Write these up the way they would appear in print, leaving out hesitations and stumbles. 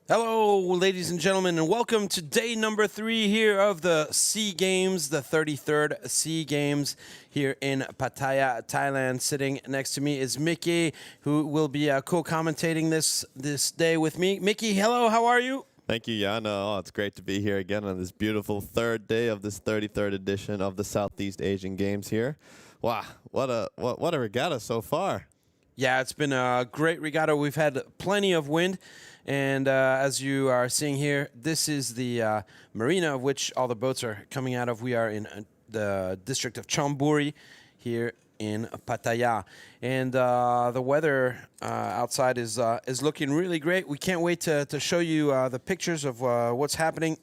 Hello, ladies and gentlemen, and welcome to day number 3 here of the SEA Games, the 33rd SEA Games here in Pattaya, Thailand. Sitting next to me is Mickey, who will be co-commentating this day with me. Mickey, hello, how are you? Thank you, Jan. Oh, it's great to be here again on this beautiful third day of this 33rd edition of the Southeast Asian Games here. Wow, what a regatta so far. Yeah, it's been a great regatta. We've had plenty of wind. And as you are seeing here, this is the marina of which all the boats are coming out of. We are in the district of Chonburi here in Pattaya. And the weather outside is looking really great. We can't wait to show you the pictures of what's happening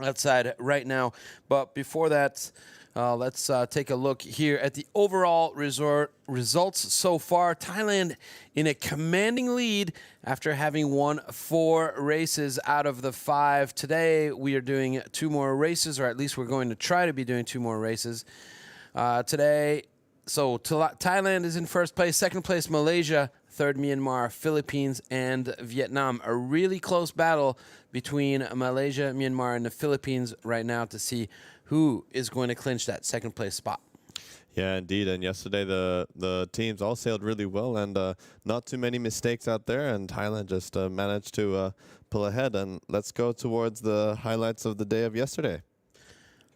outside right now. But before that, let's take a look here at the overall results so far. Thailand in a commanding lead after having won 4 races out of the 5. Today, we are doing 2 more races, or at least we're going to try to be doing 2 more races today. So Thailand is in first place, second place Malaysia, third Myanmar, Philippines, and Vietnam. A really close battle between Malaysia, Myanmar, and the Philippines right now to see who is going to clinch that second place spot. Yeah, indeed. And yesterday the teams all sailed really well, and not too many mistakes out there. And Thailand just managed to pull ahead. And let's go towards the highlights of the day of yesterday.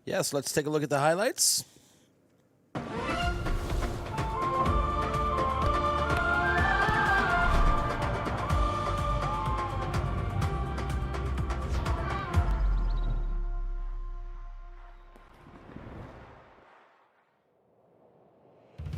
Yes, let's take a look at the highlights.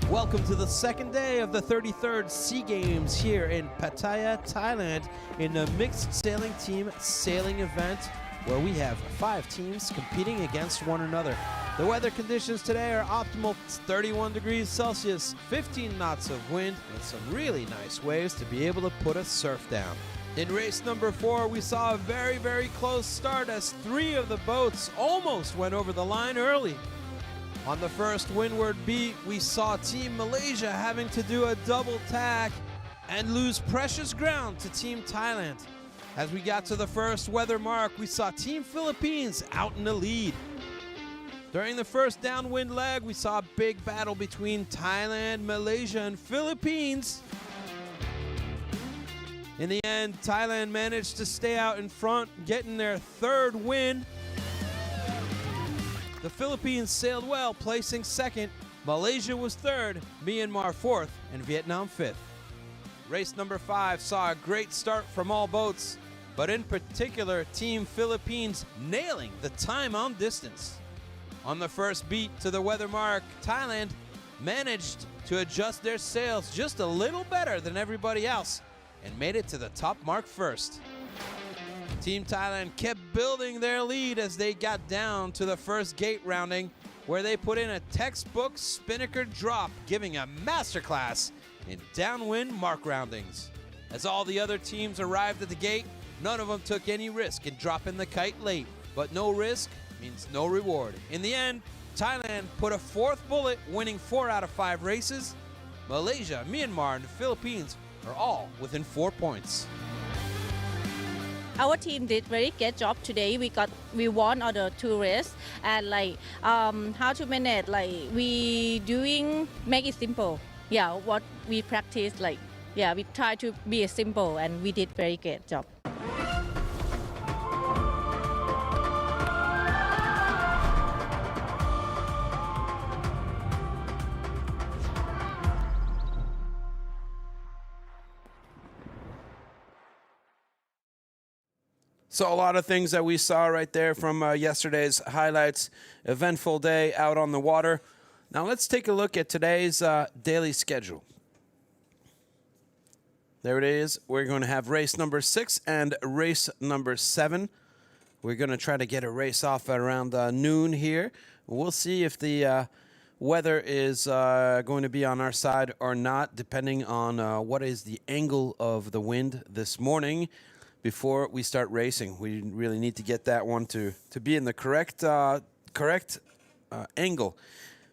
Welcome to the second day of the 33rd SEA Games here in Pattaya, Thailand, in the mixed sailing team sailing event where we have 5 teams competing against one another. The weather conditions today are optimal. It's 31 degrees Celsius, 15 knots of wind, and some really nice waves to be able to put a surf down. In race number 4, we saw a very, very close start as 3 of the boats almost went over the line early. On the first windward beat, we saw Team Malaysia having to do a double tack and lose precious ground to Team Thailand. As we got to the first weather mark, we saw Team Philippines out in the lead. During the first downwind leg, we saw a big battle between Thailand, Malaysia, and Philippines. In the end, Thailand managed to stay out in front, getting their 3rd win. The Philippines sailed well, placing 2nd. Malaysia was 3rd, Myanmar 4th, and Vietnam 5th. Race number 5 saw a great start from all boats, but in particular, Team Philippines nailing the time on distance. On the first beat to the weather mark, Thailand managed to adjust their sails just a little better than everybody else and made it to the top mark first. Team Thailand kept building their lead as they got down to the first gate rounding, where they put in a textbook spinnaker drop, giving a masterclass in downwind mark roundings. As all the other teams arrived at the gate, none of them took any risk in dropping the kite late, but no risk means no reward. In the end, Thailand put a 4th bullet, winning 4 out of 5 races. Malaysia, Myanmar, and the Philippines are all within 4 points. Our team did very good job today. We won all the 2 races, and how to manage, we make it simple. Yeah, what we practice, we try to be simple, and we did very good job. So a lot of things that we saw right there from yesterday's highlights. Eventful day out on the water. Now let's take a look at today's daily schedule. There it is. We're going to have race number 6 and race number 7. We're going to try to get a race off at around noon here. We'll see if the weather is going to be on our side or not, depending on what is the angle of the wind this morning. Before we start racing, we really need to get that one to be in the correct angle.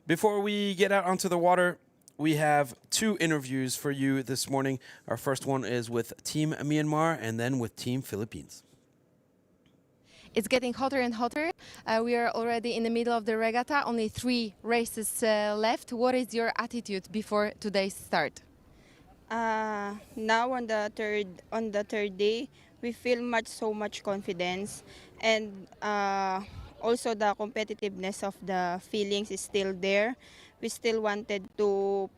Before we get out onto the water, we have two interviews for you this morning. Our first one is with Team Myanmar and then with Team Philippines. It's getting hotter and hotter. We are already in the middle of the regatta, only 3 races left. What is your attitude before today's start? Now on the third day, we feel so much confidence, and also the competitiveness of the feelings is still there. We still wanted to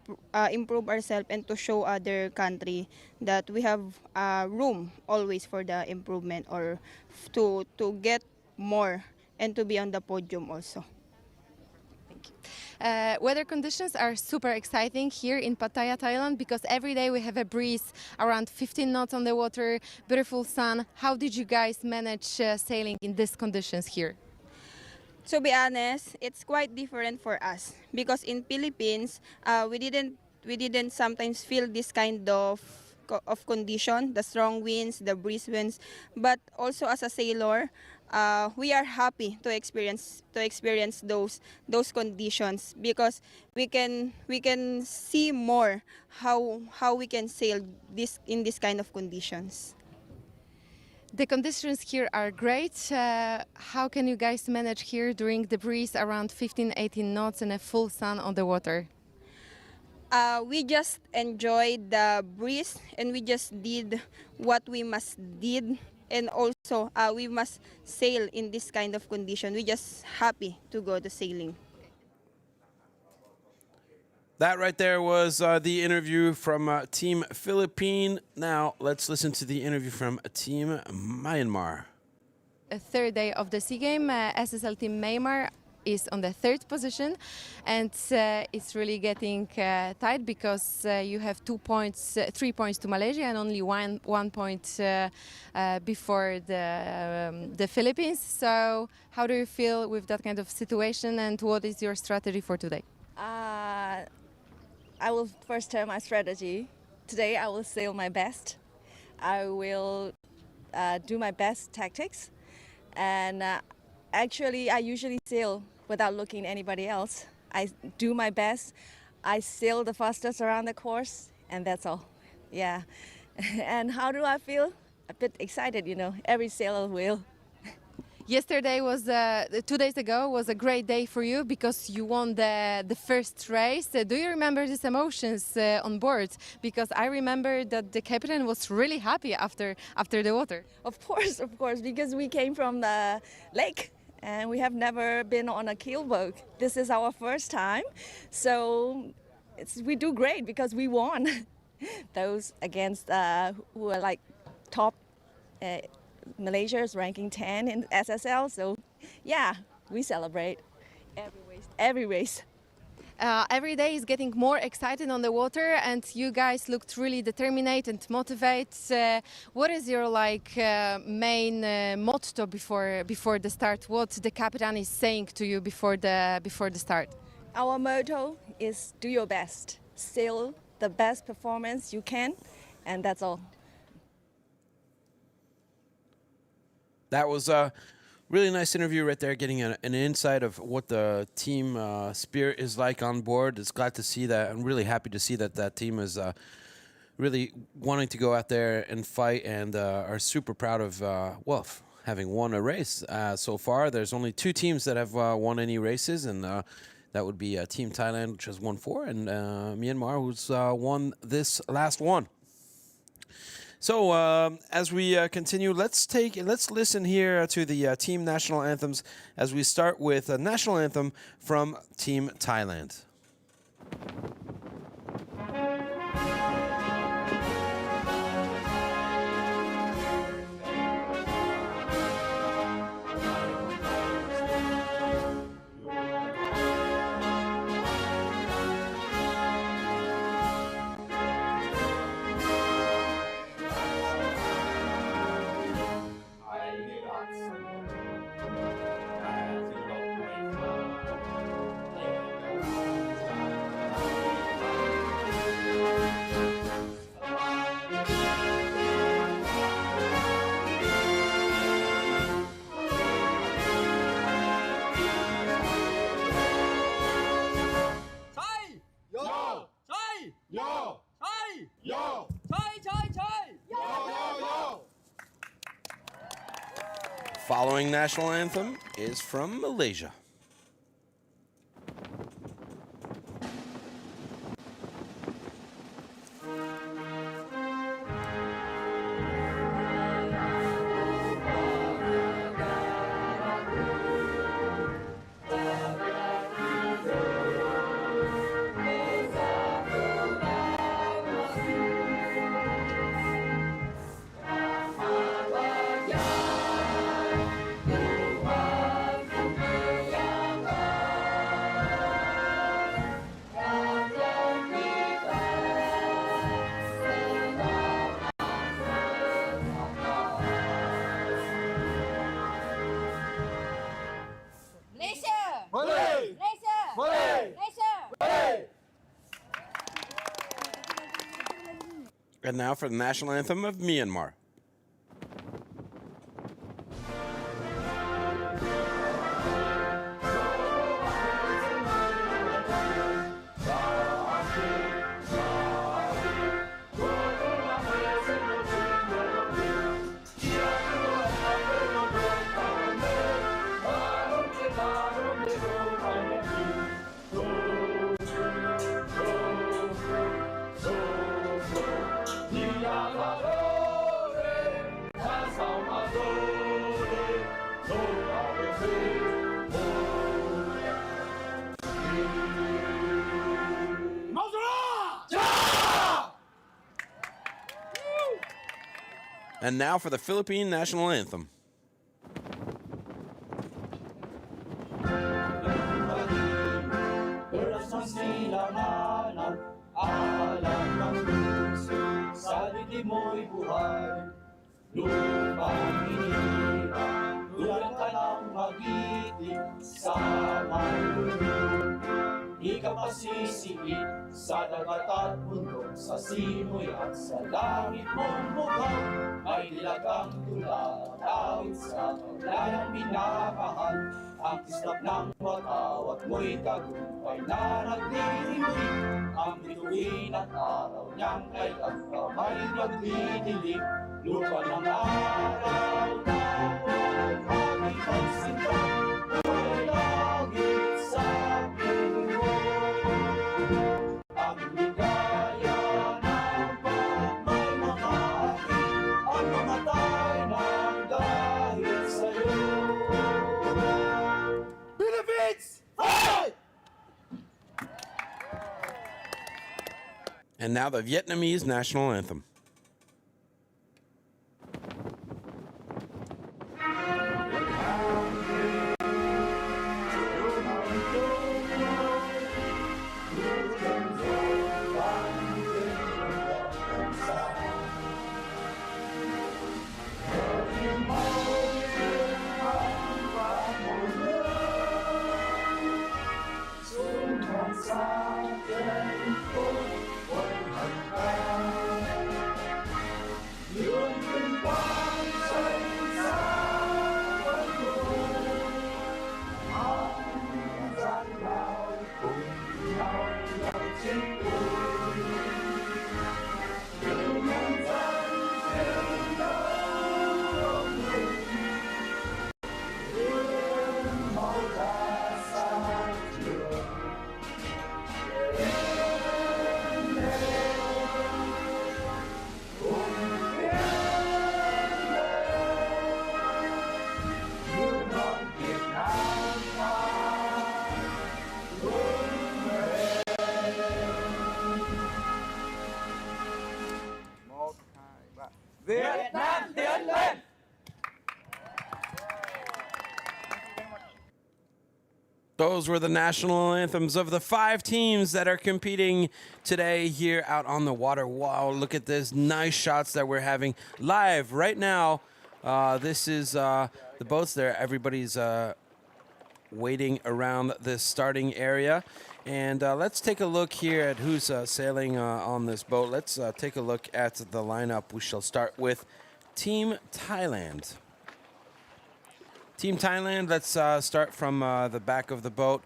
improve ourselves and to show other country that we have room always for the improvement, or to get more and to be on the podium also. Weather conditions are super exciting here in Pattaya, Thailand, because every day we have a breeze around 15 knots on the water, beautiful sun. How did you guys manage sailing in these conditions here? To be honest, it's quite different for us because in Philippines, we didn't sometimes feel this kind of condition, the strong winds, the breeze winds. But also as a sailor, we are happy to experience those conditions because we can see more how we can sail in this kind of conditions. The conditions here are great. How can you guys manage here during the breeze around 15-18 knots and a full sun on the water? We just enjoyed the breeze and we just did what we must did, and also we must sail in this kind of condition. We just happy to go to sailing. That right there was the interview from Team Philippine. Now let's listen to the interview from Team Myanmar. A third day of the SEA Game, SSL Team Myanmar is on the 3rd position, and it's really getting tight because you have 2 points, 3 points to Malaysia and only one point before the Philippines. So how do you feel with that kind of situation, and what is your strategy for today? I will first tell my strategy. Today I will sail my best. I will do my best tactics, and actually I usually sail without looking at anybody else. I do my best. I sail the fastest around the course, and that's all. Yeah. And how do I feel? A bit excited, you know. Every sailor will. Yesterday was 2 days ago was a great day for you because you won the first race. Do you remember these emotions on board? Because I remember that the captain was really happy after the water. Of course, because we came from the lake and we have never been on a keelboat. This is our first time, so we do great because we won. Those against who are like top. Malaysia is ranking 10 in SSL, so yeah, we celebrate every race. Every day is getting more excited on the water, and you guys looked really determined and motivated. What is your main motto before the start? What the captain is saying to you before the start? Our motto is do your best, sail the best performance you can, and that's all. That was a really nice interview right there, getting an insight of what the team spirit is like on board. It's glad to see that. I'm really happy to see that that team is really wanting to go out there and fight, and are super proud of, having won a race so far. There's only 2 teams that have won any races, and that would be Team Thailand, which has won 4, and Myanmar, who's won this last one. So as we continue, let's listen here to the team national anthems as we start with a national anthem from Team Thailand. following national anthem is from Malaysia. And now for the national anthem of Myanmar. And now for the Philippine national anthem. Ikaw masisiit sa dagat at bundok, sa simoy at sa langit mong mukhang may dilagang tula, tawid sa paglayang minamahal. Ang tislap ng watawat mo'y tagumpay na nagdidilig, ang bituin at araw niyang kay ang kamay nagdidilig. Lupa ng araw na walang hangin magsinta, may langit sa And now the Vietnamese national anthem. Those were the national anthems of the 5 teams that are competing today here out on the water. Wow, look at this. Nice shots that we're having live right now. This is the boats there. Everybody's waiting around this starting area. And let's take a look here at who's sailing on this boat. Let's take a look at the lineup. We shall start with Team Thailand. Team Thailand, let's start from the back of the boat.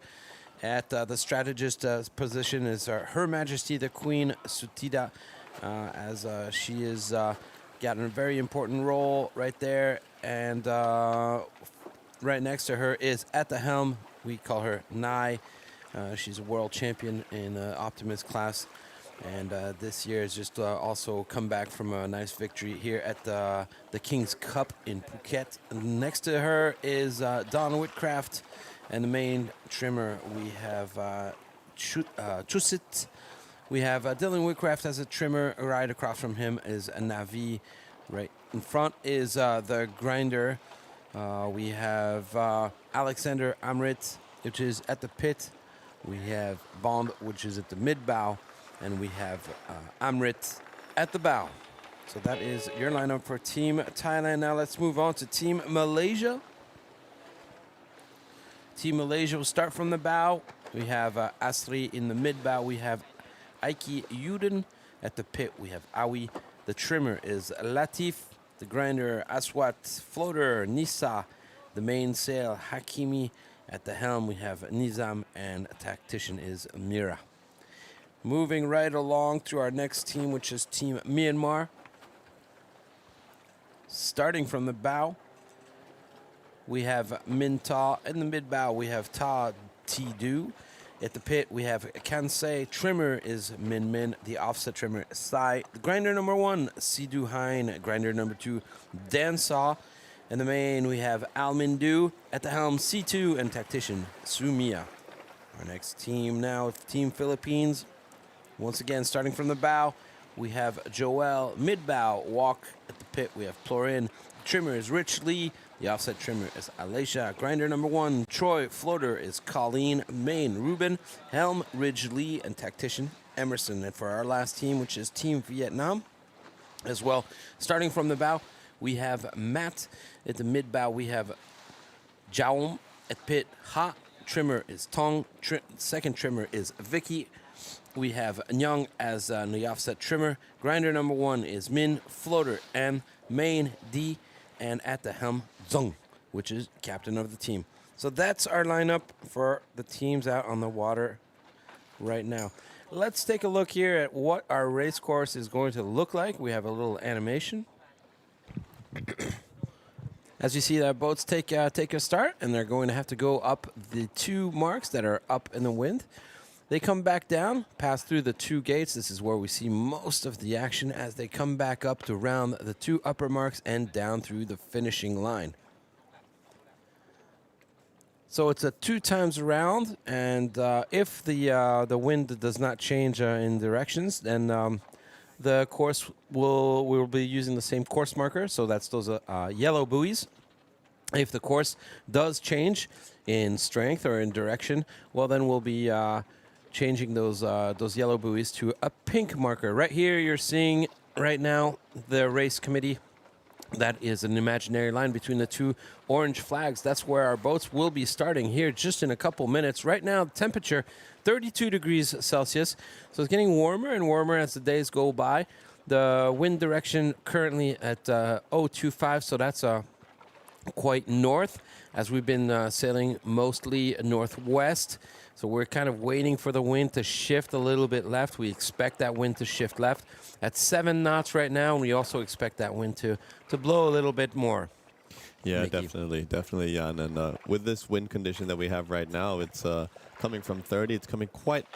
At the strategist position is Her Majesty the Queen Sutida, as she is got a very important role right there. And right next to her is at the helm. We call her Nai. She's a world champion in the Optimist class. And this year has just also come back from a nice victory here at the King's Cup in Phuket. And next to her is Don Whitcraft. And the main trimmer, we have Chusit. We have Dylan Whitcraft as a trimmer. Right across from him is a Navi. Right in front is the grinder. We have Alexander Amrit, which is at the pit. We have Bond, which is at the mid-bow. And we have Amrit at the bow. So that is your lineup for Team Thailand. Now let's move on to Team Malaysia. Team Malaysia will start from the bow. We have Asri in the mid-bow. We have Aiki Yuden at the pit. We have Awi. The trimmer is Latif. The grinder, Aswat. Floater, Nisa. The mainsail, Hakimi. At the helm, we have Nizam. And tactician is Mira. Moving right along to our next team, which is Team Myanmar. Starting from the bow, we have Min Ta. In the mid-bow, we have Ta Ti-Du. At the pit, we have Kansei. Trimmer is Min Min. The offset trimmer, Sai. The grinder number 1, Sidu Hein. Grinder number 2, Dan Saw. In the main, we have Al Mindu. At the helm, C2. And tactician, Sumia. Our next team now, Team Philippines. Once again, starting from the bow, we have Joel. Mid-bow, Walk. At the pit, we have Plorin. Trimmer is Rich Lee. The offset trimmer is Alicia. Grinder number 1, Troy. Floater is Colleen. Main, Ruben. Helm, Ridge Lee. And tactician, Emerson. And for our last team, which is Team Vietnam, as well, starting from the bow, we have Matt. At the mid-bow, we have Jaum. At pit, Ha. Trimmer is Tong. Second trimmer is Vicky. We have Nyang as the offset trimmer. Grinder number 1 is Min. Floater M. Main D. And at the helm, Zong, which is captain of the team. So that's our lineup for the teams out on the water right now. Let's take a look here at what our race course is going to look like. We have a little animation. As you see, the boats take a start, and they're going to have to go up the 2 marks that are up in the wind. They come back down, pass through the 2 gates. This is where we see most of the action as they come back up to round the 2 upper marks and down through the finishing line. So it's a 2 times around, and if the wind does not change in directions, then the course we'll be using the same course marker. So that's those yellow buoys. If the course does change in strength or in direction, well, then we'll be changing those yellow buoys to a pink marker. Right here, you're seeing right now the race committee. That is an imaginary line between the 2 orange flags. That's where our boats will be starting here just in a couple minutes. Right now, temperature 32 degrees Celsius. So it's getting warmer and warmer as the days go by. The wind direction currently at 025, so that's quite north, as we've been sailing mostly northwest. So we're kind of waiting for the wind to shift a little bit left. We expect that wind to shift left at 7 knots right now, and we also expect that wind to blow a little bit more. Yeah, Mickey. definitely, Jan. And with this wind condition that we have right now, it's coming from 30. It's coming quite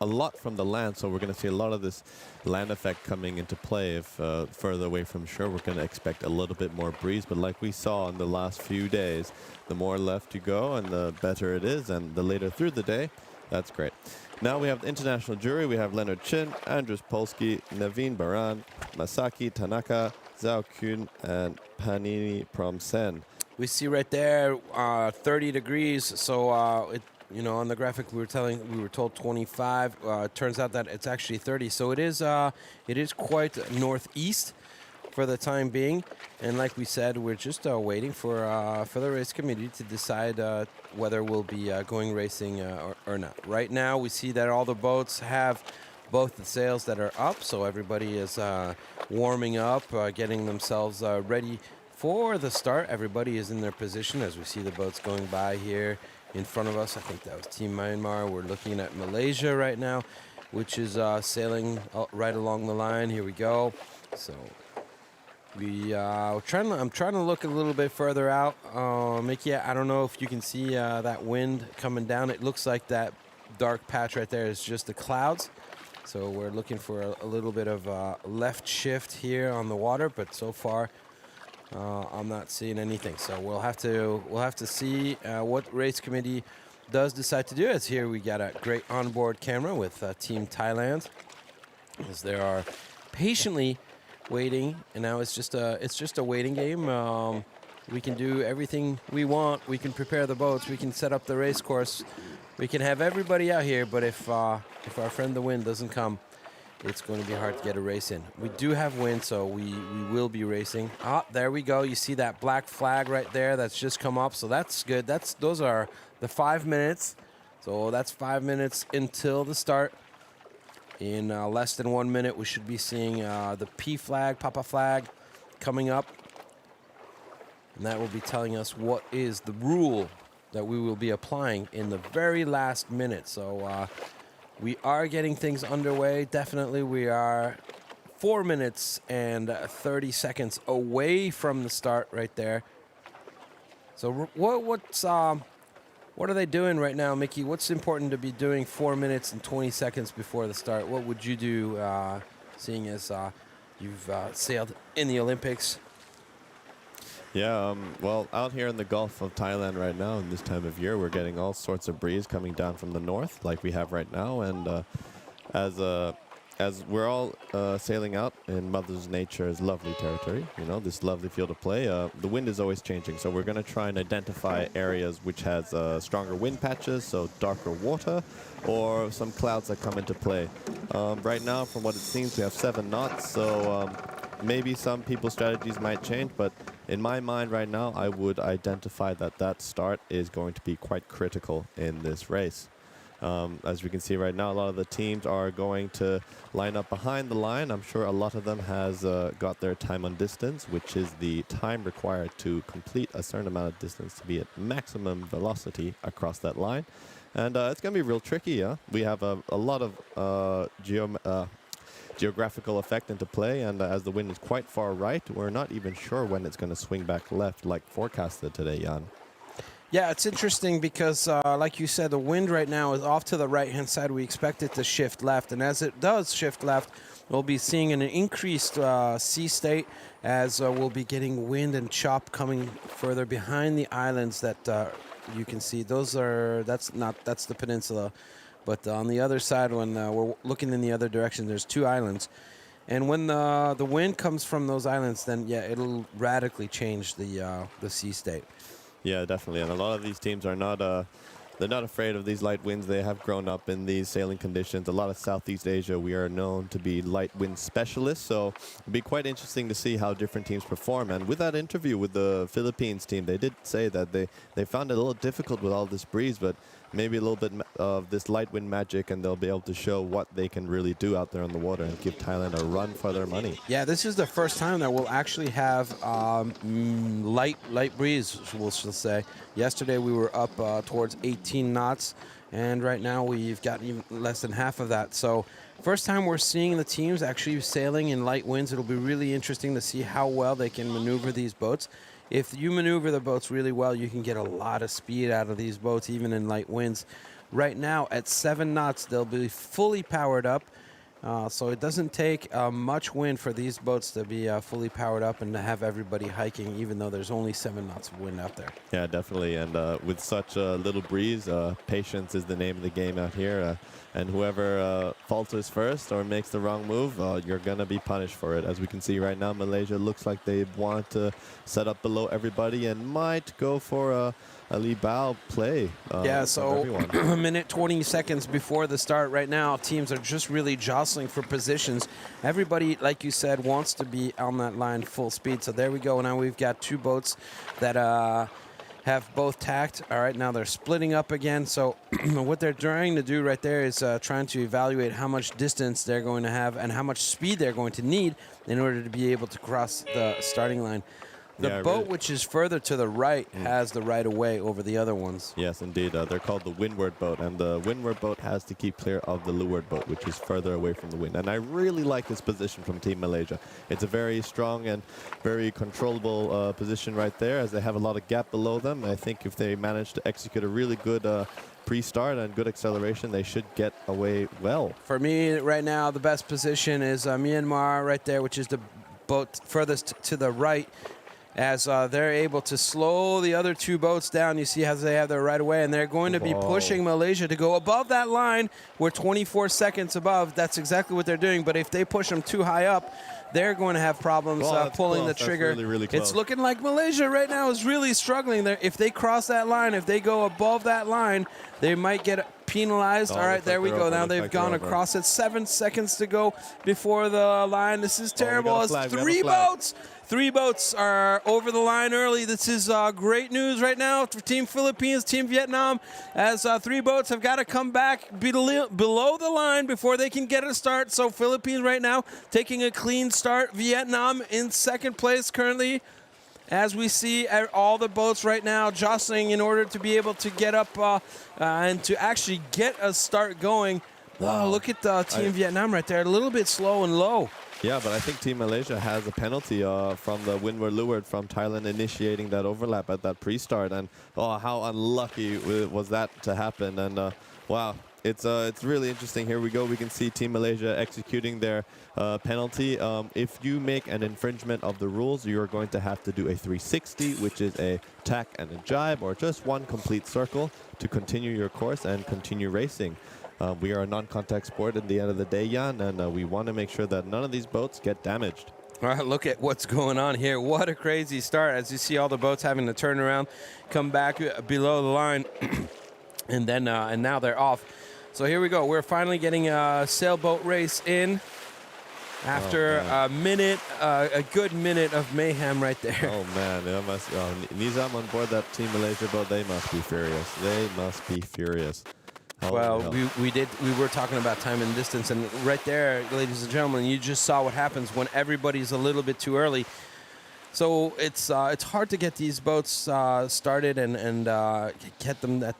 a lot from the land, so we're going to see a lot of this land effect coming into play. If further away from shore, we're going to expect a little bit more breeze. But like we saw in the last few days, the more left you go and the better it is, and the later through the day, that's great. Now we have the international jury. We have Leonard Chin, Andrus Polsky, Naveen Baran, Masaki Tanaka, Zhao Kun, and Panini Promsen. We see right there 30 degrees. So on the graphic we were told 25. Turns out that it's actually 30. So it is quite northeast for the time being. And like we said, we're just waiting for the race committee to decide whether we'll be going racing or not. Right now, we see that all the boats have both the sails that are up, so everybody is warming up, getting themselves ready for the start. Everybody is in their position as we see the boats going by here in front of us. I think that was Team Myanmar. We're looking at Malaysia right now, which is sailing right along the line. Here we go. So I'm trying to look a little bit further out. Mickey, I don't know if you can see that wind coming down. It looks like that dark patch right there is just the clouds. So we're looking for a little bit of left shift here on the water, but so far I'm not seeing anything. So we'll have to see what race committee does decide to do. As here we got a great onboard camera with Team Thailand, as they are patiently waiting, and now it's just a waiting game. We can do everything we want. We can prepare the boats. We can set up the race course. We can have everybody out here. But if our friend the wind doesn't come, it's going to be hard to get a race in. We do have wind, so we will be racing. Ah, there we go. You see that black flag right there? That's just come up. So that's good. Those are the 5 minutes. So that's 5 minutes until the start. In less than 1 minute, we should be seeing the P flag, Papa flag, coming up. And that will be telling us what is the rule that we will be applying in the very last minute. So we are getting things underway. Definitely, we are 4 minutes and 30 seconds away from the start right there. So what are they doing right now, Mickey? What's important to be doing 4 minutes and 20 seconds before the start? What would you do, seeing as you've sailed in the Olympics? Yeah, well, out here in the Gulf of Thailand right now, in this time of year, we're getting all sorts of breeze coming down from the north, like we have right now. And as we're all sailing out in Mother Nature's lovely territory, you know, this lovely field of play, the wind is always changing. So we're going to try and identify areas which has stronger wind patches, so darker water, or some clouds that come into play. Right now, from what it seems, we have 7 knots, so maybe some people's strategies might change, but in my mind right now, I would identify that start is going to be quite critical in this race. As we can see right now, a lot of the teams are going to line up behind the line. I'm sure a lot of them has got their time on distance, which is the time required to complete a certain amount of distance to be at maximum velocity across that line. And it's going to be real tricky, yeah? We have a lot of geographical effect into play, and as the wind is quite far right, we're not even sure when it's going to swing back left like forecasted today, Jan. Yeah, it's interesting because, like you said, the wind right now is off to the right-hand side. We expect it to shift left, and as it does shift left, we'll be seeing an increased sea state, as we'll be getting wind and chop coming further behind the islands that you can see. That's the peninsula. But on the other side, when we're looking in the other direction, there's 2 islands. And when the wind comes from those islands, then, yeah, it'll radically change the sea state. Yeah, definitely. And a lot of these teams are not they're not afraid of these light winds. They have grown up in these sailing conditions. A lot of Southeast Asia, we are known to be light wind specialists. So it'll be quite interesting to see how different teams perform. And with that interview with the Philippines team, they did say that they found it a little difficult with all this breeze, but maybe a little bit of this light wind magic, and they'll be able to show what they can really do out there on the water and give Thailand a run for their money. Yeah, this is the first time that we'll actually have light breeze, we'll say. Yesterday we were up towards 18 knots, and right now we've got even less than half of that. So first time we're seeing the teams actually sailing in light winds. It'll be really interesting to see how well they can maneuver these boats. If you maneuver the boats really well, you can get a lot of speed out of these boats, even in light winds. Right now, at 7 knots, they'll be fully powered up. So it doesn't take much wind for these boats to be fully powered up and to have everybody hiking, even though there's only 7 knots of wind out there. Yeah, definitely. And with such a little breeze, patience is the name of the game out here. And whoever falters first or makes the wrong move, you're going to be punished for it. As we can see right now, Malaysia looks like they want to set up below everybody and might go for a Lee Bao play. Yeah, so a minute 20 seconds before the start right now, teams are just really jostling for positions. Everybody, like you said, wants to be on that line full speed. So there we go. Now we've got 2 boats that have both tacked. All right, now they're splitting up again. So what they're trying to do right there is trying to evaluate how much distance they're going to have and how much speed they're going to need in order to be able to cross the starting line. The Yeah, boat really. which is further to the right has the right of way over the other ones. Yes, indeed. They're called the windward boat, and the windward boat has to keep clear of the leeward boat, which is further away from the wind. And I really like this position from Team Malaysia. It's a very strong and very controllable position right there, as they have a lot of gap below them. I think if they manage to execute a really good pre-start and good acceleration, they should get away well. For me, right now, the best position is Myanmar right there, which is the boat furthest to the right, as they're able to slow the other two boats down. You see how they have their right of way, and they're going to be pushing Malaysia to go above that line. We're 24 seconds above. That's exactly what they're doing. But if they push them too high up, they're going to have problems pulling the trigger. That's really, really close. It's looking like Malaysia right now is really struggling there. If they cross that line, if they go above that line, they might get penalized. All right, there we go. Now they've gone across it. 7 seconds to go before the line. This is terrible. It's three boats. Three boats are over the line early. This is great news right now for Team Philippines, Team Vietnam, as three boats have got to come back below the line before they can get a start. So Philippines right now taking a clean start. Vietnam in second place currently, as we see all the boats right now jostling in order to be able to get up and to actually get a start going. Oh, look at Team Vietnam right there, a little bit slow and low. Yeah, but I think Team Malaysia has a penalty from the windward-leeward from Thailand initiating that overlap at that pre-start. And how unlucky was that to happen. And wow, it's really interesting. Here we go. We can see Team Malaysia executing their penalty. If you make an infringement of the rules, you're going to have to do a 360, which is a tack and a jibe, or just one complete circle to continue your course and continue racing. We are a non-contact sport at the end of the day, Jan, and we want to make sure that none of these boats get damaged. All right, look at what's going on here. What a crazy start, as you see all the boats having to turn around, come back below the line, and then and now they're off. So here we go. We're finally getting a sailboat race in after a good minute of mayhem right there. Oh, man. Nizam on board that Team Malaysia boat, they must be furious. They must be furious. Well, we were talking about time and distance, and right there, ladies and gentlemen, you just saw what happens when everybody's a little bit too early. So it's hard to get these boats started and get them at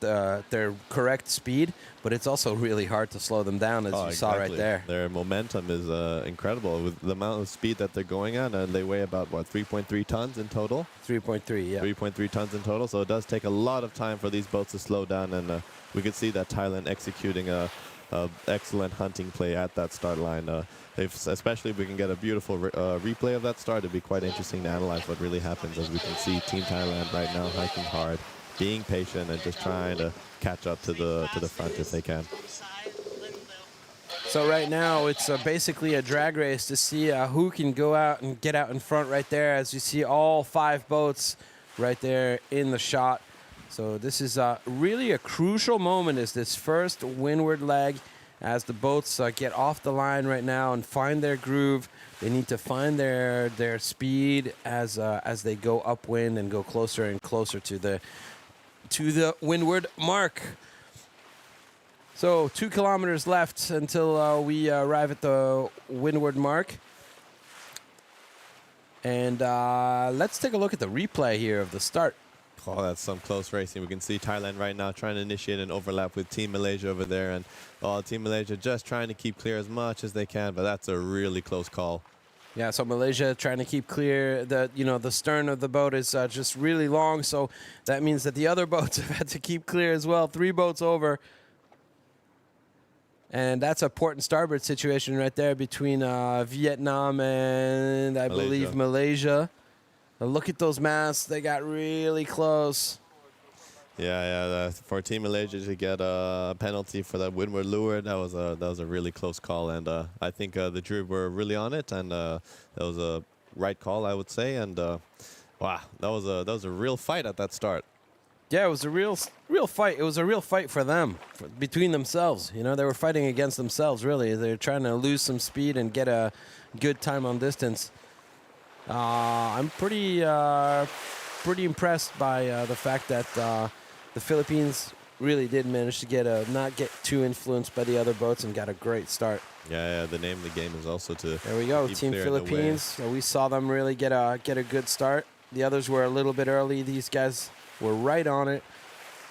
their correct speed, but it's also really hard to slow them down, as you saw right there. Their momentum is incredible with the amount of speed that they're going at, and they weigh about, 3.3 tons in total? 3.3, yeah. 3.3 tons in total, so it does take a lot of time for these boats to slow down, and we could see that Thailand executing a excellent hunting play at that start line. Especially if we can get a beautiful replay of that start, it'd be quite interesting to analyze what really happens, as we can see Team Thailand right now hiking hard, being patient, and just trying to catch up to the front if they can. So right now it's basically a drag race to see who can go out and get out in front right there, as you see all 5 boats right there in the shot. So this is really a crucial moment, is this first windward leg, as the boats get off the line right now and find their groove. They need to find their speed as they go upwind and go closer and closer to the windward mark. So 2 kilometers left until we arrive at the windward mark. And let's take a look at the replay here of the start. Oh, that's some close racing. We can see Thailand right now trying to initiate an overlap with Team Malaysia over there. And Team Malaysia just trying to keep clear as much as they can, but that's a really close call. Yeah, so Malaysia trying to keep clear. The stern of the boat is just really long, so that means that the other boats have had to keep clear as well. 3 boats over. And that's a port and starboard situation right there between Vietnam and, I believe, Malaysia. Look at those masts. They got really close. Yeah. For Team Malaysia to get a penalty for that windward leeward, that was a really close call, and I think the jury were really on it, and that was a right call, I would say. And wow, that was a real fight at that start. Yeah, it was a real fight. It was a real fight for them, between themselves. You know, they were fighting against themselves, really. They're trying to lose some speed and get a good time on distance. I'm pretty impressed by the fact that the Philippines really did manage to not get too influenced by the other boats and got a great start. Yeah. The name of the game is also to. There we go, Team Philippines. So we saw them really get a good start. The others were a little bit early. These guys were right on it.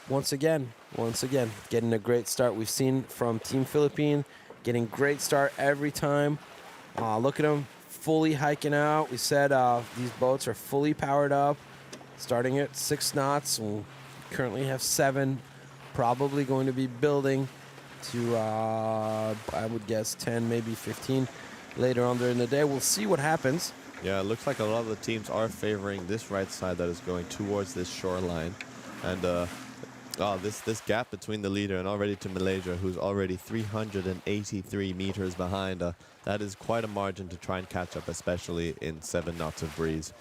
Once again, getting a great start. We've seen from Team Philippines getting great start every time. Look at them fully hiking out. We said these boats are fully powered up, starting at 6 knots. We currently have 7, probably going to be building to, I would guess, 10, maybe 15 later on during the day. We'll see what happens. Yeah, it looks like a lot of the teams are favoring this right side that is going towards this shoreline. And this gap between the leader and already to Malaysia, who's already 383 meters behind, that is quite a margin to try and catch up, especially in 7 knots of breeze.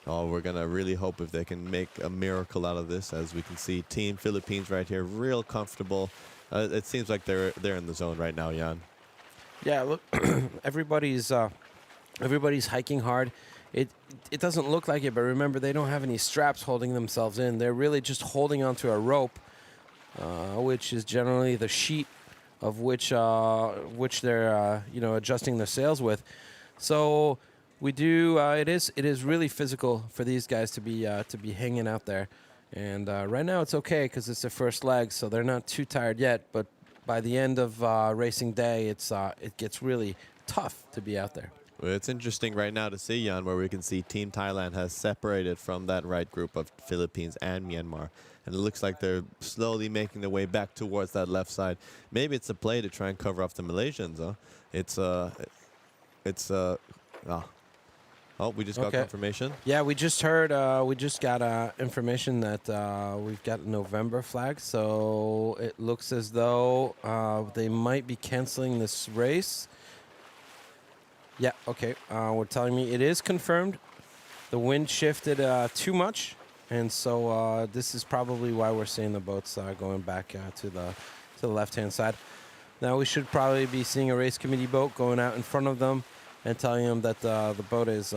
We're going to really hope if they can make a miracle out of this. As we can see, Team Philippines right here, real comfortable. It seems like they're in the zone right now, Jan. Yeah, look, everybody's hiking hard. It doesn't look like it, but remember, they don't have any straps holding themselves in. They're really just holding onto a rope, which is generally the sheet of which they're adjusting their sails with. So we do. It is really physical for these guys to be hanging out there. And right now it's okay because it's their first leg, so they're not too tired yet. But by the end of racing day, it gets really tough to be out there. Well, it's interesting right now to see, Jan, where we can see Team Thailand has separated from that right group of Philippines and Myanmar. And it looks like they're slowly making their way back towards that left side. Maybe it's a play to try and cover off the Malaysians, huh? Oh, we just got confirmation. Yeah, we just heard, we just got information that we've got a November flag. So it looks as though they might be canceling this race. Yeah, okay. We're telling me it is confirmed. The wind shifted too much. And so this is probably why we're seeing the boats going back to the left-hand side. Now we should probably be seeing a race committee boat going out in front of them and telling them that the boat is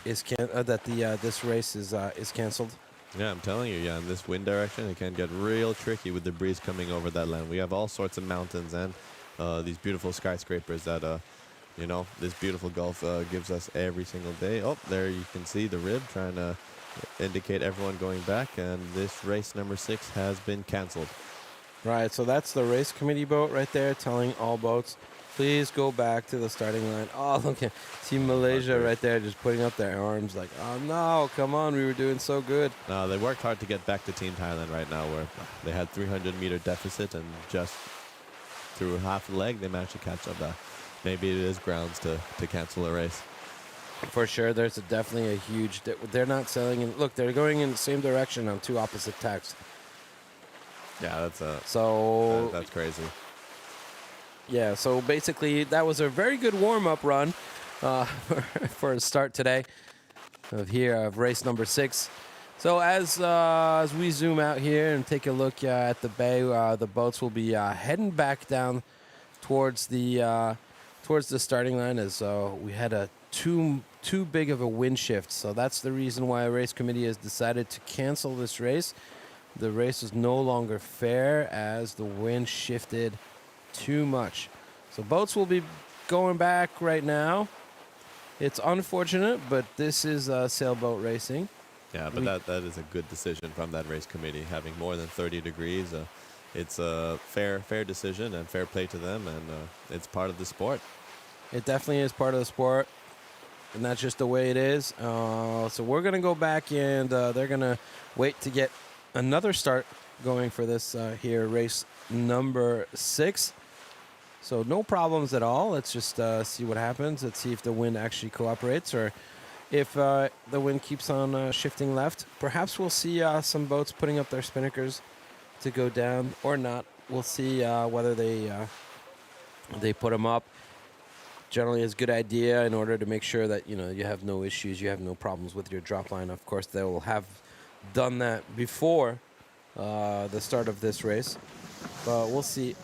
this race is canceled. Yeah, I'm telling you, in this wind direction, it can get real tricky with the breeze coming over that land. We have all sorts of mountains and these beautiful skyscrapers that this beautiful Gulf gives us every single day. Oh, there you can see the rib trying to indicate everyone going back, and this race number 6 has been canceled. Right, so that's the race committee boat right there telling all boats, please go back to the starting line. Oh, look at Team Malaysia right there just putting up their arms like, oh no, come on, we were doing so good. No, they worked hard to get back to Team Thailand right now, where they had 300-meter deficit, and just through half a leg, they managed to catch up. Maybe it is grounds to cancel a race. For sure, there's definitely a huge... They're not sailing in... Look, they're going in the same direction on 2 opposite tacks. Yeah, that's crazy. Yeah, so basically, that was a very good warm-up run for a start today of race number 6. So as we zoom out here and take a look at the bay, the boats will be heading back down towards the starting line, as we had a too big of a wind shift. So that's the reason why a race committee has decided to cancel this race. The race is no longer fair as the wind shifted too much. So boats will be going back right now. It's unfortunate, but this is sailboat racing. Yeah, but that is a good decision from that race committee, having more than 30 degrees. It's a fair decision and fair play to them, and it's part of the sport. It definitely is part of the sport, and that's just the way it is. So we're going to go back, and they're going to wait to get another start going for this here, race number 6. So no problems at all. Let's just see what happens. Let's see if the wind actually cooperates, or if the wind keeps on shifting left. Perhaps we'll see some boats putting up their spinnakers to go down or not. We'll see whether they put them up. Generally, it's a good idea in order to make sure that you have no issues, you have no problems with your drop line. Of course, they will have done that before the start of this race, but we'll see.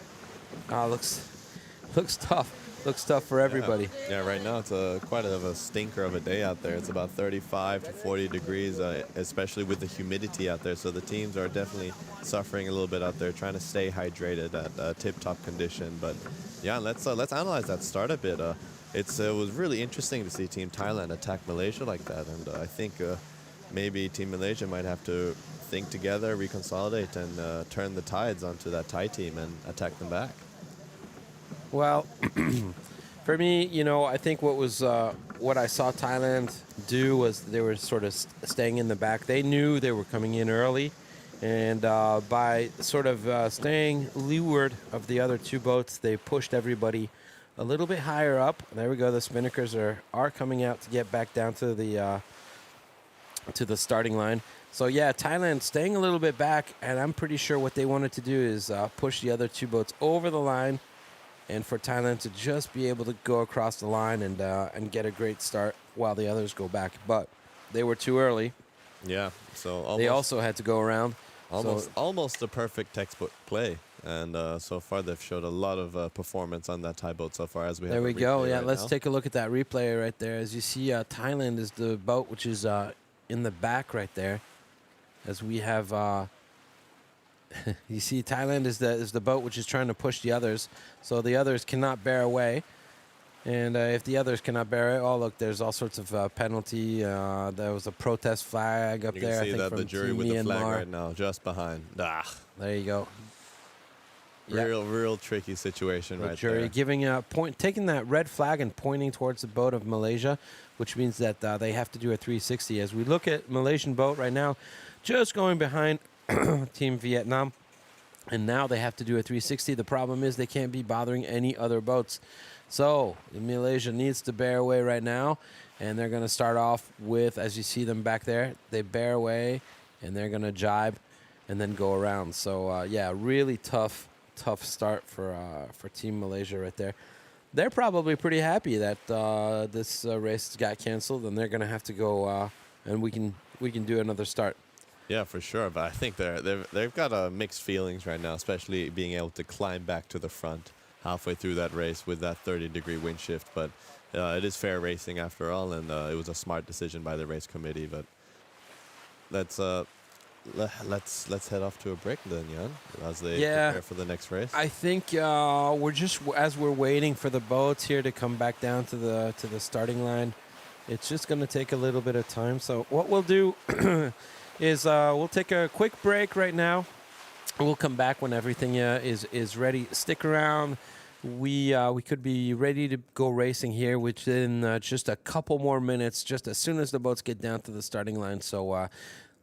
Looks tough. Looks tough for everybody. Yeah, right now it's quite a stinker of a day out there. It's about 35 to 40 degrees, especially with the humidity out there. So the teams are definitely suffering a little bit out there, trying to stay hydrated at tip-top condition. But yeah, let's analyze that start a bit. it was really interesting to see Team Thailand attack Malaysia like that, and I think maybe Team Malaysia might have to think together, reconsolidate, and turn the tides onto that Thai team and attack them back. Well, for me, I think what I saw Thailand do was they were sort of staying in the back. They knew they were coming in early, and by sort of staying leeward of the other two boats, they pushed everybody a little bit higher up. There we go. The Spinnakers are coming out to get back down to the starting line. So yeah, Thailand staying a little bit back, and I'm pretty sure what they wanted to do is push the other two boats over the line, and for Thailand to just be able to go across the line and get a great start while the others go back. But they were too early. Yeah, so They also had to go around. almost a perfect textbook play. And so far, they've showed a lot of performance on that Thai boat so far. As we There have we go. Yeah, let's now. take a look at that replay right there. As you see, Thailand is the boat which is in the back right there. As we have, you see, Thailand is the boat which is trying to push the others, so the others cannot bear away. And if the others cannot bear it, oh look, there's all sorts of penalty. There was a protest flag up You there. can I see think that from the jury Team with the flag Myanmar. right now, just behind. There you go. Yep. Real tricky situation The right jury there. giving taking that red flag and pointing towards the boat of Malaysia, which means that they have to do a 360. As we look at Malaysian boat right now, just going behind Team Vietnam, and now they have to do a 360. The problem is they can't be bothering any other boats. So Malaysia needs to bear away right now, and they're going to start off with, as you see them back there, they bear away, and they're going to jibe and then go around. So yeah, really tough start for Team Malaysia right there. They're probably pretty happy that this race got canceled, and they're going to have to go, and we can do another start. Yeah, for sure. But I think they've got mixed feelings right now, especially being able to climb back to the front halfway through that race with that 30-degree wind shift. But it is fair racing after all, and it was a smart decision by the race committee. But let's head off to a break then, Jan, as they prepare for the next race. I think we're just, as we're waiting for the boats here to come back down to the starting line, it's just going to take a little bit of time. So what we'll do is we'll take a quick break right now. We'll come back when everything is ready. Stick around. We could be ready to go racing here within just a couple more minutes, just as soon as the boats get down to the starting line. So,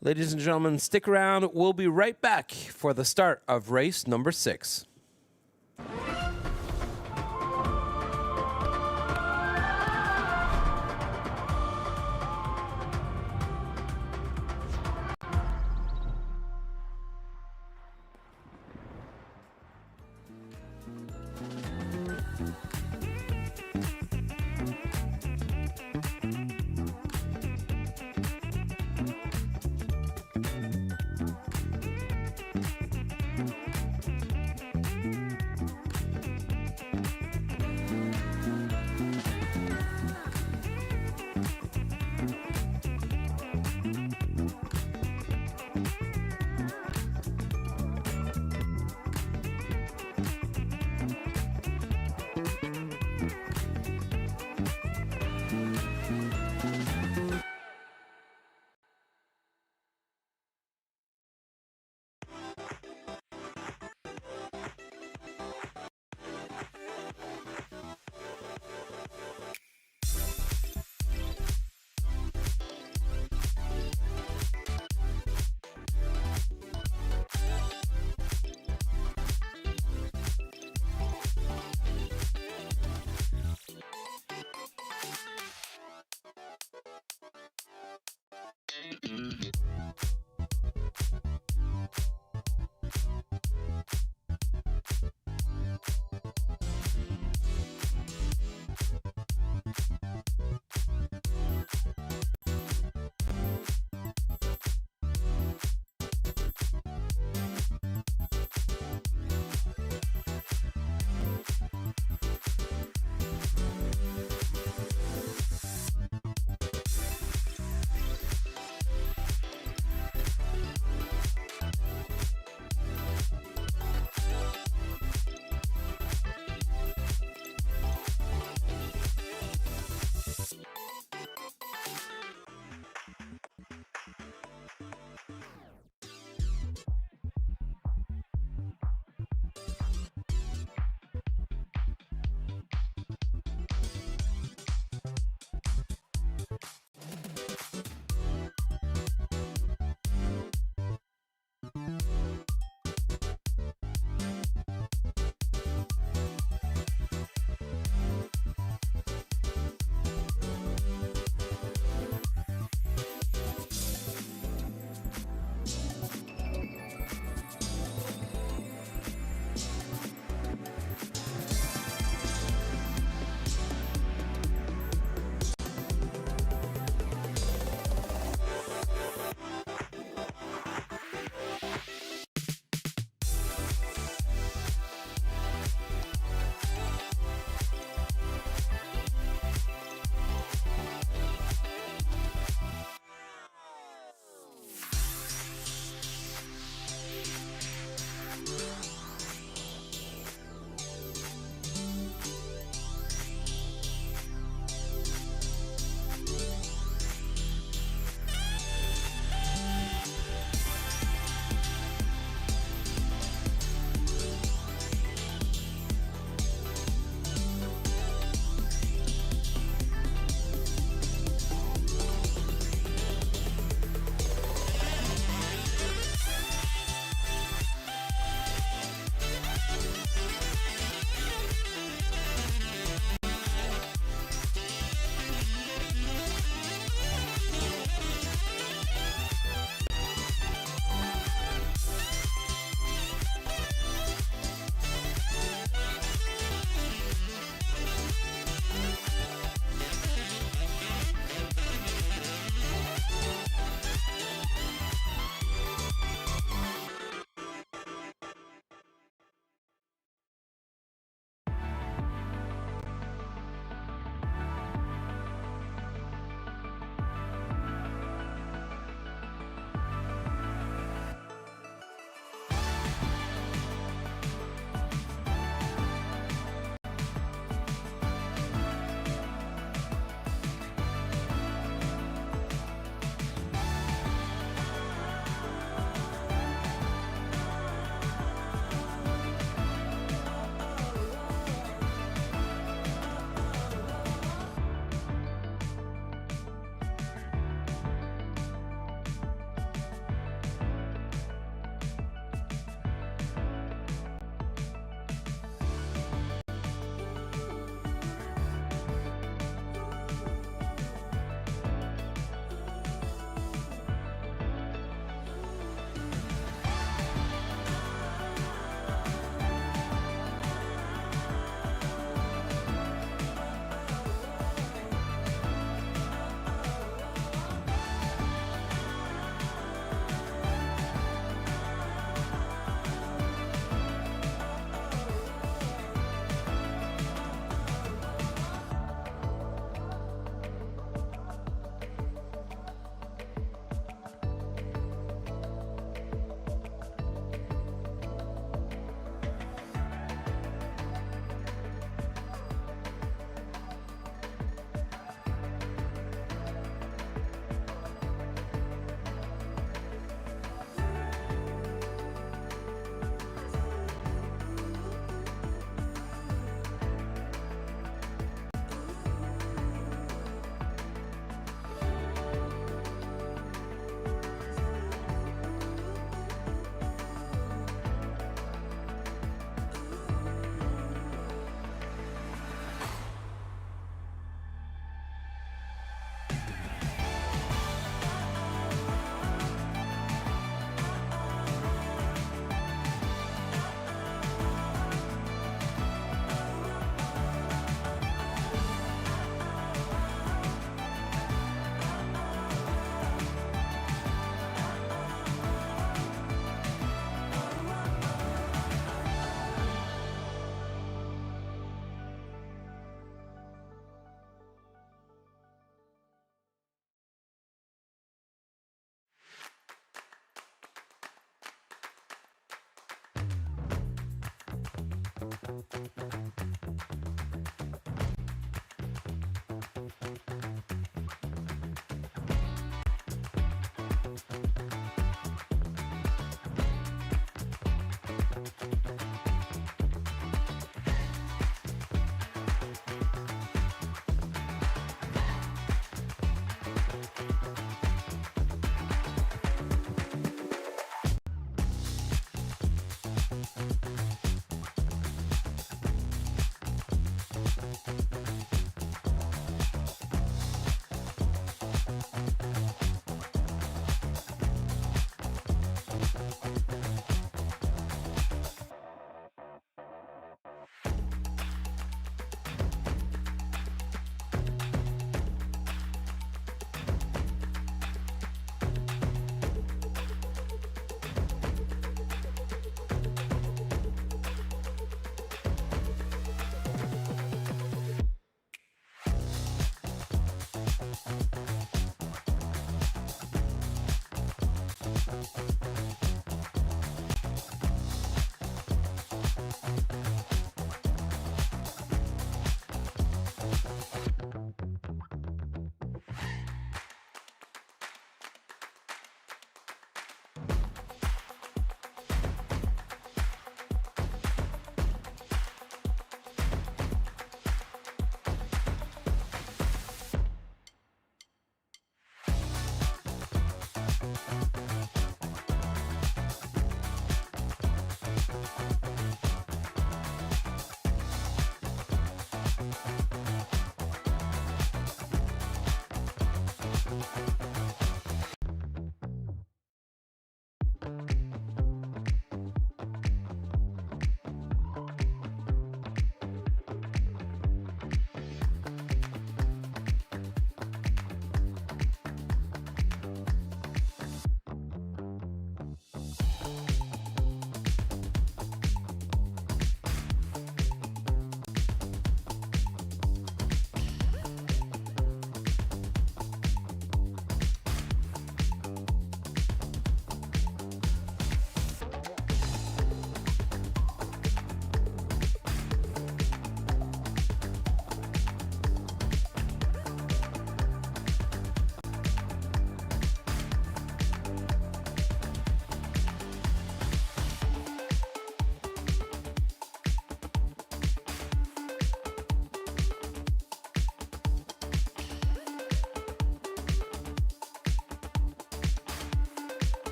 ladies and gentlemen, stick around. We'll be right back for the start of race number 6.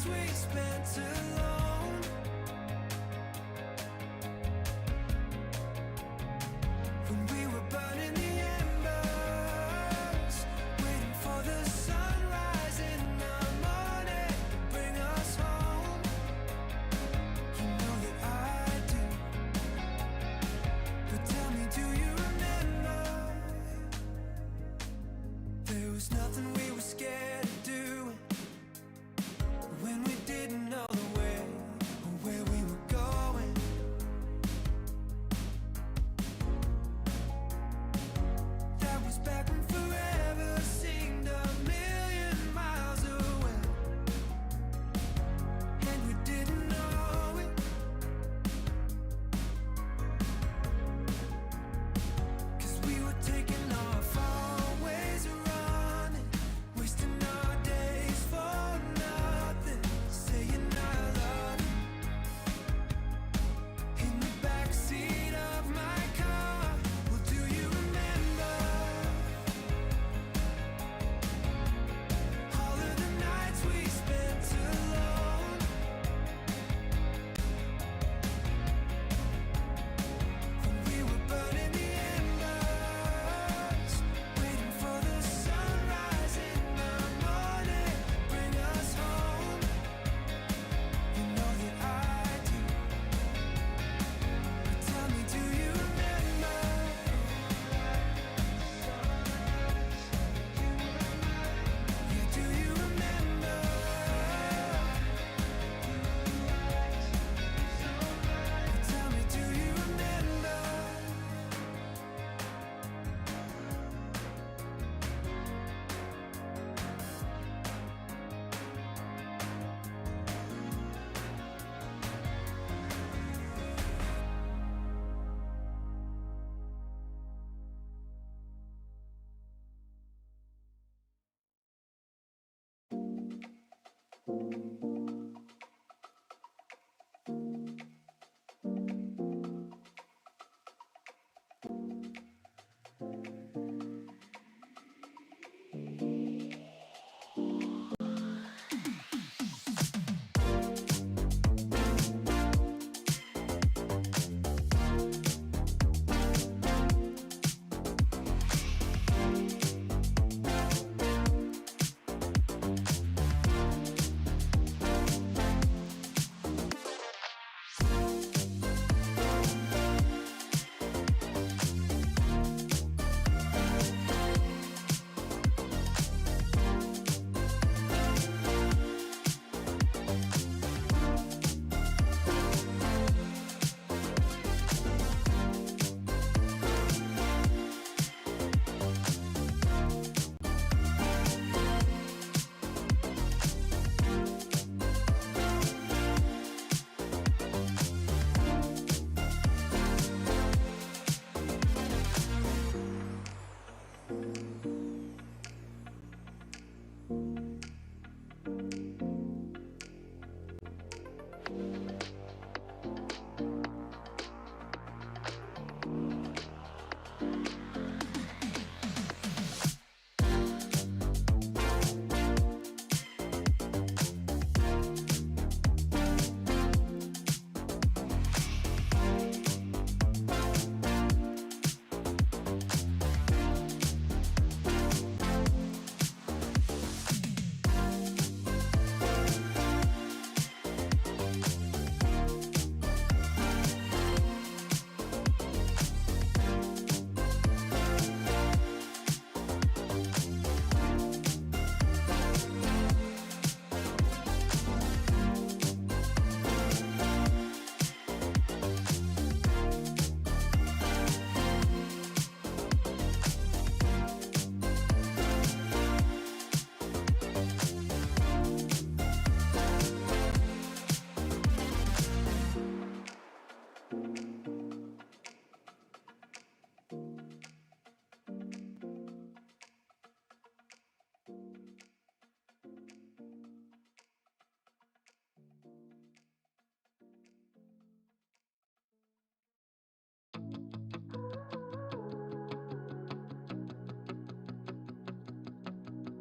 nights we spent alone. When we were burning the embers, waiting for the sunrise in the morning to bring us home. You know that I do. But tell me, do you remember? There was nothing we were scared to do when we didn't know the way or where we were going. That was back when forever seemed a million miles away, and we didn't know it. 'Cause we were taking off our ways of running, wasting our days for nothing, saying I love you in the backseat of my car. Well, do you remember all of the nights we spent alone? When we were burning the embers, waiting for the sunrise in the morning, bring us home. You know that I do. But tell me, do you remember? Yeah, do you remember? But tell me, do you remember?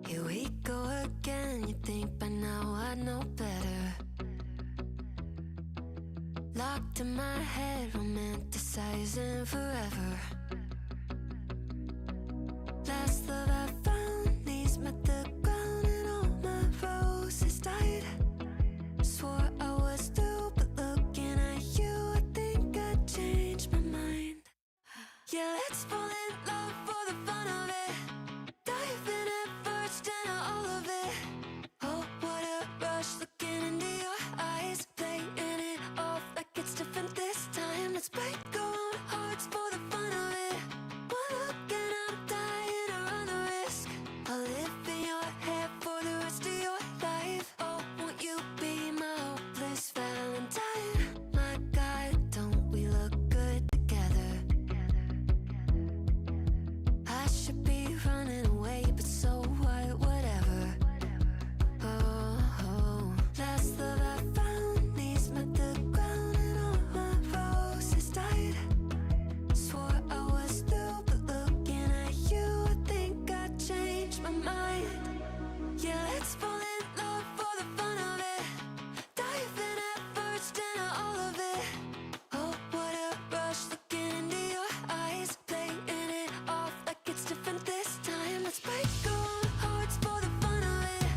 Here we go again. You think by now I know better. Locked in my head, romanticizing forever. Last love I found, knees met the ground and all my roses died. Swore I was through, but looking at you, I think I changed my mind. Yeah, let's fall in love for the fun of it. Diving at first and all of it. Oh, what a rush looking into your eyes, playing it off like it's different this time. Let's break our own hearts for the fun of it. One look and I'm dying to run the risk. I'll live in your head for the rest of your life. Oh, won't you be my hopeless Valentine? My God, don't we look good together? I should be running away, but so what, whatever. Oh, last love I found, knees met the ground and all my roses died. Swore I was through, but looking at you, I think I changed my mind. Yeah, let's fall in love for the fun of it. Diving at first and all of it. Oh, what a rush looking into your eyes, playing it off like it's different this time. Let's break our own hearts for the fun of it.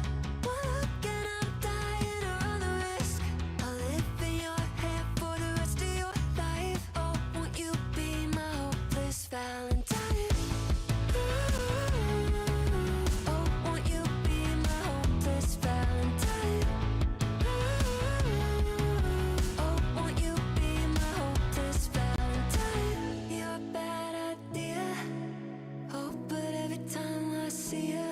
One look and I'm dying to run the risk. I'll live in your head for the rest of your life. Oh, won't you be my hopeless Valentine? Oh, won't you be my hopeless Valentine? Oh, won't you be my hopeless Valentine? You're a bad idea. Oh, but every time I see you,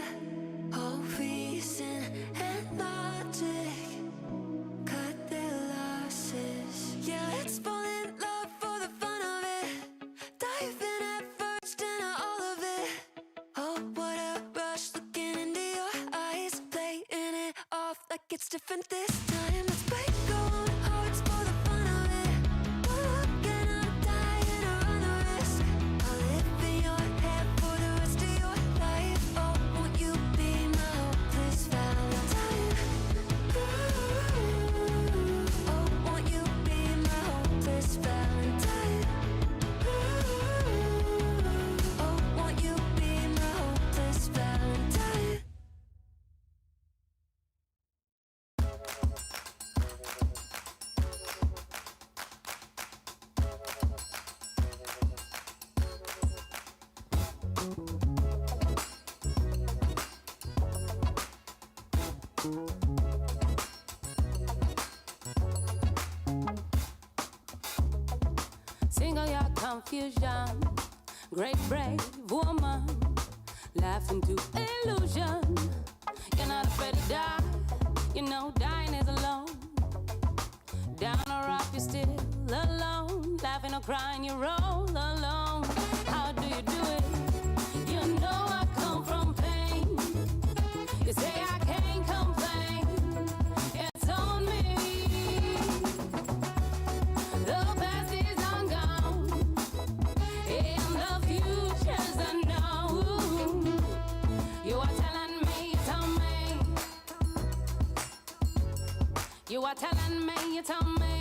all reason and logic cut their losses. Yeah, let's fall in love for the fun of it. Diving at first and all of it. Oh, what a rush looking into your eyes, playing it off like it's different this time. Let's break our own hearts for the fun of it. One look and I'm dying to run the risk. I'll live in your head for the rest of your life. Oh, won't you be my hopeless Valentine? Oh, won't you be my hopeless Valentine? Oh, won't you be my hopeless Valentine? Single your confusion, great brave woman, laughing to illusion. You're not afraid to die, you know dying is alone. Down or up, you're still alone. Laughing or crying, you roll alone. How do you do it? You know I come from pain. You say I can't complain. It's on me. The past is long gone, and the future's unknown. You are telling me, you tell me. You are telling me, you tell me.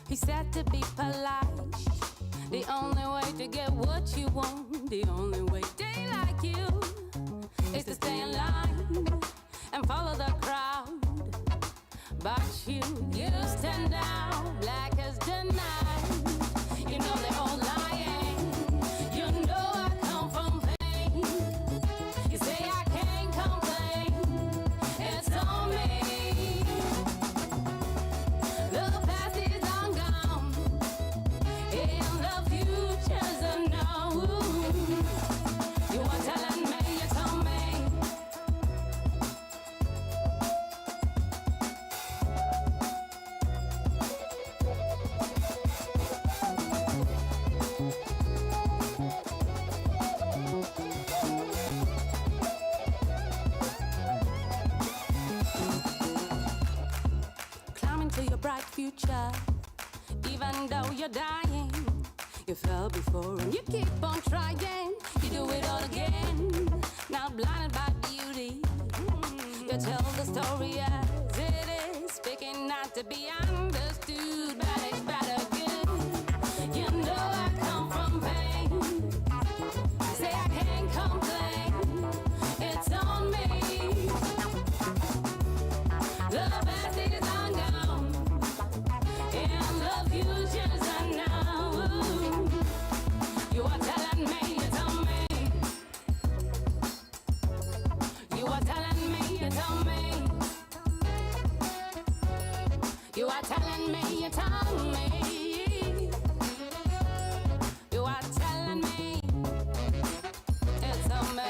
He said to be polite. The only way to get what you want, the only way they like you, is to stay in line and follow the crowd. But you stand out, black as the night. You know they're all lying. You know I come from pain. You say I can't complain. It's on me. The past is long gone, and the future's unknown. You are telling me, you tell me. Climbing to your bright future, even though you're dying. You fell before and you keep on trying. You do it all again, not blinded by beauty. You tell the story as it is, speaking not to be understood, bad is better good. You know I come from pain. Say I can't complain. It's on me. The past is long gone, and the future's unknown. You are telling me it's on me. You are telling me it's on me. You are telling me it's on me. You are telling me it's on me.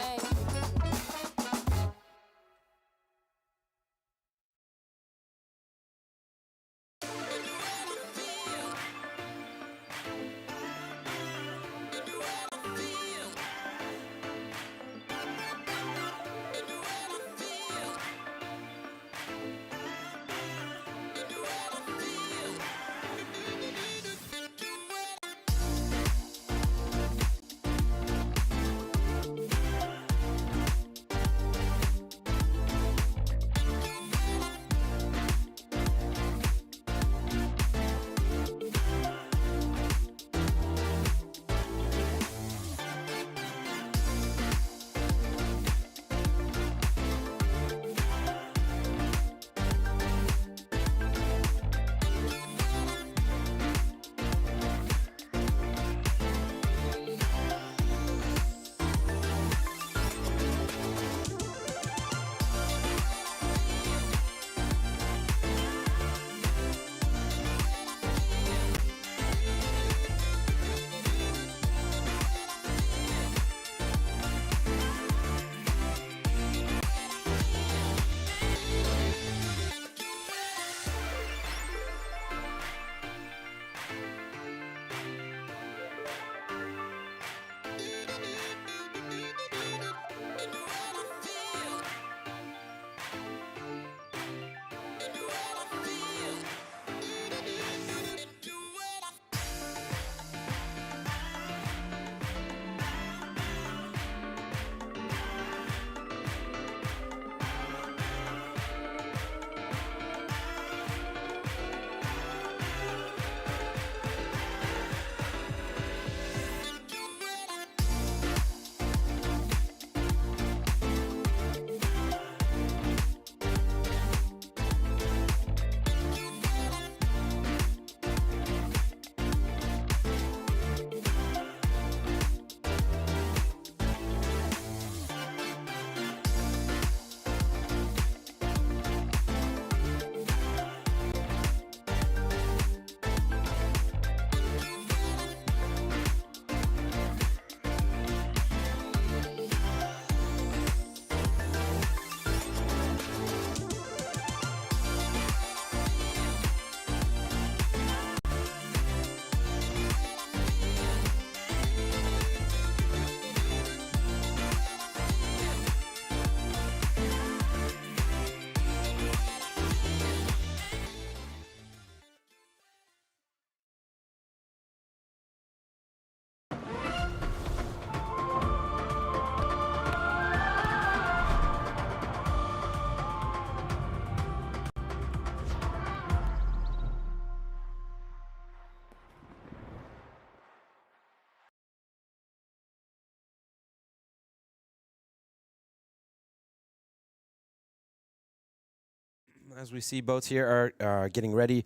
As we see, boats here are getting ready.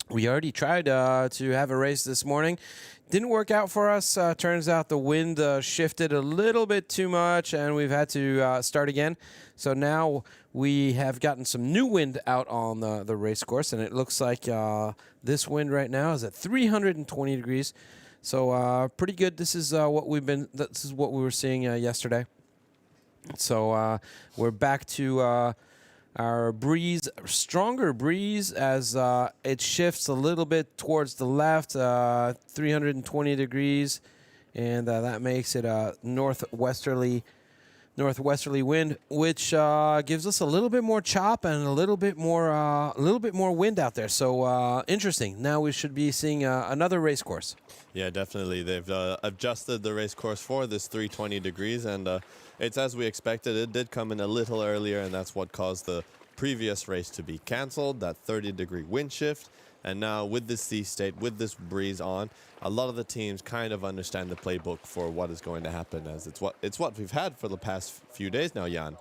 We already tried to have a race this morning. Didn't work out for us. Turns out the wind shifted a little bit too much, and we've had to start again. So now we have gotten some new wind out on the race course, and it looks like this wind right now is at 320 degrees. So pretty good. This is what we were seeing yesterday. So we're back to our breeze, stronger breeze as it shifts a little bit towards the left, 320 degrees, and that makes it a northwesterly wind, which gives us a little bit more chop and a little bit more wind out there. So interesting. Now we should be seeing another race course. Yeah, definitely. They've adjusted the race course for this 320 degrees, and it's as we expected. It did come in a little earlier, and that's what caused the previous race to be canceled, that 30-degree wind shift. And now with this sea state, with this breeze on, a lot of the teams kind of understand the playbook for what is going to happen, as it's what we've had for the past few days now, Jan.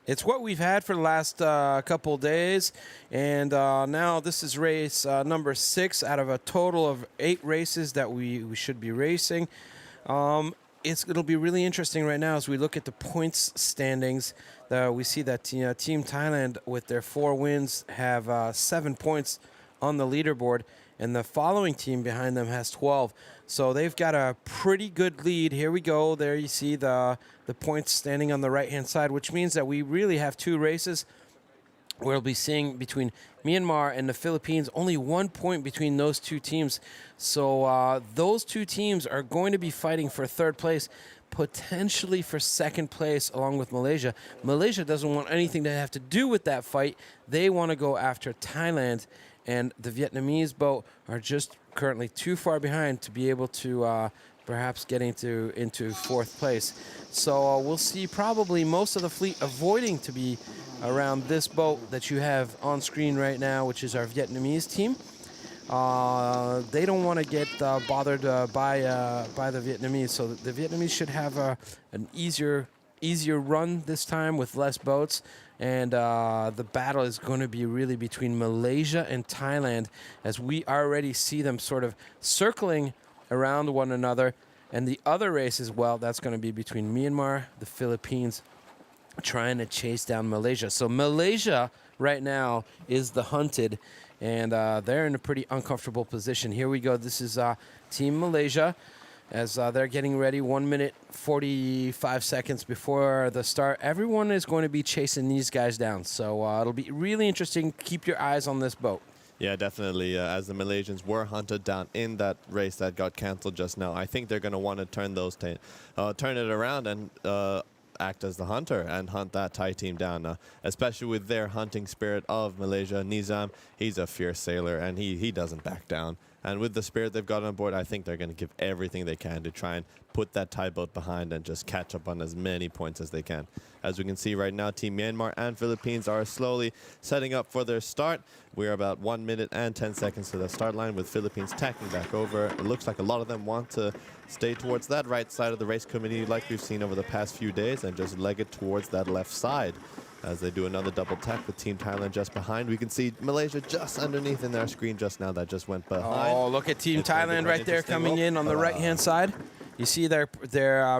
It's what we've had for the last couple days, and now this is race number 6 out of a total of 8 races that we should be racing. It'll be really interesting right now as we look at the points standings. We see that Team Thailand, with their 4 wins, have 7 points on the leaderboard, and the following team behind them has 12. So they've got a pretty good lead. Here we go. There you see the points standing on the right-hand side, which means that we really have 2 races. We'll be seeing between Myanmar and the Philippines, only 1 point between those 2 teams. So those 2 teams are going to be fighting for 3rd place, potentially for 2nd place, along with Malaysia. Malaysia doesn't want anything to have to do with that fight. They want to go after Thailand, and the Vietnamese boat are just currently too far behind to be able to perhaps get into 4th place. So we'll see probably most of the fleet avoiding to be around this boat that you have on screen right now, which is our Vietnamese team. They don't want to get bothered by the Vietnamese, so the Vietnamese should have an easier run this time with less boats. And the battle is going to be really between Malaysia and Thailand, as we already see them sort of circling around one another. And the other race as well, that's going to be between Myanmar, the Philippines, trying to chase down Malaysia. So Malaysia right now is the hunted, and they're in a pretty uncomfortable position. Here we go. This is Team Malaysia, as they're getting ready. 1 minute, 45 seconds before the start. Everyone is going to be chasing these guys down. So it'll be really interesting. Keep your eyes on this boat. Yeah, definitely. As the Malaysians were hunted down in that race that got canceled just now, I think they're going to want to turn it around and act as the hunter and hunt that Thai team down, especially with their hunting spirit of Malaysia. Nizam, he's a fierce sailor, and he doesn't back down. And with the spirit they've got on board, I think they're going to give everything they can to try and put that Thai boat behind and just catch up on as many points as they can. As we can see right now, Team Myanmar and Philippines are slowly setting up for their start. We're about 1 minute and 10 seconds to the start line, with Philippines tacking back over. It looks like a lot of them want to stay towards that right side of the race committee like we've seen over the past few days, and just leg it towards that left side. As they do another double tack with Team Thailand just behind. We can see Malaysia just underneath in their screen just now. That just went behind. Oh, look at Team Thailand right there coming in on the right-hand side. You see they're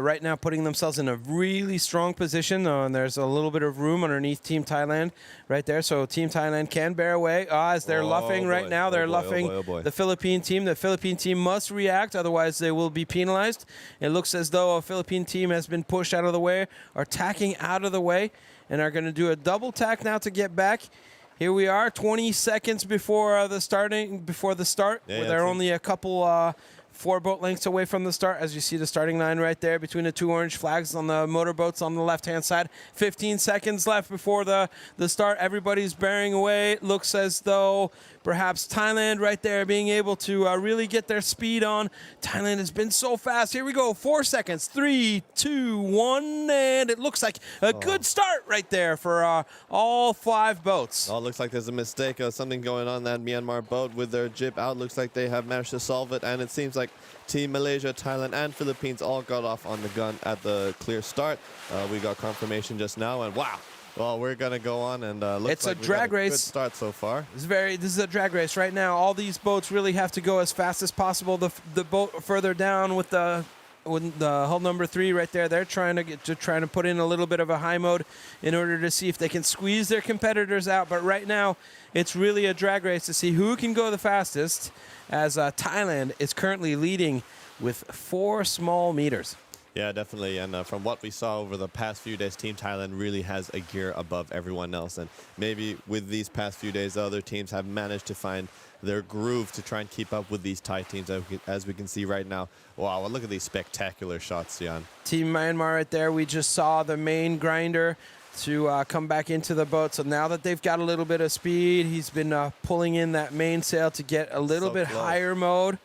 right now putting themselves in a really strong position, and there's a little bit of room underneath Team Thailand right there. So Team Thailand can bear away. As they're luffing right now. They're luffing the Philippine team. The Philippine team must react, otherwise they will be penalized. It looks as though a Philippine team has been pushed out of the way, or tacking out of the way, and are going to do a double tack now to get back. Here we are, 20 seconds before the start. Yeah, they're only a couple 4 boat lengths away from the start, as you see the starting line right there between the 2 orange flags on the motorboats on the left-hand side. 15 seconds left before the start. Everybody's bearing away. It looks as though perhaps Thailand right there being able to really get their speed on. Thailand has been so fast. Here we go. 4 seconds. 3, 2, 1, and it looks like a good start right there for all 5 boats. Oh, looks like there's a mistake. Something going on that Myanmar boat with their jib out. Looks like they have managed to solve it, and it seems like Team Malaysia, Thailand, and Philippines all got off on the gun at the clear start. We got confirmation just now, and wow. Well, we're going to go on, and looks it's like a drag race. Good start so far. This is a drag race right now. All these boats really have to go as fast as possible. The boat further down with the hull number 3 right there, they're trying to put in a little bit of a high mode in order to see if they can squeeze their competitors out. But right now, it's really a drag race to see who can go the fastest, as Thailand is currently leading with 4 small meters. Yeah, definitely. And from what we saw over the past few days, Team Thailand really has a gear above everyone else. And maybe with these past few days, other teams have managed to find their groove to try and keep up with these Thai teams, as we can see right now. Wow, look at these spectacular shots, Jan. Team Myanmar right there, we just saw the main grinder to come back into the boat. So now that they've got a little bit of speed, he's been pulling in that mainsail to get a little bit higher mode.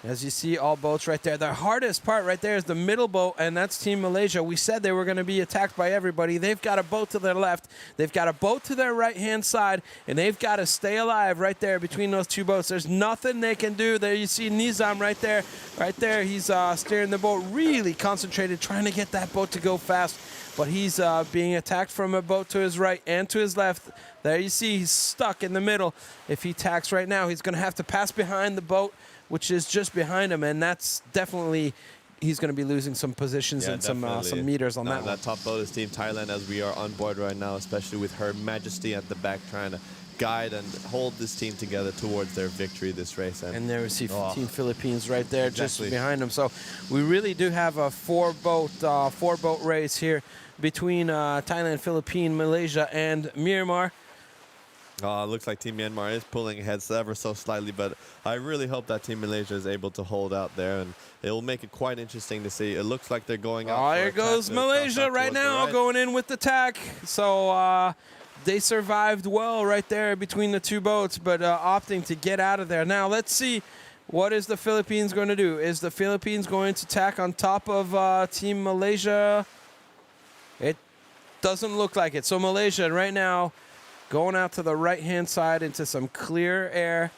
As you see, all boats right there. The hardest part right there is the middle boat, and that's Team Malaysia. We said they were going to be attacked by everybody. They've got a boat to their left. They've got a boat to their right-hand side, and they've got to stay alive right there between those two boats. There's nothing they can do. There you see Nizam right there. Right there, he's steering the boat, really concentrated, trying to get that boat to go fast. But he's being attacked from a boat to his right and to his left. There you see he's stuck in the middle. If he tacks right now, he's going to have to pass behind the boat, which is just behind him, and that's definitely, he's going to be losing some positions and some meters on that one. That top boat is Team Thailand, as we are on board right now, especially with Her Majesty at the back trying to guide and hold this team together towards their victory this race. And there we see Team Philippines right there, just behind them. So we really do have a four-boat race here between Thailand, Philippines, Malaysia, and Myanmar. Looks like Team Myanmar is pulling ahead ever so slightly, but I really hope that Team Malaysia is able to hold out there, and it will make it quite interesting to see. It looks like they're going out. Oh, here goes Malaysia right now, going in with the tack. So they survived well right there between the two boats, but opting to get out of there. Now let's see, what is the Philippines going to do? Is the Philippines going to tack on top of Team Malaysia? It doesn't look like it. So Malaysia right now going out to the right-hand side into some clear air.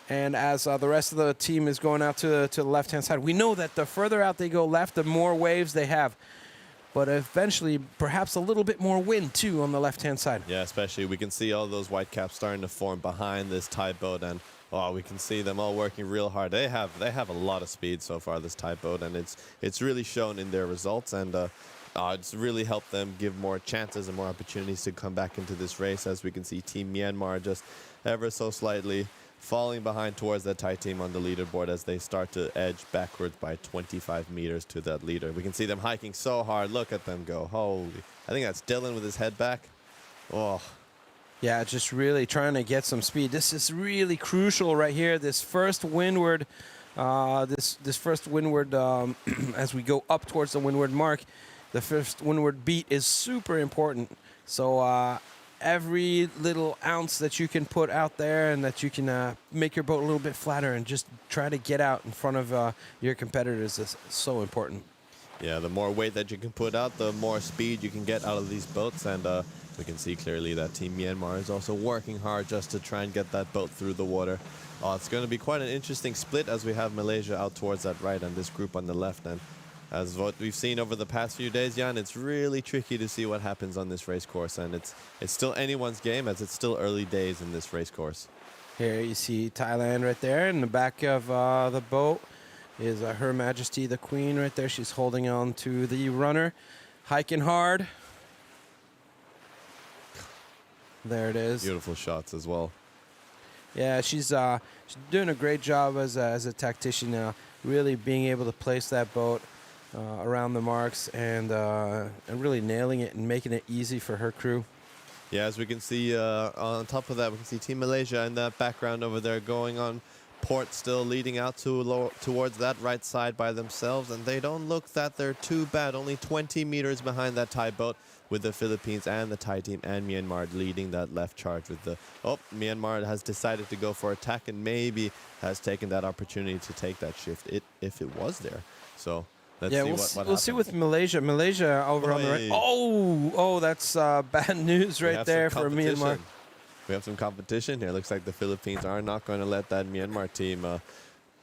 And as the rest of the team is going out to the left-hand side, we know that the further out they go left, the more waves they have. But eventually, perhaps a little bit more wind, too, on the left-hand side. Yeah, especially we can see all those white caps starting to form behind this Thai boat. And we can see them all working real hard. They have a lot of speed so far, this Thai boat, and it's really shown in their results. And it's really helped them give more chances and more opportunities to come back into this race. As we can see, Team Myanmar just ever so slightly falling behind towards that Thai team on the leaderboard as they start to edge backwards by 25 meters to that leader. We can see them hiking so hard. Look at them go. Holy. I think that's Dylan with his head back. Oh. Yeah, just really trying to get some speed. This is really crucial right here. This first windward, this first windward, as we go up towards the windward mark, the first windward beat is super important. So every little ounce that you can put out there and that you can make your boat a little bit flatter and just try to get out in front of your competitors is so important. Yeah, the more weight that you can put out, the more speed you can get out of these boats. And we can see clearly that Team Myanmar is also working hard just to try and get that boat through the water. It's going to be quite an interesting split as we have Malaysia out towards that right and this group on the left. And as what we've seen over the past few days, Jan, it's really tricky to see what happens on this race course. And it's still anyone's game as it's still early days in this race course. Here you see Thailand right there in the back of the boat is Her Majesty the Queen right there. She's holding on to the runner, hiking hard. There it is. Beautiful shots as well. Yeah, she's doing a great job as a tactician now, really being able to place that boat around the marks and really nailing it and making it easy for her crew. Yeah, as we can see on top of that, we can see Team Malaysia in that background over there going on port, still leading out towards that right side by themselves, and they don't look that they're too bad. Only 20 meters behind that Thai boat with the Philippines and the Thai team and Myanmar leading that left charge with the... Myanmar has decided to go for attack and maybe has taken that opportunity to take that shift if it was there. So let's see what happens. We'll see with Malaysia. Malaysia over on the right. Oh, that's bad news right there for Myanmar. We have some competition here. Looks like the Philippines are not going to let that Myanmar team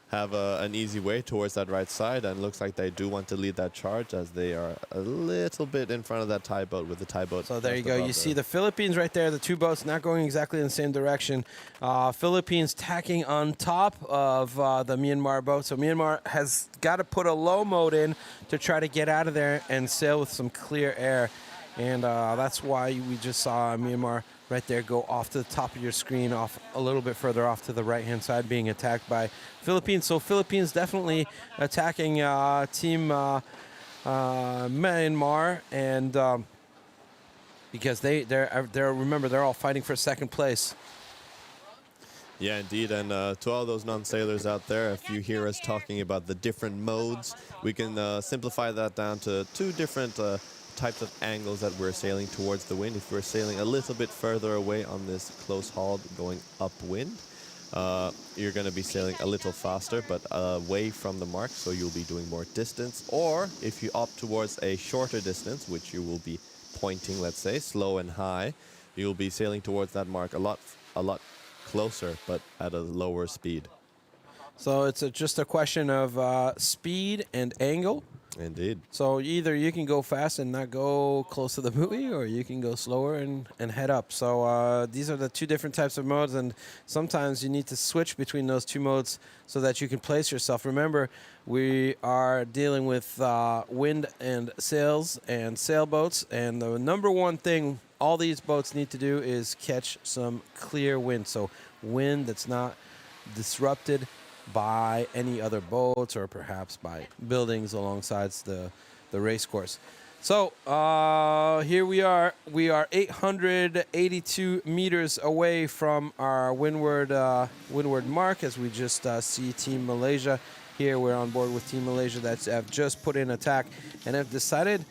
have an easy way towards that right side, and looks like they do want to lead that charge as they are a little bit in front of that Thai boat with the Thai boat. So there you go. You see the Philippines right there, the two boats not going exactly in the same direction. Philippines tacking on top of the Myanmar boat. So Myanmar has got to put a low mode in to try to get out of there and sail with some clear air. And that's why we just saw Myanmar right there go off to the top of your screen, off a little bit further off to the right-hand side, being attacked by Philippines. So Philippines definitely attacking Team Myanmar, and because remember, they're all fighting for second place. Yeah, indeed. And to all those non-sailors out there, if you hear us talking about the different modes, we can simplify that down to two different types of angles that we're sailing towards the wind. If we're sailing a little bit further away on this close haul going upwind, you're going to be sailing a little faster, but away from the mark, so you'll be doing more distance. Or if you opt towards a shorter distance, which you will be pointing, let's say, slow and high, you'll be sailing towards that mark a lot closer, but at a lower speed. So it's just a question of speed and angle. Indeed. So either you can go fast and not go close to the buoy, or you can go slower and head up. So these are the two different types of modes, and sometimes you need to switch between those two modes so that you can place yourself. Remember, we are dealing with wind and sails and sailboats, and the number one thing all these boats need to do is catch some clear wind. So wind that's not disrupted by any other boats or perhaps by buildings alongside the race course. So here we are. We are 882 meters away from our windward mark, as we just see Team Malaysia here. We're on board with Team Malaysia that have just put in attack and have decided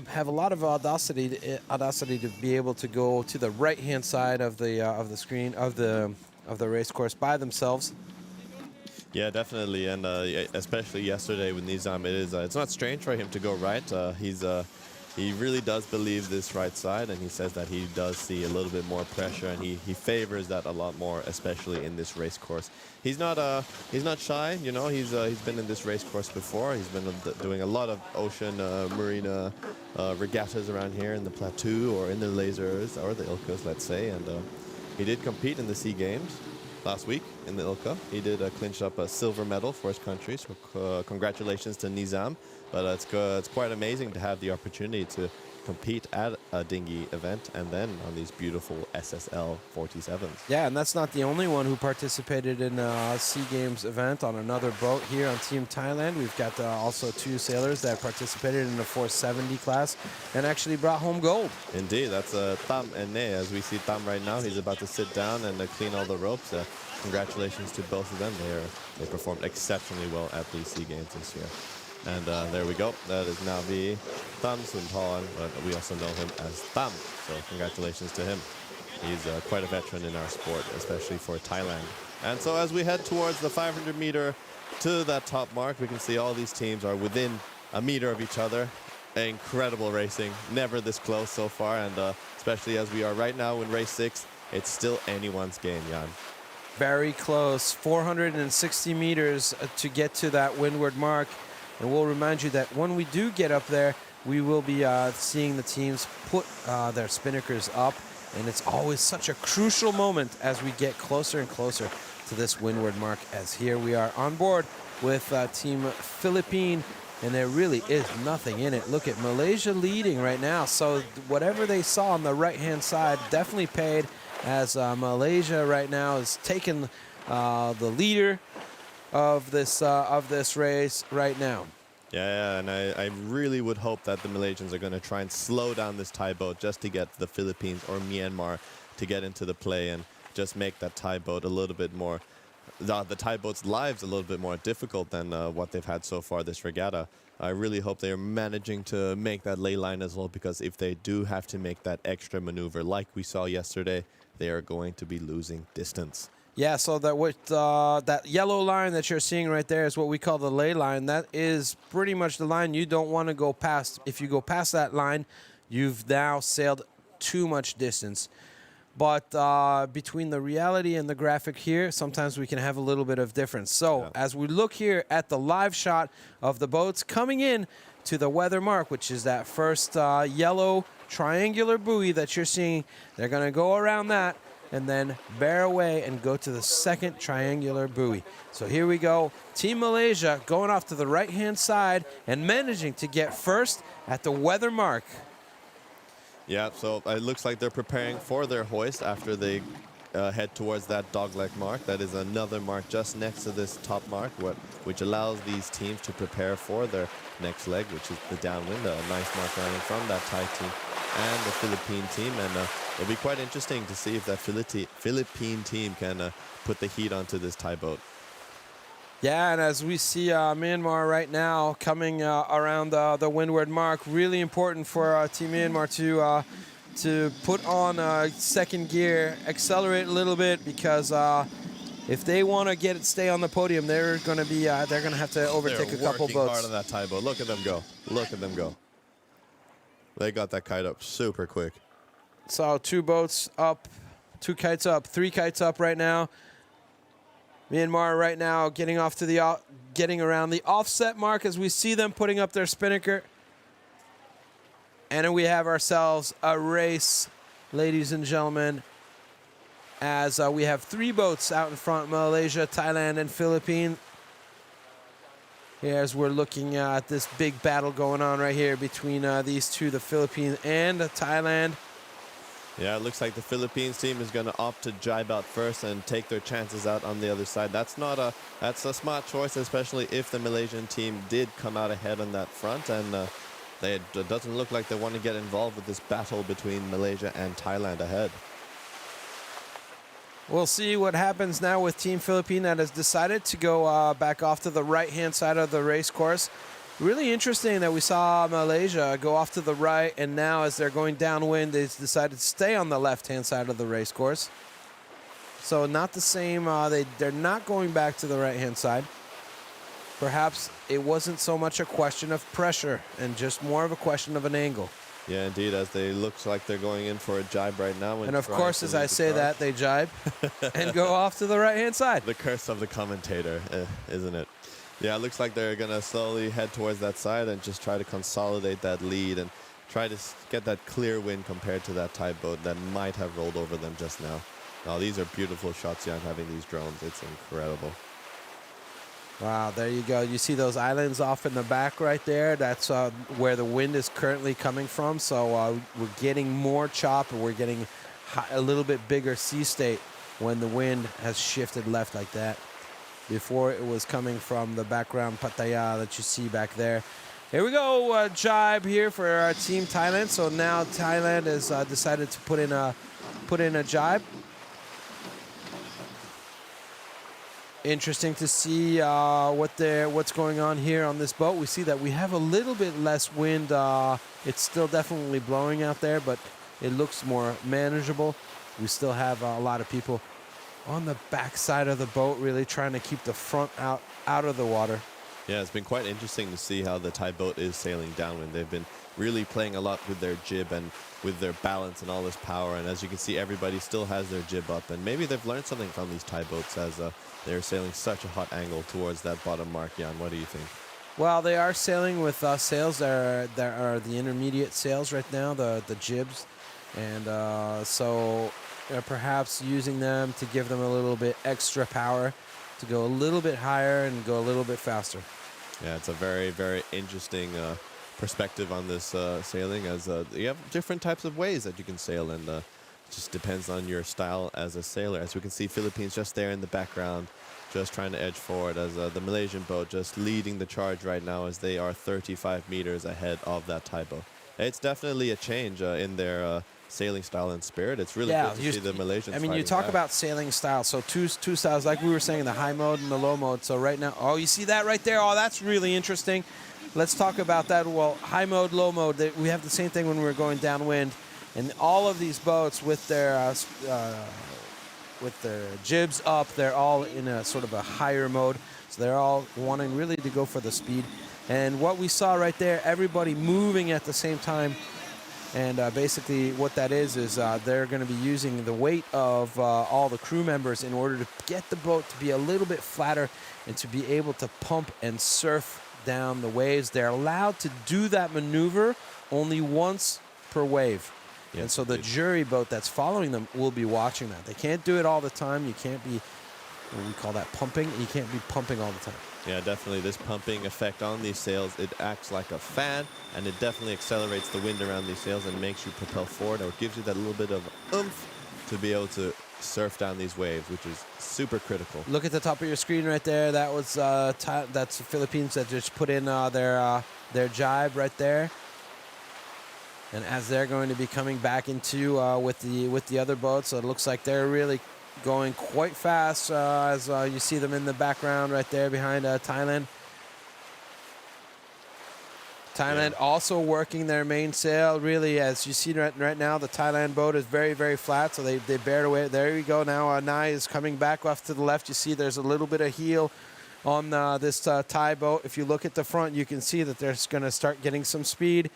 have a lot of audacity to be able to go to the right hand side of the screen of the race course by themselves. Yeah, definitely, and especially yesterday with Nizam, it's not strange for him to go right. He really does believe this right side, and he says that he does see a little bit more pressure, and he favors that a lot more, especially in this race course. He's not shy, you know. He's been in this race course before. He's been doing a lot of ocean marina regattas around here in the plateau or in the lasers or the Ilkas, let's say, and he did compete in the SEA Games last week in the Ilka. He did clinch up a silver medal for his country, so congratulations to Nizam. But it's quite amazing to have the opportunity to compete at a dinghy event and then on these beautiful SSL47s. Yeah, and that's not the only one who participated in a SEA Games event on another boat here on Team Thailand. We've got also two sailors that participated in the 470 class and actually brought home gold. Indeed, that's Tam and Ne. As we see Tam right now, he's about to sit down and clean all the ropes. Congratulations to both of them. They performed exceptionally well at the SEA Games this year. And there we go. That is now the Tam Suntawan, but we also know him as Tam. So congratulations to him. He's quite a veteran in our sport, especially for Thailand. And so as we head towards the 500 meter to that top mark, we can see all these teams are within a meter of each other. Incredible racing. Never this close so far. And especially as we are right now in race 6, it's still anyone's game, Jan. Very close. 460 meters to get to that windward mark. And we'll remind you that when we do get up there, we will be seeing the teams put their spinnakers up. And it's always such a crucial moment as we get closer and closer to this windward mark, as here we are on board with Team Philippine. And there really is nothing in it. Look at Malaysia leading right now. So whatever they saw on the right-hand side definitely paid, as Malaysia right now is taking the leader of this race right now. Yeah, and I really would hope that the Malaysians are going to try and slow down this Thai boat just to get the Philippines or Myanmar to get into the play and just make that Thai boat a little bit more, the Thai boat's lives a little bit more difficult than what they've had so far this regatta. I really hope they're managing to make that ley line as well, because if they do have to make that extra maneuver like we saw yesterday, they are going to be losing distance. Yeah, so that yellow line that you're seeing right there is what we call the ley line. That is pretty much the line you don't want to go past. If you go past that line, you've now sailed too much distance. But between the reality and the graphic here, sometimes we can have a little bit of difference. So as we look here at the live shot of the boats coming in to the weather mark, which is that first yellow triangular buoy that you're seeing, they're going to go around that and then bear away and go to the second triangular buoy. So here we go. Team Malaysia going off to the right-hand side and managing to get first at the weather mark. Yeah, so it looks like they're preparing for their hoist after they head towards that dogleg mark. That is another mark just next to this top mark, which allows these teams to prepare for their next leg, which is the downwind. A nice mark running from that Thai team and the Philippine team. And it'll be quite interesting to see if that Philippine team can put the heat onto this Thai boat. Yeah, and as we see Myanmar right now coming around the windward mark, really important for Team Myanmar to put on second gear, accelerate a little bit, because if they want to stay on the podium, they're going to be they're going to have to overtake a couple They're working hard boats. on that tie boat. Look at them go. Look at them go. They got that kite up super quick. So 2 boats up, 2 kites up, 3 kites up right now. Myanmar right now getting off to the getting around the offset mark as we see them putting up their spinnaker. And then we have ourselves a race, ladies and gentlemen, as we have 3 boats out in front: Malaysia, Thailand, and Philippines. As we're looking at this big battle going on right here between these two, the Philippines and Thailand. Yeah, it looks like the Philippines team is going to opt to jibe out first and take their chances out on the other side. That's a smart choice, especially if the Malaysian team did come out ahead on that front, and it doesn't look like they want to get involved with this battle between Malaysia and Thailand ahead. We'll see what happens now with Team Philippines that has decided to go back off to the right-hand side of the race course. Really interesting that we saw Malaysia go off to the right, and now as they're going downwind, they decided to stay on the left-hand side of the race course. So not the same, they're not going back to the right-hand side. Perhaps it wasn't so much a question of pressure and just more of a question of an angle. Yeah, indeed, as they look like they're going in for a jibe right now. And of course, as I say that, they jibe and go off to the right-hand side. The curse of the commentator, isn't it? Yeah, it looks like they're going to slowly head towards that side and just try to consolidate that lead and try to get that clear win compared to that Thai boat that might have rolled over them just now. Now, these are beautiful shots, Jan, having these drones. It's incredible. Wow, there you go. You see those islands off in the back right there? That's where the wind is currently coming from. So we're getting more chop, and we're getting a little bit bigger sea state when the wind has shifted left like that. Before it was coming from the background Pattaya that you see back there. Here we go, jibe here for our team Thailand. So now Thailand has decided to put in a jibe. Interesting to see what's going on here on this boat. We see that we have a little bit less wind. It's still definitely blowing out there, but it looks more manageable. We still have a lot of people on the back side of the boat, really trying to keep the front out of the water. Yeah, it's been quite interesting to see how the Thai boat is sailing downwind. They've been really playing a lot with their jib and with their balance and all this power. And as you can see, everybody still has their jib up. And maybe they've learned something from these Thai boats as they're sailing such a hot angle towards that bottom mark. Jan, what do you think? Well, they are sailing with sails. There are the intermediate sails right now, the jibs. And so perhaps using them to give them a little bit extra power to go a little bit higher and go a little bit faster. Yeah, it's a very, very interesting perspective on this sailing, as you have different types of ways that you can sail, and it just depends on your style as a sailor. As we can see, Philippines just there in the background, just trying to edge forward, as the Malaysian boat just leading the charge right now as they are 35 meters ahead of that Thai boat. It's definitely a change in their sailing style and spirit. It's really good to see the Malaysians. I mean, you talk about sailing style. So two styles, like we were saying, the high mode and the low mode. So right now, oh, you see that right there? Oh, that's really interesting. Let's talk about that. Well, high mode, low mode, we have the same thing when we're going downwind. And all of these boats with their jibs up, they're all in a sort of a higher mode. So they're all wanting really to go for the speed. And what we saw right there, everybody moving at the same time. And basically what that is they're going to be using the weight of all the crew members in order to get the boat to be a little bit flatter and to be able to pump and surf down the waves. They're allowed to do that maneuver only once per wave. Yes, and so the jury boat that's following them will be watching that. They can't do it all the time. You can't be, what we call that, pumping. You can't be pumping all the time. Yeah, definitely. This pumping effect on these sails, it acts like a fan, and it definitely accelerates the wind around these sails and makes you propel forward, or it gives you that little bit of oomph to be able to surf down these waves, which is super critical. Look at the top of your screen right there. That was that's the Philippines that just put in their jibe right there. And as they're going to be coming back into with the other boats, so it looks like they're really going quite fast as you see them in the background right there behind Thailand. Thailand also working their mainsail. Really, as you see right now, the Thailand boat is very, very flat, so they bared away. There you go. Now Nai is coming back off to the left. You see there's a little bit of heel on this Thai boat. If you look at the front, you can see that they're going to start getting some speed.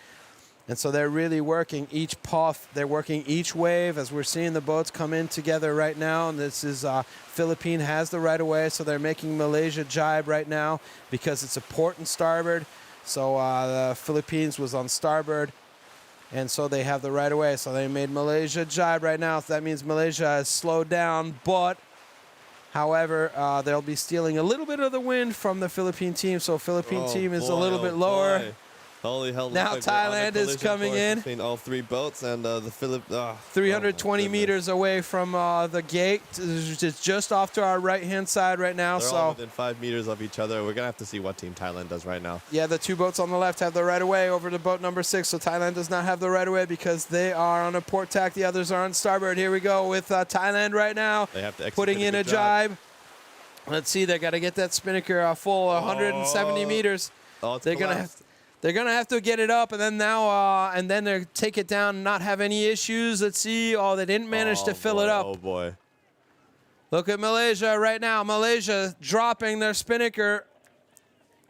And so they're really working each puff. They're working each wave as we're seeing the boats come in together right now. And this is Philippine has the right of way, so they're making Malaysia jibe right now because it's a port and starboard. So the Philippines was on starboard, and so they have the right of way. So they made Malaysia jibe right now. So that means Malaysia has slowed down, but however, they'll be stealing a little bit of the wind from the Philippine team. So Philippine team is a little bit lower. Boy. Holy hell. Now Thailand is coming in. Between all three boats and the 320 meters away from the gate. It's just off to our right-hand side right now. They're so all within 5 meters of each other. We're going to have to see what Team Thailand does right now. Yeah, the two boats on the left have the right-of-way over to boat number 6. So Thailand does not have the right-of-way because they are on a port tack. The others are on starboard. Here we go with Thailand right now. They have to execute putting in a jibe. Let's see. They got to get that spinnaker full 170 meters. Oh, it's They're going to have to. They're going to have to get it up, and then they take it down and not have any issues. Let's see. Oh, they didn't manage to fill it up. Oh, boy. Look at Malaysia right now. Malaysia dropping their spinnaker.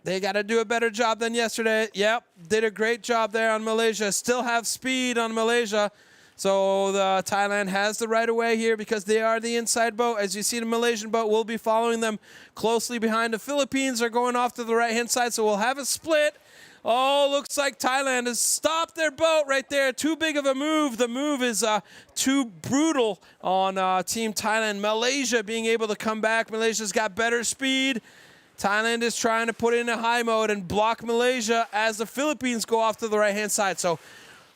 They got to do a better job than yesterday. Yep, did a great job there on Malaysia. Still have speed on Malaysia. So the Thailand has the right of way here because they are the inside boat. As you see, the Malaysian boat will be following them closely behind. The Philippines are going off to the right-hand side, so we'll have a split. Oh, looks like Thailand has stopped their boat right there. Too big of a move. The move is too brutal on Team Thailand. Malaysia being able to come back. Malaysia's got better speed. Thailand is trying to put in a high mode and block Malaysia as the Philippines go off to the right-hand side. So,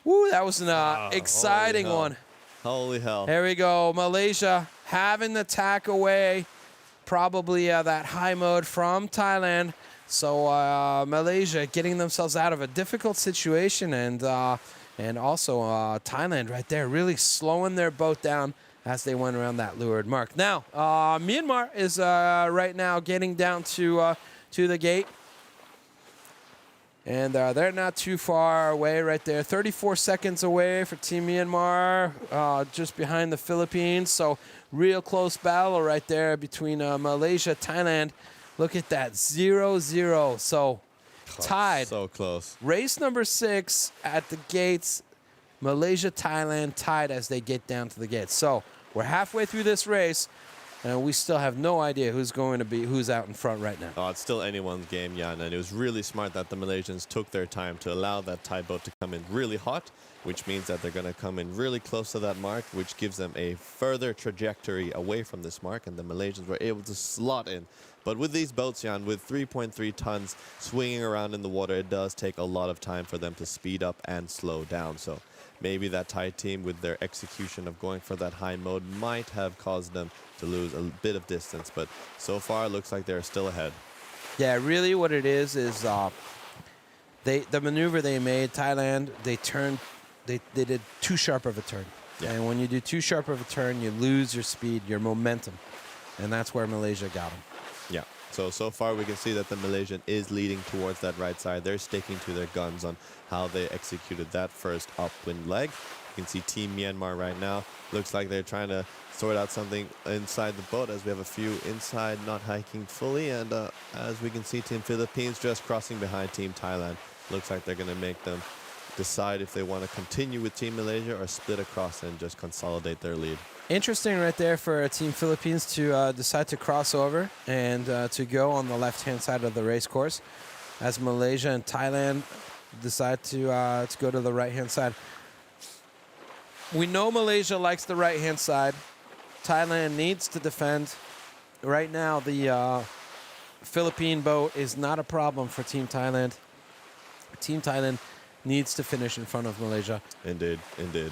woo, that was an exciting one. Holy hell. There we go. Malaysia having the tack away. Probably that high mode from Thailand. So Malaysia getting themselves out of a difficult situation, and also Thailand right there really slowing their boat down as they went around that leeward mark. Now Myanmar is right now getting down to the gate, and they're not too far away right there. 34 seconds away for Team Myanmar, just behind the Philippines. So real close battle right there between Malaysia, Thailand. Look at that, 0-0. So tied. So close. Race number 6 at the gates. Malaysia, Thailand tied as they get down to the gates. So we're halfway through this race, and we still have no idea who's out in front right now. Oh, it's still anyone's game, Jan, and it was really smart that the Malaysians took their time to allow that Thai boat to come in really hot, which means that they're going to come in really close to that mark, which gives them a further trajectory away from this mark, and the Malaysians were able to slot in. But with these boats, Jan, with 3.3 tons swinging around in the water, it does take a lot of time for them to speed up and slow down. So maybe that Thai team, with their execution of going for that high mode, might have caused them to lose a bit of distance. But so far, it looks like they're still ahead. Yeah, really what it is the maneuver they made, Thailand, they did too sharp of a turn. Yeah. And when you do too sharp of a turn, you lose your speed, your momentum. And that's where Malaysia got them. Yeah. So far we can see that the Malaysian is leading towards that right side. They're sticking to their guns on how they executed that first upwind leg. You can see Team Myanmar right now. Looks like they're trying to sort out something inside the boat, as we have a few inside not hiking fully. And as we can see, Team Philippines just crossing behind Team Thailand. Looks like they're going to make them decide if they want to continue with Team Malaysia or split across and just consolidate their lead. Interesting right there for Team Philippines to decide to cross over and to go on the left-hand side of the race course, as Malaysia and Thailand decide to go to the right-hand side. We know Malaysia likes the right-hand side. Thailand needs to defend. Right now, the Philippine boat is not a problem for Team Thailand. Team Thailand needs to finish in front of Malaysia. Indeed.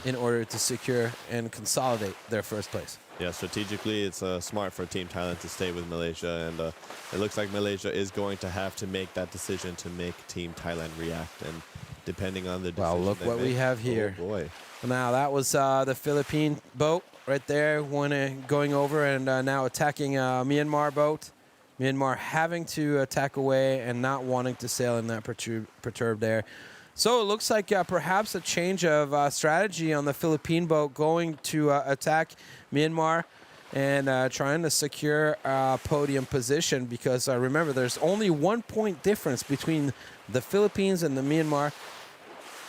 In order to secure and consolidate their first place. Yeah, strategically, it's smart for Team Thailand to stay with Malaysia, and it looks like Malaysia is going to have to make that decision to make Team Thailand react, and depending on the decision. Wow, look what we have here. Oh, boy. Now, that was the Philippine boat right there, going over and now attacking Myanmar boat. Myanmar having to attack away and not wanting to sail in that perturbed air. So it looks like perhaps a change of strategy on the Philippine boat going to attack Myanmar and trying to secure a podium position because remember, there's only 1 point difference between the Philippines and the Myanmar,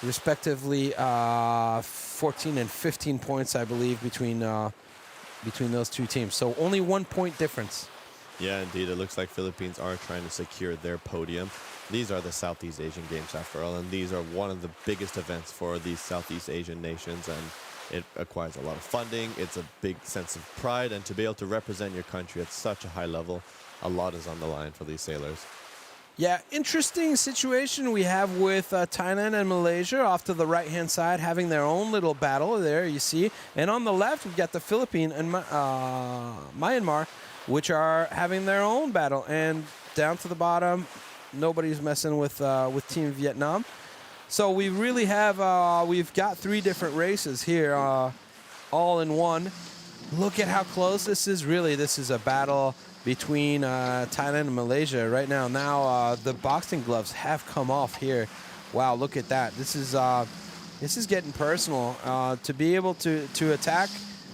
respectively 14 and 15 points, I believe, between those two teams. So only 1 point difference. Yeah, indeed. It looks like Philippines are trying to secure their podium. These are the Southeast Asian Games, after all, and these are one of the biggest events for these Southeast Asian nations, and it acquires a lot of funding. It's a big sense of pride, and to be able to represent your country at such a high level, a lot is on the line for these sailors. Yeah, interesting situation we have with Thailand and Malaysia off to the right-hand side, having their own little battle there, you see. And on the left, we've got the Philippines and Myanmar, which are having their own battle. And down to the bottom, nobody's messing with Team Vietnam. So we really have, we've got 3 different races here, all in one. Look at how close this is. Really, this is a battle between Thailand and Malaysia right now. Now the boxing gloves have come off here. Wow, look at that. This is getting personal. To be able to attack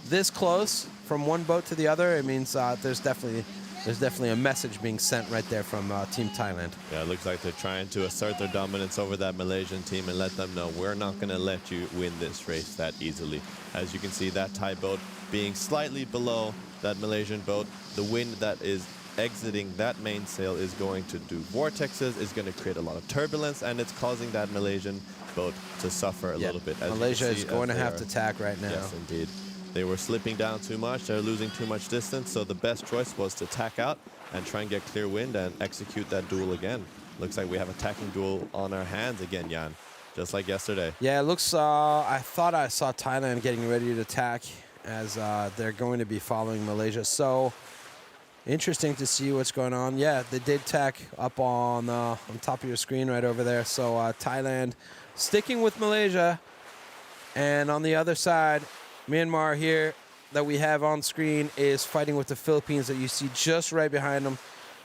this close from one boat to the other, it means there's definitely a message being sent right there from Team Thailand. Yeah, it looks like they're trying to assert their dominance over that Malaysian team and let them know we're not going to let you win this race that easily. As you can see, that Thai boat being slightly below that Malaysian boat. The wind that is exiting that mainsail is going to do vortexes, is going to create a lot of turbulence, and it's causing that Malaysian boat to suffer a little bit. As Malaysia is going to have to tack right now. Yes, indeed. They were slipping down too much. They're losing too much distance. So the best choice was to tack out and try and get clear wind and execute that duel again. Looks like we have a tacking duel on our hands again, Jan, just like yesterday. Yeah, it looks, I thought I saw Thailand getting ready to tack as they're going to be following Malaysia. So interesting to see what's going on. Yeah, they did tack up on top of your screen right over there. So Thailand sticking with Malaysia. And on the other side, Myanmar here that we have on screen is fighting with the Philippines that you see just right behind them.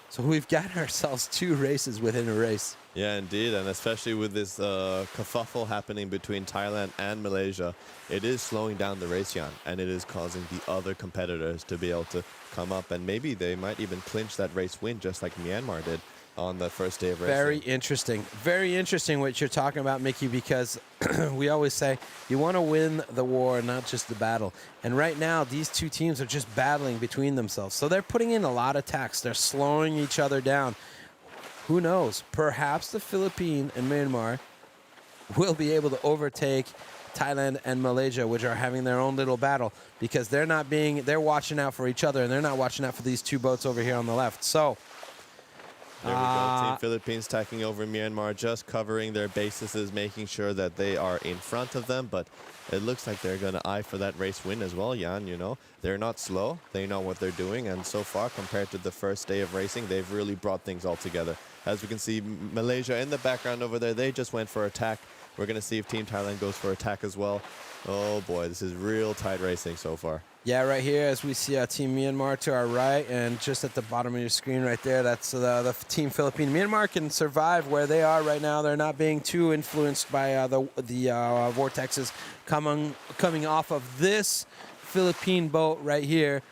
So we've got ourselves 2 races within a race. Yeah, indeed, and especially with this kerfuffle happening between Thailand and Malaysia, it is slowing down the race, Jan, and it is causing the other competitors to be able to come up, and maybe they might even clinch that race win just like Myanmar did on the first day of racing. Very interesting what you're talking about, Mickey, because we always say you want to win the war, not just the battle. And right now, these 2 teams are just battling between themselves. So they're putting in a lot of attacks. They're slowing each other down. Who knows? Perhaps the Philippines and Myanmar will be able to overtake Thailand and Malaysia, which are having their own little battle, because they're watching out for each other, and they're not watching out for these 2 boats over here on the left. So there we go. Team Philippines tacking over Myanmar, just covering their bases, making sure that they are in front of them. But it looks like they're going to eye for that race win as well, Jan. You know, they're not slow. They know what they're doing. And so far, compared to the first day of racing, they've really brought things all together. As we can see, Malaysia in the background over there, they just went for attack. We're going to see if Team Thailand goes for attack as well. Oh, boy, this is real tight racing so far. Yeah, right here, as we see Team Myanmar to our right, and just at the bottom of your screen right there, that's the Team Philippines. Myanmar can survive where they are right now. They're not being too influenced by the vortexes coming off of this Philippine boat right here.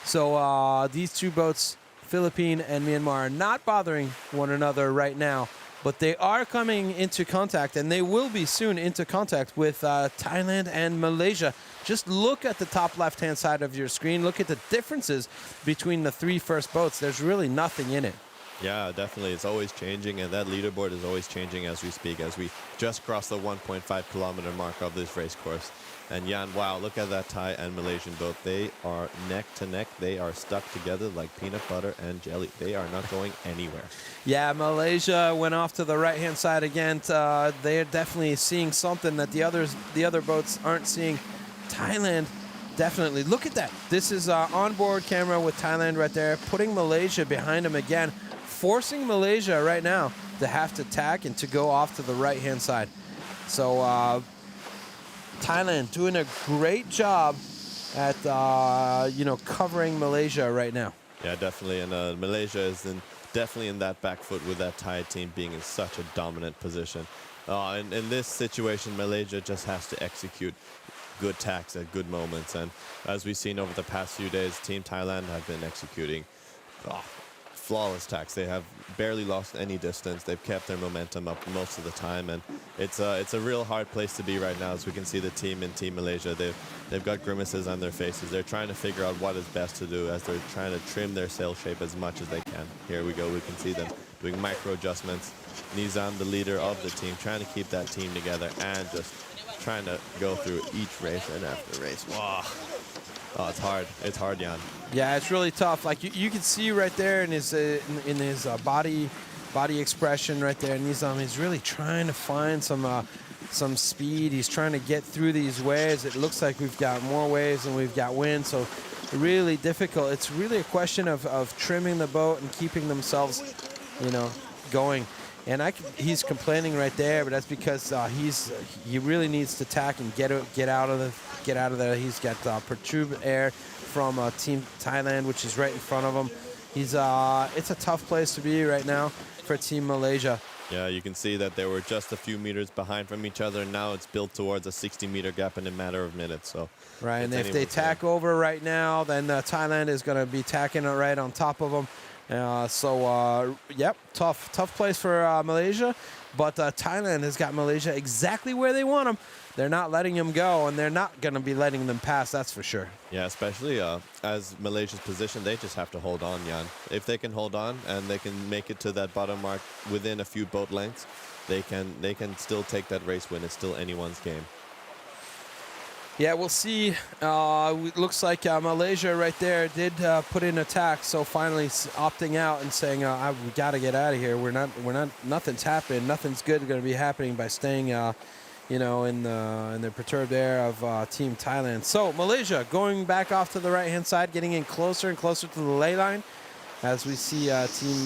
So these 2 boats, Philippines and Myanmar, are not bothering one another right now. But they are coming into contact, and they will be soon into contact with Thailand and Malaysia. Just look at the top left-hand side of your screen. Look at the differences between the 3 first boats. There's really nothing in it. Yeah, definitely. It's always changing, and that leaderboard is always changing as we speak, as we just crossed the 1.5 kilometer mark of this race course. And Jan, wow, look at that Thai and Malaysian boat. They are neck to neck. They are stuck together like peanut butter and jelly. They are not going anywhere. Yeah, Malaysia went off to the right-hand side again. They're definitely seeing something that the other boats aren't seeing. Thailand, definitely. Look at that. This is onboard camera with Thailand right there, putting Malaysia behind him again, forcing Malaysia right now to have to tack and to go off to the right-hand side. So Thailand doing a great job at covering Malaysia right now. Yeah, definitely. And Malaysia is definitely in that back foot with that Thai team being in such a dominant position. In this situation, Malaysia just has to execute good tacks at good moments. And as we've seen over the past few days, Team Thailand have been executing flawless tacks. They have barely lost any distance. They've kept their momentum up most of the time, and it's a real hard place to be right now. As we can see, the team in Team Malaysia, they've got grimaces on their faces. They're trying to figure out what is best to do as they're trying to trim their sail shape as much as they can. Here we go. We can see them doing micro adjustments. Nizam, the leader of the team, trying to keep that team together and just trying to go through each race and after race. Wow. Oh, it's hard. It's hard, Jan. Yeah, it's really tough. Like you can see right there in his body expression right there. Nizam is really trying to find some speed. He's trying to get through these waves. It looks like we've got more waves than we've got wind, so really difficult. It's really a question of trimming the boat and keeping themselves, going. And he's complaining right there, but that's because he really needs to tack and get out of there. He's got perturbed air from Team Thailand, which is right in front of him. It's a tough place to be right now for Team Malaysia. Yeah, you can see that they were just a few meters behind from each other. Now it's built towards a 60-meter gap in a matter of minutes. So right, and if they tack over right now, then Thailand is going to be tacking it right on top of them. Yep, tough place for Malaysia, but Thailand has got Malaysia exactly where they want them. They're not letting them go, and they're not going to be letting them pass, that's for sure. Yeah, especially as Malaysia's position, they just have to hold on, Jan. If they can hold on and they can make it to that bottom mark within a few boat lengths, they can still take that race win. It's still anyone's game. Yeah, we'll see. It looks like Malaysia right there did put in attack, so finally opting out and saying, "We got to get out of here. Nothing's happening. Nothing's good going to be happening by staying, in the perturbed air of Team Thailand." So Malaysia going back off to the right-hand side, getting in closer and closer to the ley line, as we see Team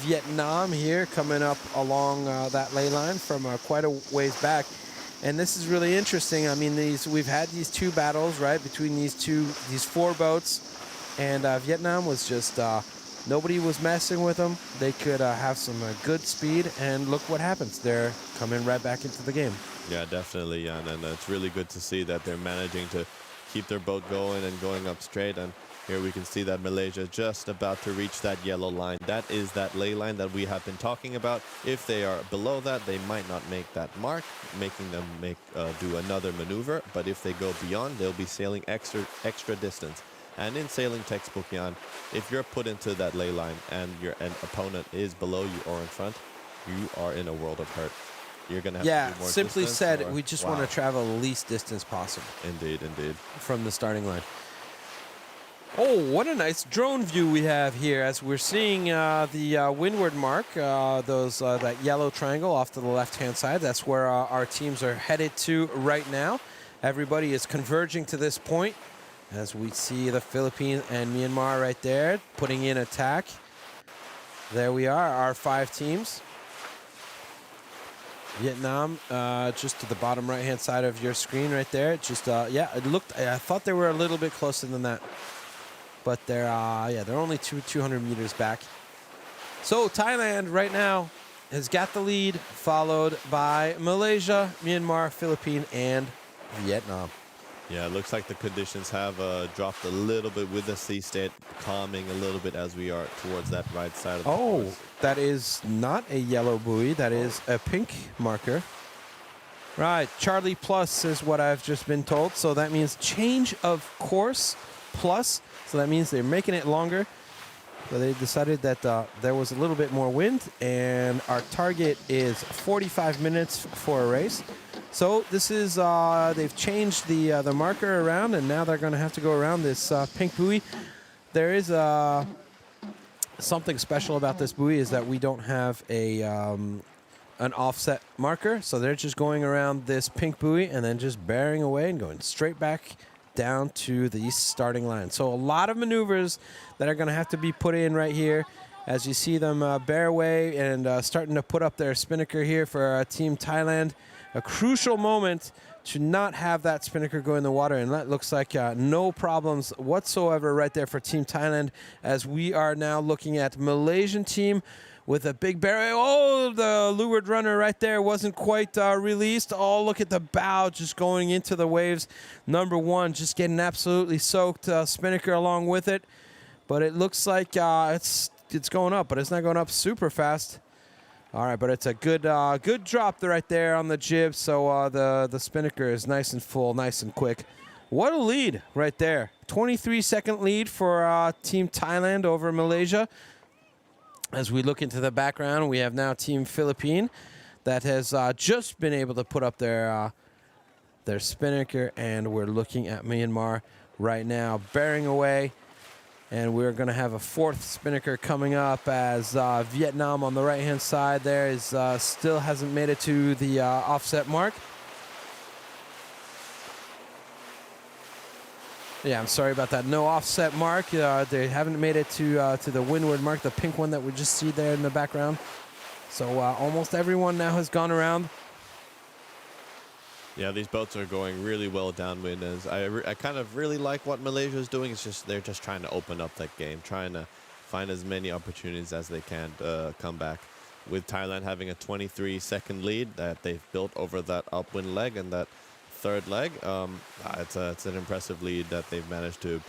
Vietnam here coming up along that ley line from quite a ways back. And this is really interesting. I mean, we've had these two battles, right, between these four boats, and Vietnam was just nobody was messing with them. They could have some good speed, and look what happens. They're coming right back into the game. Yeah, definitely, Jan, and it's really good to see that they're managing to keep their boat going and going up straight. And here we can see that Malaysia just about to reach that yellow line. That is that ley line that we have been talking about. If they are below that, they might not make that mark, making them do another maneuver. But if they go beyond, they'll be sailing extra distance. And in sailing textbook, Jan, if you're put into that ley line and an opponent is below you or in front, you are in a world of hurt. You're going to have to do more simply distance, said, we just want to travel the least distance possible. Indeed. From the starting line. Oh, what a nice drone view we have here as we're seeing the windward mark, that yellow triangle off to the left-hand side. That's where our teams are headed to right now. Everybody is converging to this point as we see the Philippines and Myanmar right there putting in attack. There we are, our 5 teams. Vietnam, just to the bottom right-hand side of your screen right there. Just, it looked, I thought they were a little bit closer than that. But they're only 200 meters back. So Thailand right now has got the lead, followed by Malaysia, Myanmar, Philippines, and Vietnam. Yeah, it looks like the conditions have dropped a little bit with the sea state, calming a little bit as we are towards that right side of the course. That is not a yellow buoy. That is a pink marker. Right, Charlie plus is what I've just been told. So that means change of course plus. So that means they're making it longer. So they decided that there was a little bit more wind, and our target is 45 minutes for a race. So this is, they've changed the marker around, and now they're going to have to go around this pink buoy. There is something special about this buoy is that we don't have an offset marker. So they're just going around this pink buoy and then just bearing away and going straight back down to the starting line. So a lot of maneuvers that are going to have to be put in right here as you see them bear away and starting to put up their spinnaker here for Team Thailand. A crucial moment to not have that spinnaker go in the water, and that looks like no problems whatsoever right there for Team Thailand, as we are now looking at Malaysian team with a big barrier. Oh, the leeward runner right there wasn't quite released. Oh, look at the bow just going into the waves. Number 1 just getting absolutely soaked. Spinnaker along with it. But it looks like it's going up, but it's not going up super fast. All right, but it's a good drop right there on the jib. So the Spinnaker is nice and full, nice and quick. What a lead right there. 23-second lead for Team Thailand over Malaysia. As we look into the background, we have now Team Philippines that has just been able to put up their Spinnaker, and we're looking at Myanmar right now bearing away. And we're going to have a 4th Spinnaker coming up as Vietnam on the right-hand side there is still hasn't made it to the offset mark. Yeah, I'm sorry about that. No offset mark. They haven't made it to the windward mark, the pink one that we just see there in the background. So almost everyone now has gone around. Yeah, these boats are going really well downwind. As I kind of really like what Malaysia is doing. It's just they're just trying to open up that game, trying to find as many opportunities as they can to come back. With Thailand having a 23-second lead that they've built over that upwind leg and that 3rd leg, it's an impressive lead that they've managed to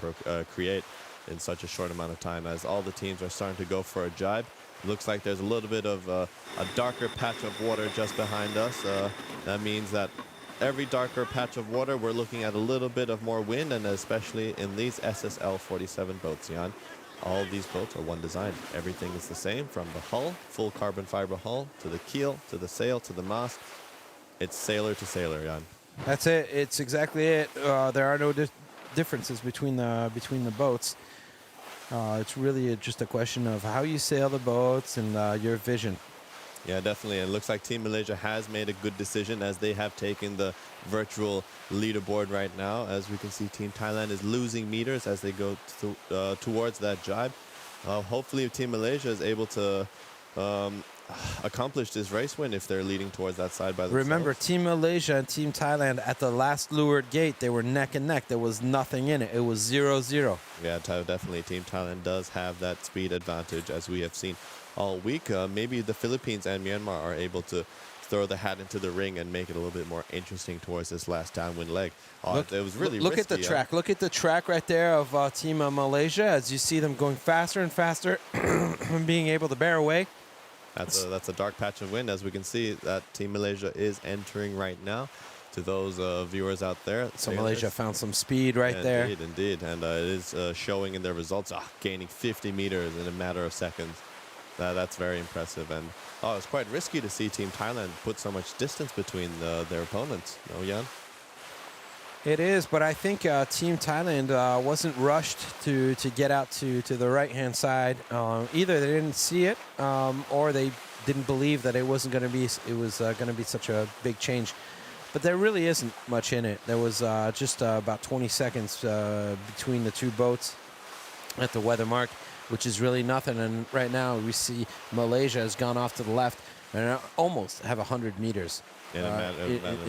create in such a short amount of time. As all the teams are starting to go for a jibe, looks like there's a little bit of a darker patch of water just behind us. That means that every darker patch of water, we're looking at a little bit of more wind, and especially in these SSL47 boats, Jan. All of these boats are one design. Everything is the same, from the hull, full carbon fiber hull, to the keel, to the sail, to the mast. It's sailor to sailor, Jan. That's it. It's exactly it. There are no differences between the boats. It's really just a question of how you sail the boats and your vision. Yeah, definitely. And it looks like Team Malaysia has made a good decision as they have taken the virtual leaderboard right now. As we can see, Team Thailand is losing meters as they go towards that jibe. Hopefully, Team Malaysia is able to accomplish this race win if they're leading towards that side by themselves. Remember, Team Malaysia and Team Thailand at the last leeward gate, they were neck and neck. There was nothing in it. It was 0-0. Yeah, definitely. Team Thailand does have that speed advantage, as we have seen all week. Maybe the Philippines and Myanmar are able to throw the hat into the ring and make it a little bit more interesting towards this last downwind leg. It was really look risky, at the track. Look at the track right there of Team Malaysia as you see them going faster and faster and being able to bear away. That's a dark patch of wind, as we can see that Team Malaysia is entering right now. To those viewers out there, so Malaysia found some speed right there. Indeed, and it is showing in their results, gaining 50 meters in a matter of seconds. That's very impressive, and it's quite risky to see Team Thailand put so much distance between their opponents. No, Jan? It is, but I think Team Thailand wasn't rushed to get out to the right-hand side. Either they didn't see it, or they didn't believe that it was going to be such a big change. But there really isn't much in it. There was just about 20 seconds between the two boats at the weather mark, which is really nothing. And right now we see Malaysia has gone off to the left and almost have 100 meters in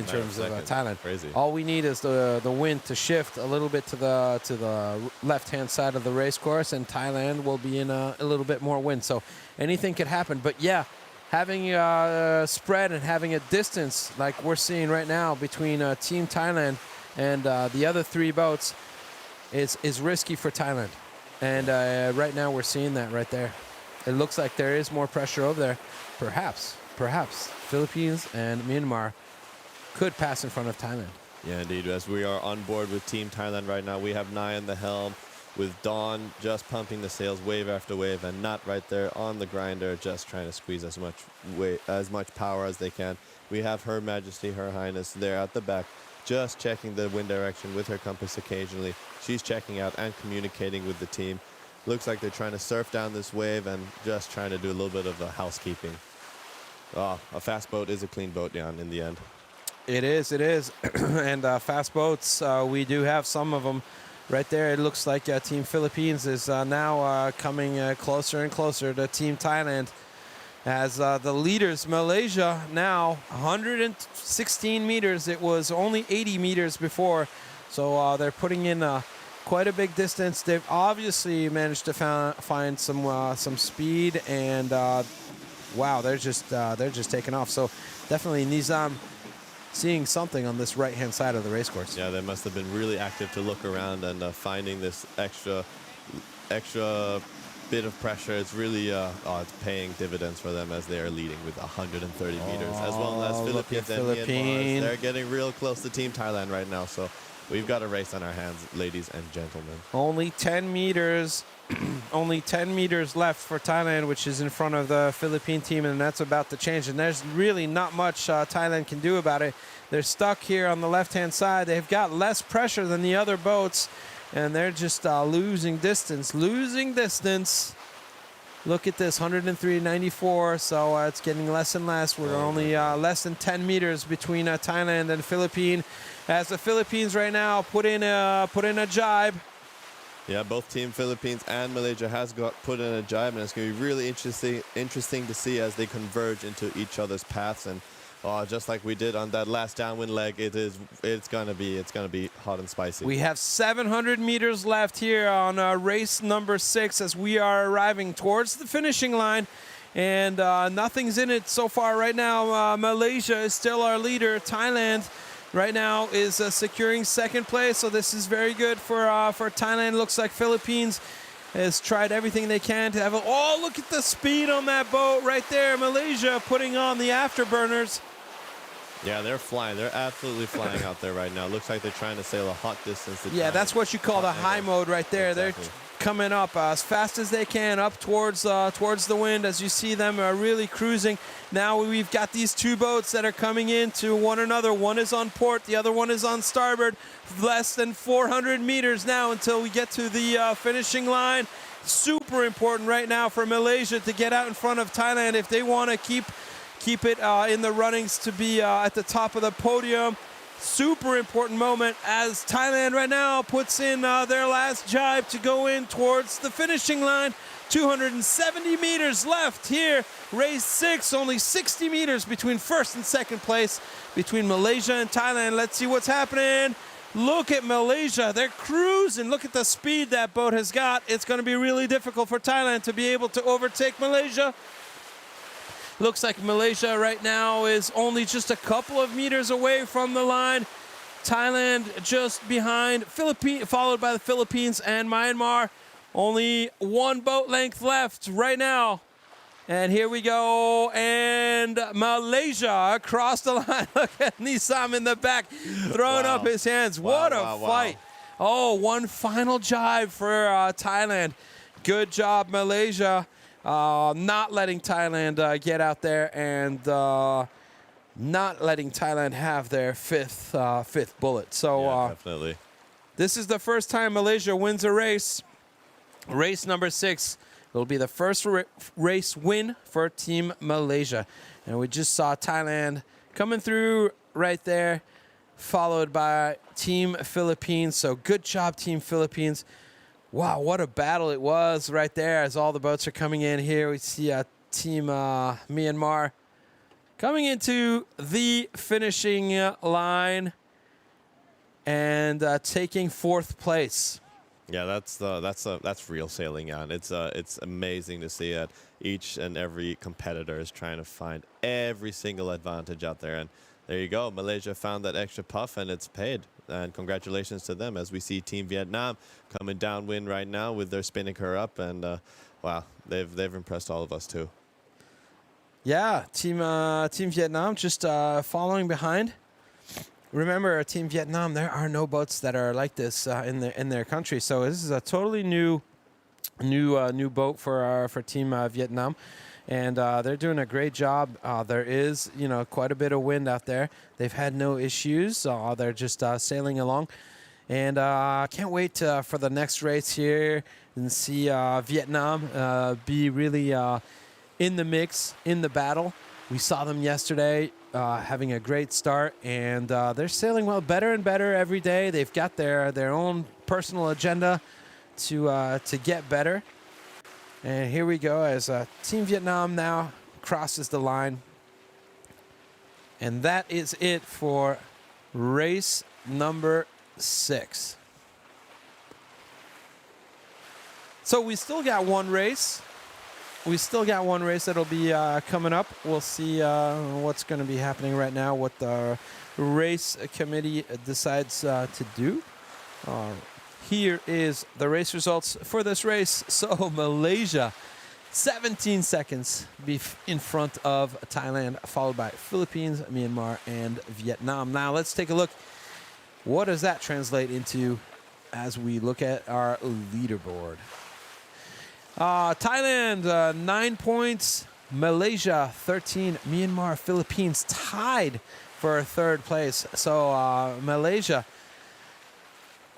terms of Thailand. Crazy. All we need is the wind to shift a little bit to the left-hand side of the race course, and Thailand will be in a little bit more wind. So anything could happen. But yeah, having a spread and having a distance like we're seeing right now between Team Thailand and the other three boats is risky for Thailand. And right now we're seeing that right there. It looks like there is more pressure over there. Perhaps Philippines and Myanmar could pass in front of Thailand. Yeah, indeed. As we are on board with Team Thailand right now, we have Nye in the helm, with Dawn just pumping the sails wave after wave, and Nat right there on the grinder, just trying to squeeze as much power as they can. We have Her Majesty, Her Highness there at the back, just checking the wind direction with her compass occasionally. She's checking out and communicating with the team. Looks like they're trying to surf down this wave and just trying to do a little bit of housekeeping. A fast boat is a clean boat, Jan, in the end. It is. And fast boats, we do have some of them right there. It looks like Team Philippines is now coming closer and closer to Team Thailand. As the leaders, Malaysia, now 116 meters. It was only 80 meters before. So they're putting in quite a big distance. They've obviously managed to find some speed, and wow, they're just taking off. So definitely Nizam seeing something on this right-hand side of the race course. Yeah, they must have been really active to look around and finding this extra bit of pressure. It's really it's paying dividends for them as they are leading with 130 meters, as well as look at Philippines and Philippines. Myanmar. They're getting real close to Team Thailand right now, so we've got a race on our hands, ladies and gentlemen. Only 10 meters. Only 10 meters left for Thailand, which is in front of the Philippine team, and that's about to change. And there's really not much Thailand can do about it. They're stuck here on the left-hand side. They've got less pressure than the other boats, and they're just losing distance. Look at this, 103.94, so it's getting less and less. We're only less than 10 meters between Thailand and Philippines. As the Philippines right now put in a jibe. Yeah, both Team Philippines and Malaysia has got put in a jibe, and it's going to be really interesting to see as they converge into each other's paths. And just like we did on that last downwind leg, it's going to be hot and spicy. We have 700 meters left here on race number 6 as we are arriving towards the finishing line, and nothing's in it so far right now. Malaysia is still our leader. Thailand right now is securing second place, so this is very good for Thailand. Looks like Philippines has tried everything they can to have a... Oh, look at the speed on that boat right there. Malaysia putting on the afterburners. Yeah, they're flying. They're absolutely flying out there right now. Looks like they're trying to sail a hot distance. Yeah, that's what you call the high mode right there. Exactly. They're coming up as fast as they can up towards the wind. As you see them really cruising. Now we've got these two boats that are coming into one another. One is on port, the other one is on starboard. Less than 400 meters now until we get to the finishing line. Super important right now for Malaysia to get out in front of Thailand if they want to keep it in the runnings to be at the top of the podium. Super important moment as Thailand right now puts in their last jibe to go in towards the finishing line. 270 meters left here. Race 6, only 60 meters between first and second place between Malaysia and Thailand. Let's see what's happening. Look at Malaysia. They're cruising. Look at the speed that boat has got. It's going to be really difficult for Thailand to be able to overtake Malaysia. Looks like Malaysia right now is only just a couple of meters away from the line. Thailand just behind, followed by the Philippines and Myanmar. Only one boat length left right now. And here we go. And Malaysia across the line. Look at Nisam in the back throwing up his hands. What a fight. Oh, one final jibe for Thailand. Good job, Malaysia. Not letting Thailand get out there and not letting Thailand have their fifth bullet. So yeah, definitely. This is the first time Malaysia wins a race. Race number 6. It'll be the first race win for Team Malaysia. And we just saw Thailand coming through right there, followed by Team Philippines. So good job, Team Philippines. Wow, what a battle it was right there as all the boats are coming in here. We see Team Myanmar coming into the finishing line and taking 4th place. Yeah, that's real sailing, and it's amazing to see that each and every competitor is trying to find every single advantage out there. And there you go, Malaysia found that extra puff, and it's paid. And congratulations to them as we see Team Vietnam coming downwind right now with their spinning her up, and wow, they've impressed all of us too. Yeah, Team Vietnam just following behind. Remember, Team Vietnam, there are no boats that are like this in their country, so this is a totally new boat for Team Vietnam, and they're doing a great job. There is quite a bit of wind out there. They've had no issues. They're just sailing along, and I can't wait for the next race here and see Vietnam be really in the mix, in the battle. We saw them yesterday having a great start, and they're sailing well, better and better every day. They've got their own personal agenda to get better. And here we go as Team Vietnam now crosses the line. And that is it for race number 6. So we still got one race we still got one race that'll be coming up. We'll see what's going to be happening right now, what the race committee decides to do. Here is the race results for this race. So Malaysia, 17 seconds in front of Thailand, followed by Philippines, Myanmar, and Vietnam. Now let's take a look. What does that translate into as we look at our leaderboard? Thailand, 9 points. Malaysia, 13. Myanmar, Philippines tied for third place. So Malaysia,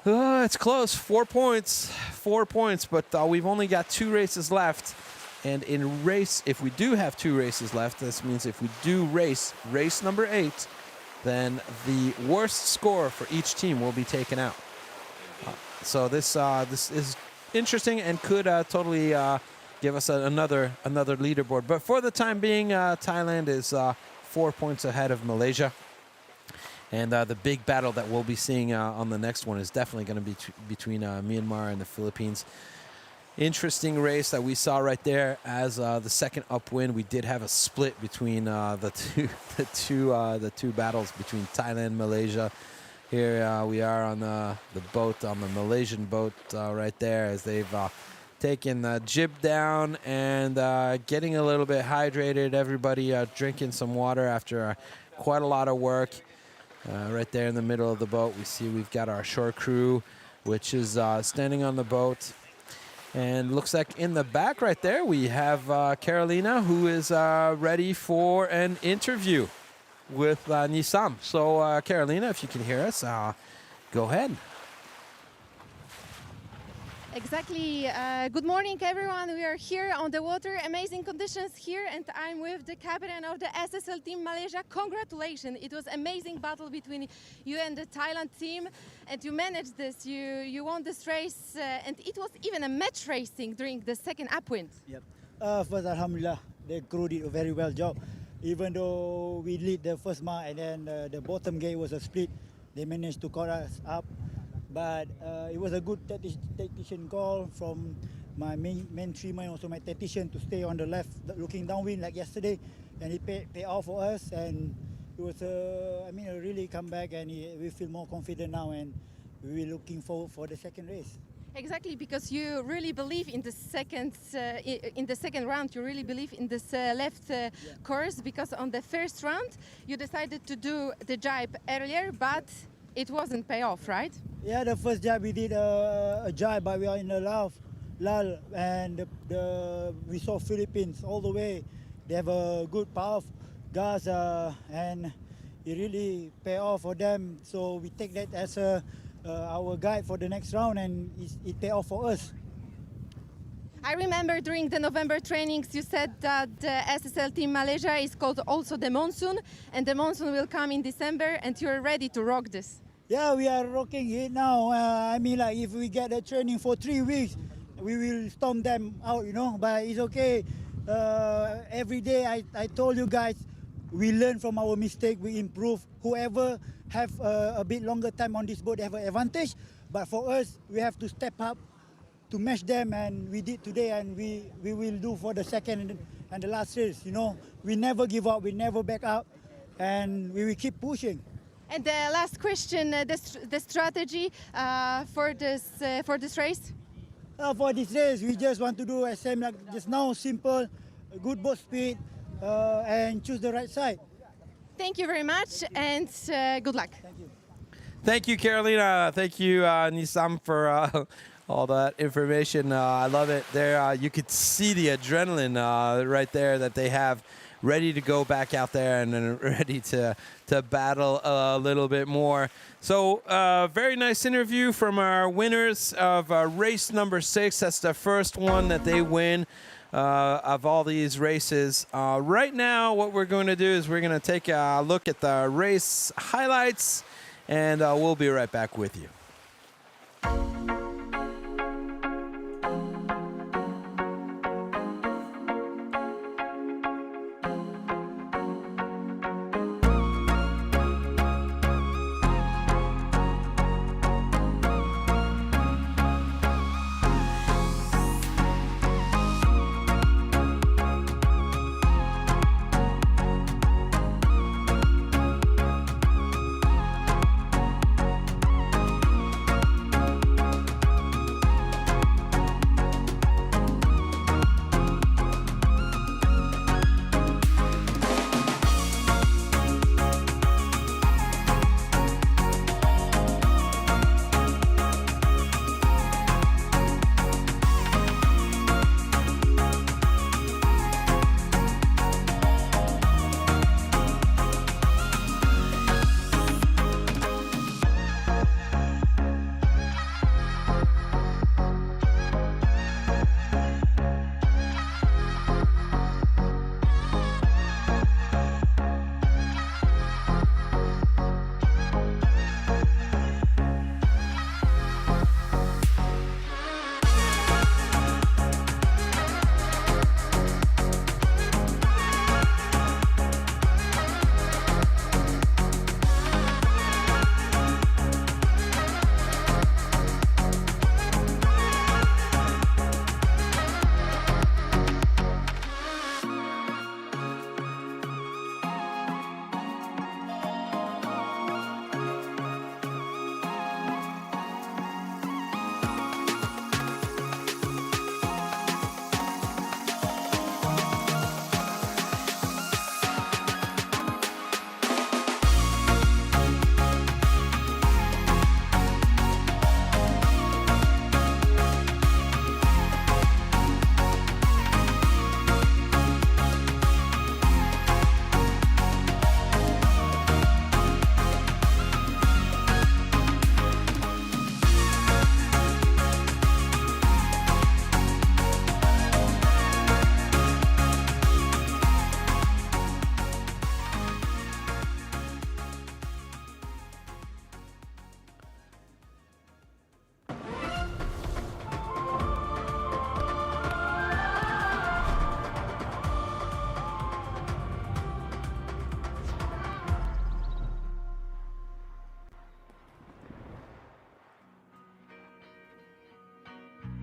it's close. 4 points. 4 points, but we've only got 2 races left. And in race, if we do have 2 races left, this means if we do race number 8, then the worst score for each team will be taken out. So this is interesting and could totally give us another leaderboard. But for the time being, Thailand is 4 points ahead of Malaysia. And the big battle that we'll be seeing on the next one is definitely going to be between Myanmar and the Philippines. Interesting race that we saw right there. As the second upwind, we did have a split between the two battles between Thailand and Malaysia. Here we are on the boat, on the Malaysian boat right there, as they've taken the jib down and getting a little bit hydrated. Everybody drinking some water after quite a lot of work. Right there in the middle of the boat, we see we've got our shore crew, which is standing on the boat. And looks like in the back right there, we have Carolina, who is ready for an interview with Nisam. So, Carolina, if you can hear us, go ahead. Exactly. Good morning, everyone. We are here on the water. Amazing conditions here, and I'm with the captain of the SSL team Malaysia. Congratulations! It was amazing battle between you and the Thailand team, and you managed this. You won this race, and it was even a match racing during the second upwind. Yep. First, Alhamdulillah, the crew did a very well job. Even though we lead the first mile and then the bottom gate was a split, they managed to call us up. But it was a good tactician call from my main streamer and also my tactician to stay on the left, looking downwind like yesterday, and it paid off for us. And it was a really comeback, and we feel more confident now, and we're looking forward for the second race. Exactly, because you really believe in the second round. You really believe in this left course, because on the first round you decided to do the jibe earlier, but it wasn't pay off, right? Yeah, the first jibe we did a jibe, but we are in the lull, and we saw Philippines all the way. They have a good power of gas, and it really pay off for them. So we take that as our guide for the next round, and it pay off for us. I remember during the November trainings you said that the SSL team Malaysia is called also the monsoon, and the monsoon will come in December, and you're ready to rock this. Yeah, we are rocking it now. If we get the training for 3 weeks, we will storm them out, but it's okay. Every day I told you guys, we learn from our mistake, we improve. Whoever have a bit longer time on this boat, they have an advantage. But for us, we have to step up to match them, and we did today, and we will do for the second and the last race. We never give up, we never back up, and we will keep pushing. And the last question, the strategy for this race? For this race, we just want to do the same like just now, simple, good boat speed, and choose the right side. Thank you very much, and good luck. Thank you. Thank you, Carolina. Thank you, Nisam, for all that information. I love it. There, you could see the adrenaline right there that they have, ready to go back out there and ready to battle a little bit more. So, very nice interview from our winners of race number 6. That's the first one that they win of all these races. Right now, what we're going to do is we're going to take a look at the race highlights, and we'll be right back with you.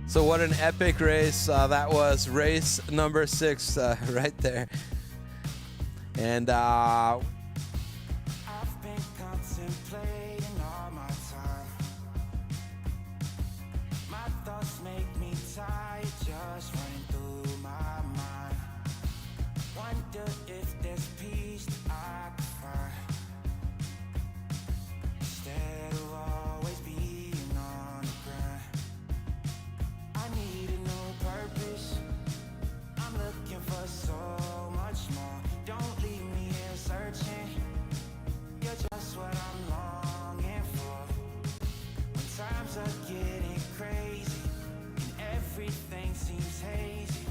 So what an epic race that was. Race number 6 right there. And I've been contemplating all my time. My thoughts make me tired, just running through my mind. Wonder if there's peace that I could find, instead of always being on the grind. I need a new purpose, I'm looking for so much more. Don't leave me here searching, you're just what I'm longing for. When times are getting crazy and everything seems hazy,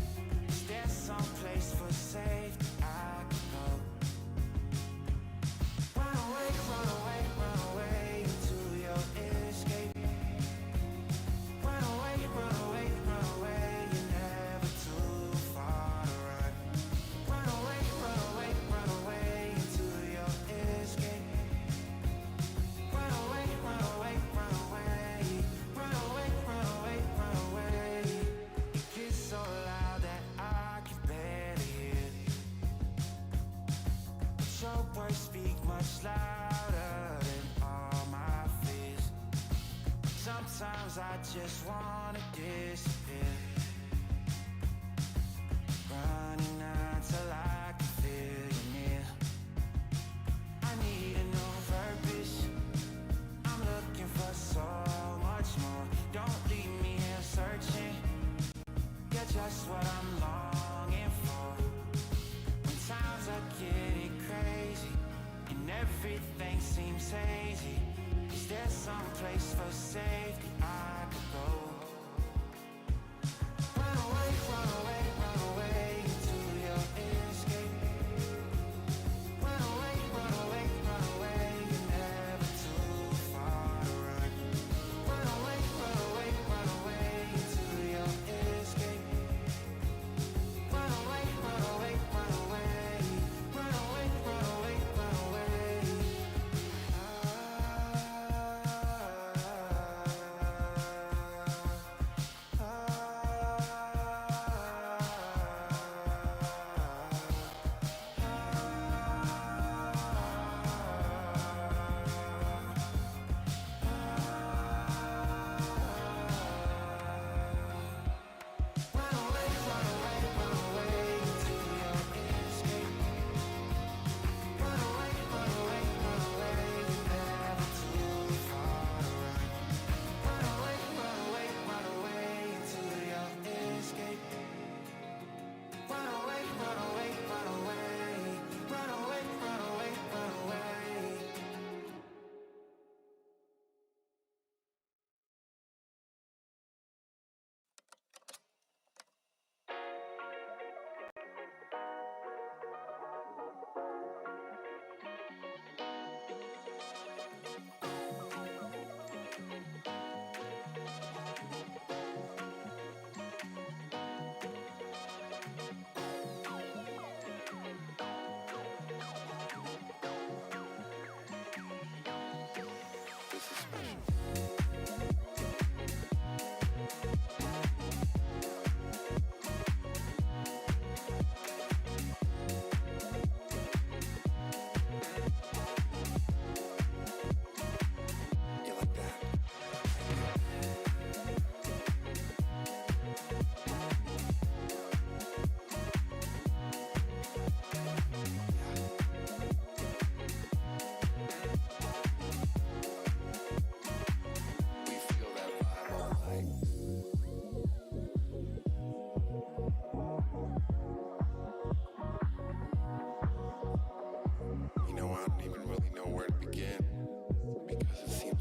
is there some place for safety I could go? Run away, run away, run away into your escape. Run away, run away, run away, you're never too far to run. Run away, run away, run away into your escape. Run away, run away, run away. Run away, run away, run away. It gets so loud that I can barely hear. But your words speak much louder than all my fears. Sometimes I just wanna disappear, running until I can feel you near. I need a new purpose, I'm looking for so much more. Don't leave me here searching, you're just what I'm longing for. When times are getting crazy and everything seems hazy, is there some place for safety I could go? Run away, run away, run away into your escape. Run away, run away, run away, you're never too far to run. Run away, run away, run away into your escape. Run away, run away, run away. Run away, run away, run away.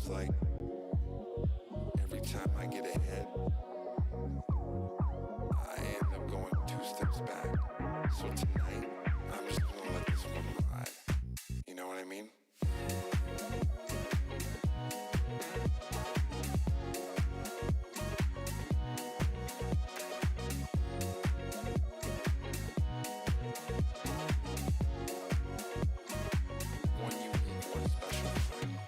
like every time I get ahead, I end up going 2 steps back. So tonight, I'm just gonna let this one ride. You know what I mean? One unique, one special night.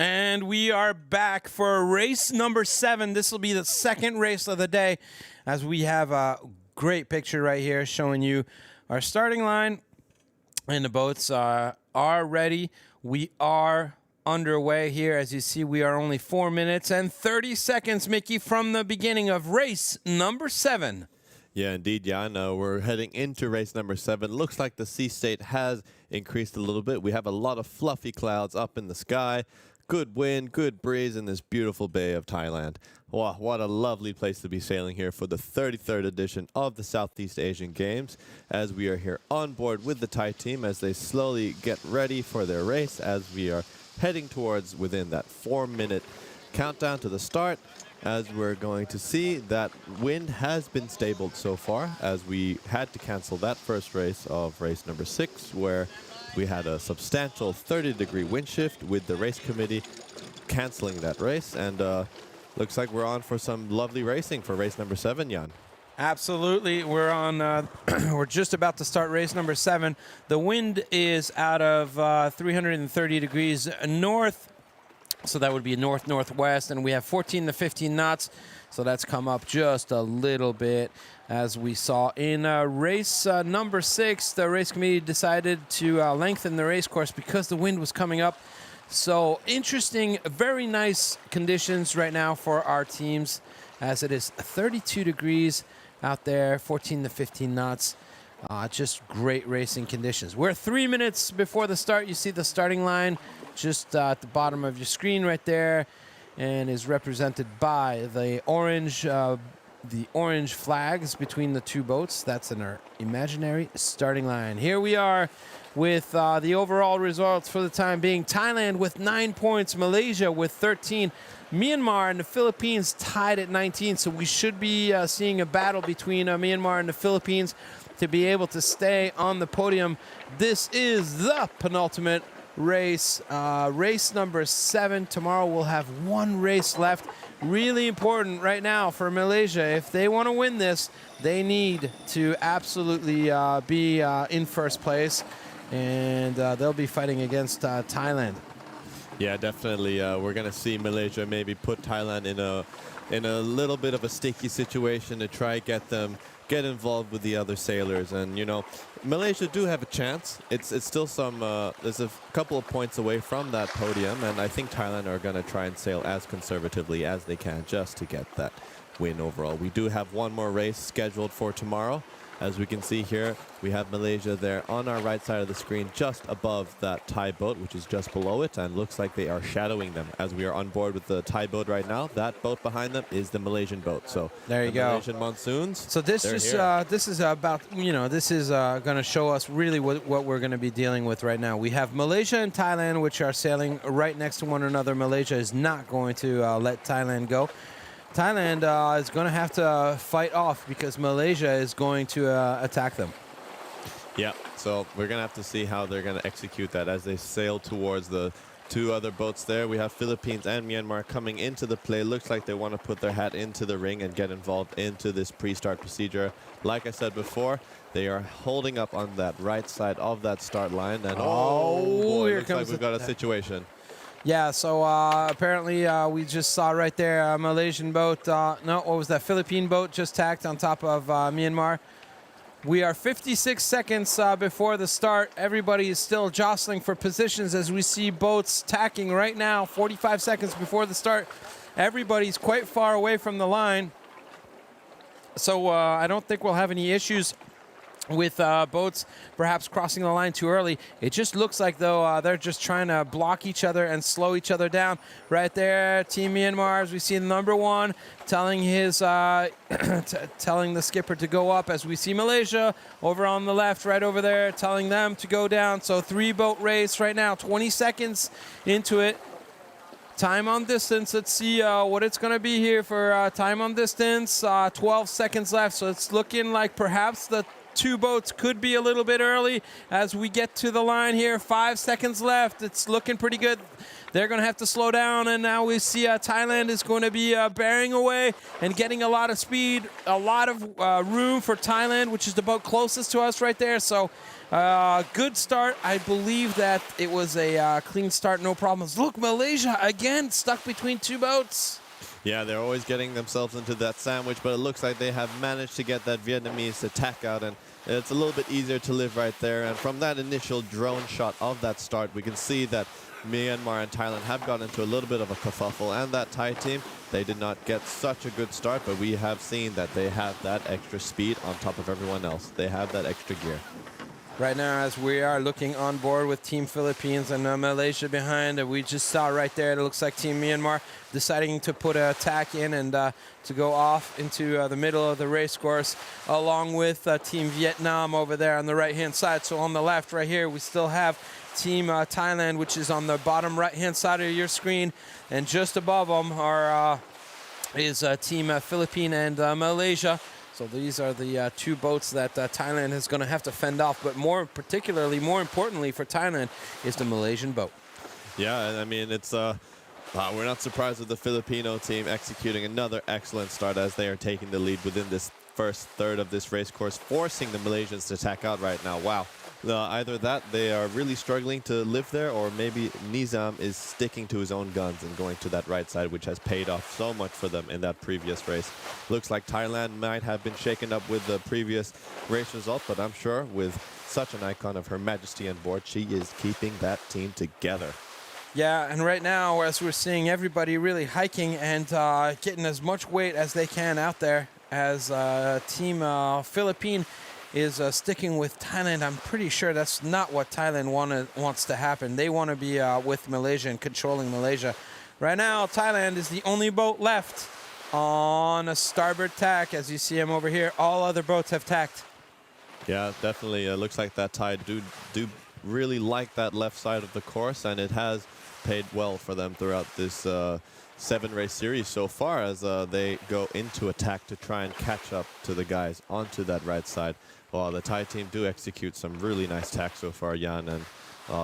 And we are back for race number 7. This will be the second race of the day, as we have a great picture right here showing you our starting line. And the boats are ready. We are underway here. As you see, we are only 4 minutes and 30 seconds, Mickey, from the beginning of race number 7. Yeah, indeed, Jan. We're heading into race number 7. Looks like the sea state has increased a little bit. We have a lot of fluffy clouds up in the sky. Good wind, good breeze in this beautiful bay of Thailand. Wow, what a lovely place to be sailing here for the 33rd edition of the Southeast Asian Games, as we are here on board with the Thai team as they slowly get ready for their race, as we are heading towards within that 4-minute countdown to the start, as we're going to see that wind has been stabled so far, as we had to cancel that first race of race number 6, where we had a substantial 30-degree wind shift with the race committee canceling that race. And looks like we're on for some lovely racing for race number 7, Jan. Absolutely. We're on. We're just about to start race number 7. The wind is out of 330 degrees north. So that would be north-northwest, and we have 14 to 15 knots. So that's come up just a little bit. As we saw in race number 6, the race committee decided to lengthen the race course because the wind was coming up. So interesting, very nice conditions right now for our teams, as it is 32 degrees out there, 14 to 15 knots. Just great racing conditions. We're 3 minutes before the start. You see the starting line just at the bottom of your screen right there, and is represented by the orange flags between the two boats. That's in our imaginary starting line. Here we are with the overall results for the time being. Thailand with 9 points, Malaysia with 13, Myanmar and the Philippines tied at 19. So we should be seeing a battle between Myanmar and the Philippines to be able to stay on the podium. This is the penultimate race, race number 7. Tomorrow we'll have one race left. Really important right now for Malaysia. If they want to win this, they need to absolutely be in first place, and they'll be fighting against Thailand. Yeah, definitely. We're going to see Malaysia maybe put Thailand in a little bit of a sticky situation to try get involved with the other sailors. And you know, Malaysia do have a chance. It's still there's a couple of points away from that podium, and I think Thailand are going to try and sail as conservatively as they can just to get that win overall. We do have one more race scheduled for tomorrow. As we can see here, we have Malaysia there on our right side of the screen, just above that Thai boat, which is just below it, and looks like they are shadowing them as we are on board with the Thai boat right now. That boat behind them is the Malaysian boat. So there you go. Malaysian monsoons. So this is about, this is going to show us really what we're going to be dealing with right now. We have Malaysia and Thailand, which are sailing right next to one another. Malaysia is not going to let Thailand go. Thailand is going to have to fight off because Malaysia is going to attack them. Yeah, so we're going to have to see how they're going to execute that as they sail towards the two other boats there. We have Philippines and Myanmar coming into the play. Looks like they want to put their hat into the ring and get involved into this pre-start procedure. Like I said before, they are holding up on that right side of that start line. And boy, here looks comes like we've got a situation. Yeah, so apparently we just saw right there a Malaysian boat. What was that? Philippine boat just tacked on top of Myanmar. We are 56 seconds before the start. Everybody is still jostling for positions as we see boats tacking right now. 45 seconds before the start. Everybody's quite far away from the line. So I don't think we'll have any issues with boats perhaps crossing the line too early. It just looks like, though, they're just trying to block each other and slow each other down. Right there, Team Myanmar, as we see number 1 telling his telling the skipper to go up, as we see Malaysia over on the left, right over there, telling them to go down. So 3-boat race right now, 20 seconds into it. Time on distance, let's see what it's going to be here for time on distance. 12 seconds left, so it's looking like perhaps the 2 boats could be a little bit early as we get to the line here. 5 seconds left. It's looking pretty good. they're going to have to slow down, and now we see Thailand is going to be bearing away and getting a lot of speed, a lot of room for Thailand, which is the boat closest to us right there. So good start. I believe that it was a clean start, no problems. Look, Malaysia again stuck between two boats. Yeah, they're always getting themselves into that sandwich, but it looks like they have managed to get that Vietnamese attack out, and it's a little bit easier to live right there. And from that initial drone shot of that start, we can see that Myanmar and Thailand have gotten into a little bit of a kerfuffle, and that Thai team, they did not get such a good start, but we have seen that they have that extra speed on top of everyone else. They have that extra gear. Right now, as we are looking on board with Team Philippines and Malaysia behind, we just saw right there, it looks like Team Myanmar deciding to put an attack in and to go off into the middle of the race course, along with Team Vietnam over there on the right-hand side. So on the left right here, we still have Team Thailand, which is on the bottom right-hand side of your screen, and just above them is Team Philippines and Malaysia. So these are the two boats that Thailand is going to have to fend off. But more importantly for Thailand is the Malaysian boat. Yeah, and I mean, it's we're not surprised with the Filipino team executing another excellent start as they are taking the lead within this first third of this race course, forcing the Malaysians to attack out right now. Wow. Either that, they are really struggling to live there, or maybe Nizam is sticking to his own guns and going to that right side, which has paid off so much for them in that previous race. Looks like Thailand might have been shaken up with the previous race result, but I'm sure with such an icon of Her Majesty on board, she is keeping that team together. Yeah, and right now, as we're seeing everybody really hiking and getting as much weight as they can out there, as Team Philippines is sticking with Thailand. I'm pretty sure that's not what Thailand wants to happen. They want to be with Malaysia and controlling Malaysia. Right now, Thailand is the only boat left on a starboard tack. As you see them over here, all other boats have tacked. Yeah, definitely. Looks like that Thai do really like that left side of the course, and it has paid well for them throughout this 7-race series so far, as they go into attack to try and catch up to the guys onto that right side. Well, the Thai team do execute some really nice tacks so far, Jan, and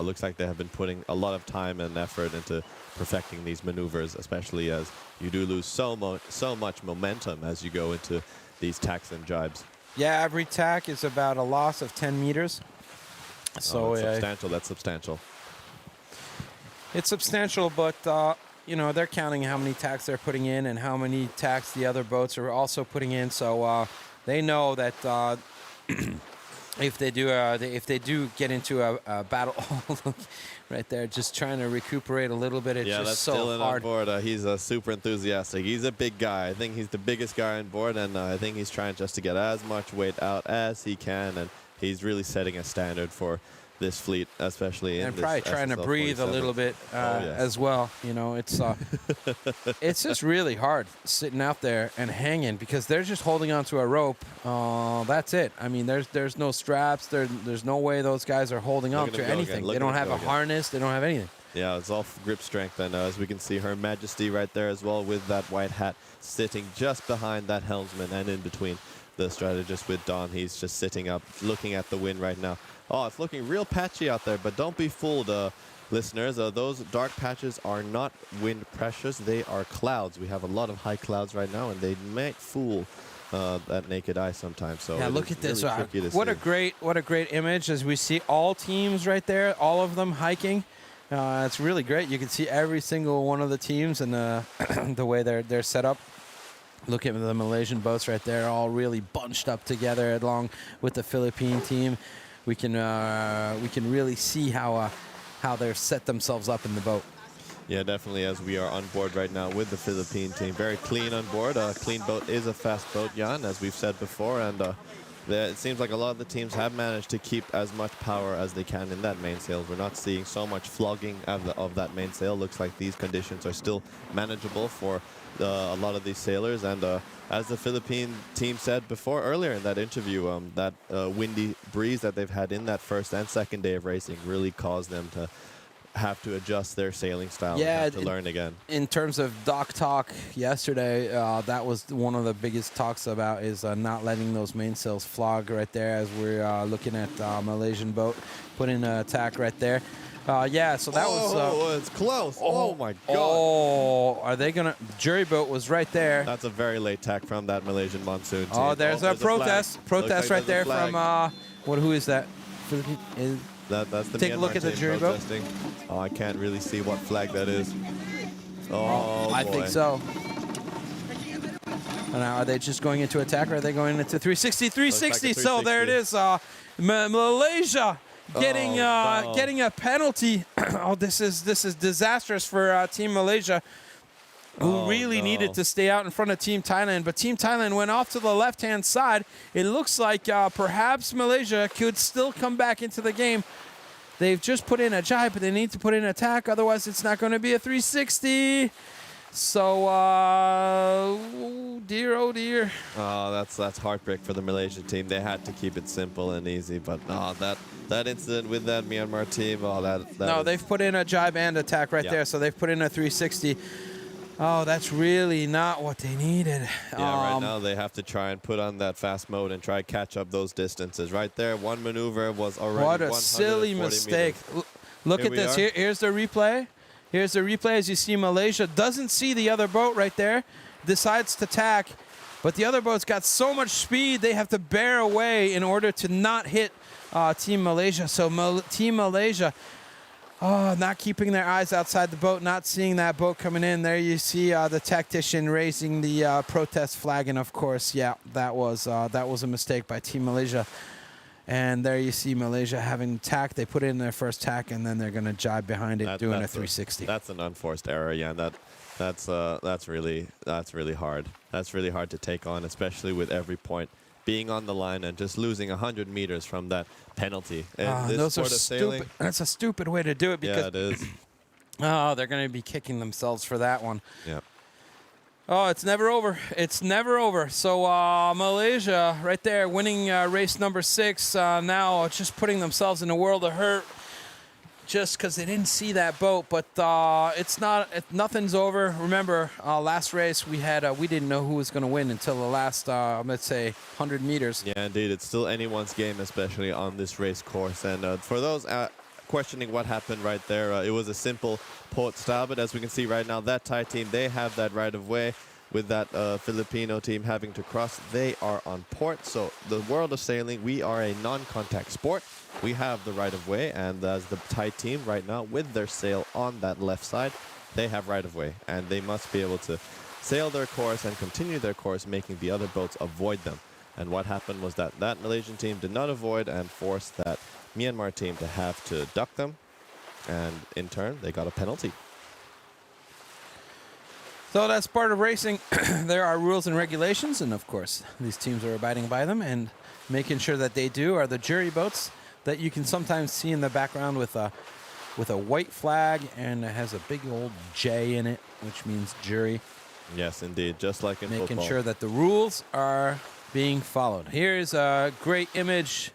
looks like they have been putting a lot of time and effort into perfecting these maneuvers, especially as you do lose so much momentum as you go into these tacks and jibes. Yeah, every tack is about a loss of 10 meters. So that's substantial. That's substantial. It's substantial, but you know, they're counting how many tacks they're putting in and how many tacks the other boats are also putting in. So they know that if they do get into a battle, right there, just trying to recuperate a little bit. It's yeah, just that's so Dylan hard. on board. He's super enthusiastic. He's a big guy. I think he's the biggest guy on board, and I think he's trying just to get as much weight out as he can, and he's really setting a standard for this fleet, especially in and this probably trying to breathe a SSL47. little bit Yes. as well. You know, it's it's just really hard sitting out there and hanging because they're just holding onto a rope. That's it. I mean, there's no straps. There's no way those guys are holding on Look at to him go anything. again. Look They at don't him have go a again. harness. They don't have anything. Yeah, it's all grip strength, and as we can see, Her Majesty right there as well with that white hat sitting just behind that helmsman and in between the strategist with Don. He's just sitting up, looking at the wind right now. Oh, it's looking real patchy out there, but don't be fooled, listeners. Those dark patches are not wind pressures. They are clouds. We have a lot of high clouds right now, and they might fool that naked eye sometimes. So Yeah, it look is at this. really tricky to What see. a great image as we see all teams right there, all of them hiking. It's really great. You can see every single one of the teams and the way they're set up. Look at the Malaysian boats right there, all really bunched up together along with the Philippine team. We can really see how they're set themselves up in the boat. Yeah, definitely, as we are on board right now with the Philippine team. Very clean on board. A clean boat is a fast boat, Jan, as we've said before. And it seems like a lot of the teams have managed to keep as much power as they can in that mainsail. We're not seeing so much flogging of that mainsail. Looks like these conditions are still manageable for a lot of these sailors. And as the Philippine team said before earlier in that interview, that windy breeze that they've had in that first and second day of racing really caused them to have to adjust their sailing style and have to learn again. In terms of dock talk yesterday, that was one of the biggest talks about is not letting those mainsails flog right there as we're looking at Malaysian boat putting an attack right there. Yeah, so that was. It's close. Oh my God. Oh, are they gonna? Jury boat was right there. That's a very late tack from that Malaysian monsoon team. Oh, there's a protest. flag. Protest Looks right like there there's a flag. from. Who is that? That's the Take a Myanmar look at the team jury boat. protesting. Oh, I can't really see what flag that is. Oh, I boy. think so. Now, are they just going into attack or are they going into 360? 360. So there it is. Malaysia getting no. getting a penalty. Oh, this is disastrous for Team Malaysia, who really needed to stay out in front of Team Thailand. But Team Thailand went off to the left-hand side. It looks like perhaps Malaysia could still come back into the game. They've just put in a jibe, but they need to put in an attack. Otherwise, it's not going to be a 360. So, oh dear. Oh, that's heartbreak for the Malaysian team. They had to keep it simple and easy, but that incident with that Myanmar team, No, they've put in a jibe and attack right there, so they've put in a 360. Oh, that's really not what they needed. Yeah, right now they have to try and put on that fast mode and try catch up those distances. Right there, one maneuver was already What a 140 silly mistake. meters. Look Here at we this. are. Here's the replay. Here's the replay as you see Malaysia doesn't see the other boat right there, decides to tack, but the other boat's got so much speed they have to bear away in order to not hit Team Malaysia. So Team Malaysia, not keeping their eyes outside the boat, not seeing that boat coming in. There you see the tactician raising the protest flag, and of course, yeah, that was a mistake by Team Malaysia. And there you see Malaysia having tack. They put in their first tack, and then they're going to jibe behind it, doing a 360. That's an unforced error, yeah. That's really hard. That's really hard to take on, especially with every point being on the line and just losing 100 meters from that penalty. And this those are sport of sailing, stupid. That's a stupid way to do it because yeah, it is. they're going to be kicking themselves for that one. Yeah. Oh, it's never over. It's never over. So Malaysia right there winning race number 6. Now just putting themselves in a world of hurt just because they didn't see that boat. But nothing's over. Remember, last race we didn't know who was going to win until the last, let's say, 100 meters. Yeah, indeed. It's still anyone's game, especially on this race course. And for those questioning what happened right there, it was a simple port style, but as we can see right now, that Thai team, they have that right of way. With that Filipino team having to cross, they are on port. So the world of sailing, we are a non-contact sport. We have the right of way, and as the Thai team right now, with their sail on that left side, they have right of way, and they must be able to sail their course and continue their course, making the other boats avoid them. And what happened was that Malaysian team did not avoid and forced that Myanmar team to have to duck them, and in turn, they got a penalty. So that's part of racing. There are rules and regulations, and of course, these teams are abiding by them and making sure that they do. Are the jury boats that you can sometimes see in the background with a white flag, and it has a big old J in it, which means jury. Yes, indeed, just like in football. Making sure that the rules are being followed. Here's a great image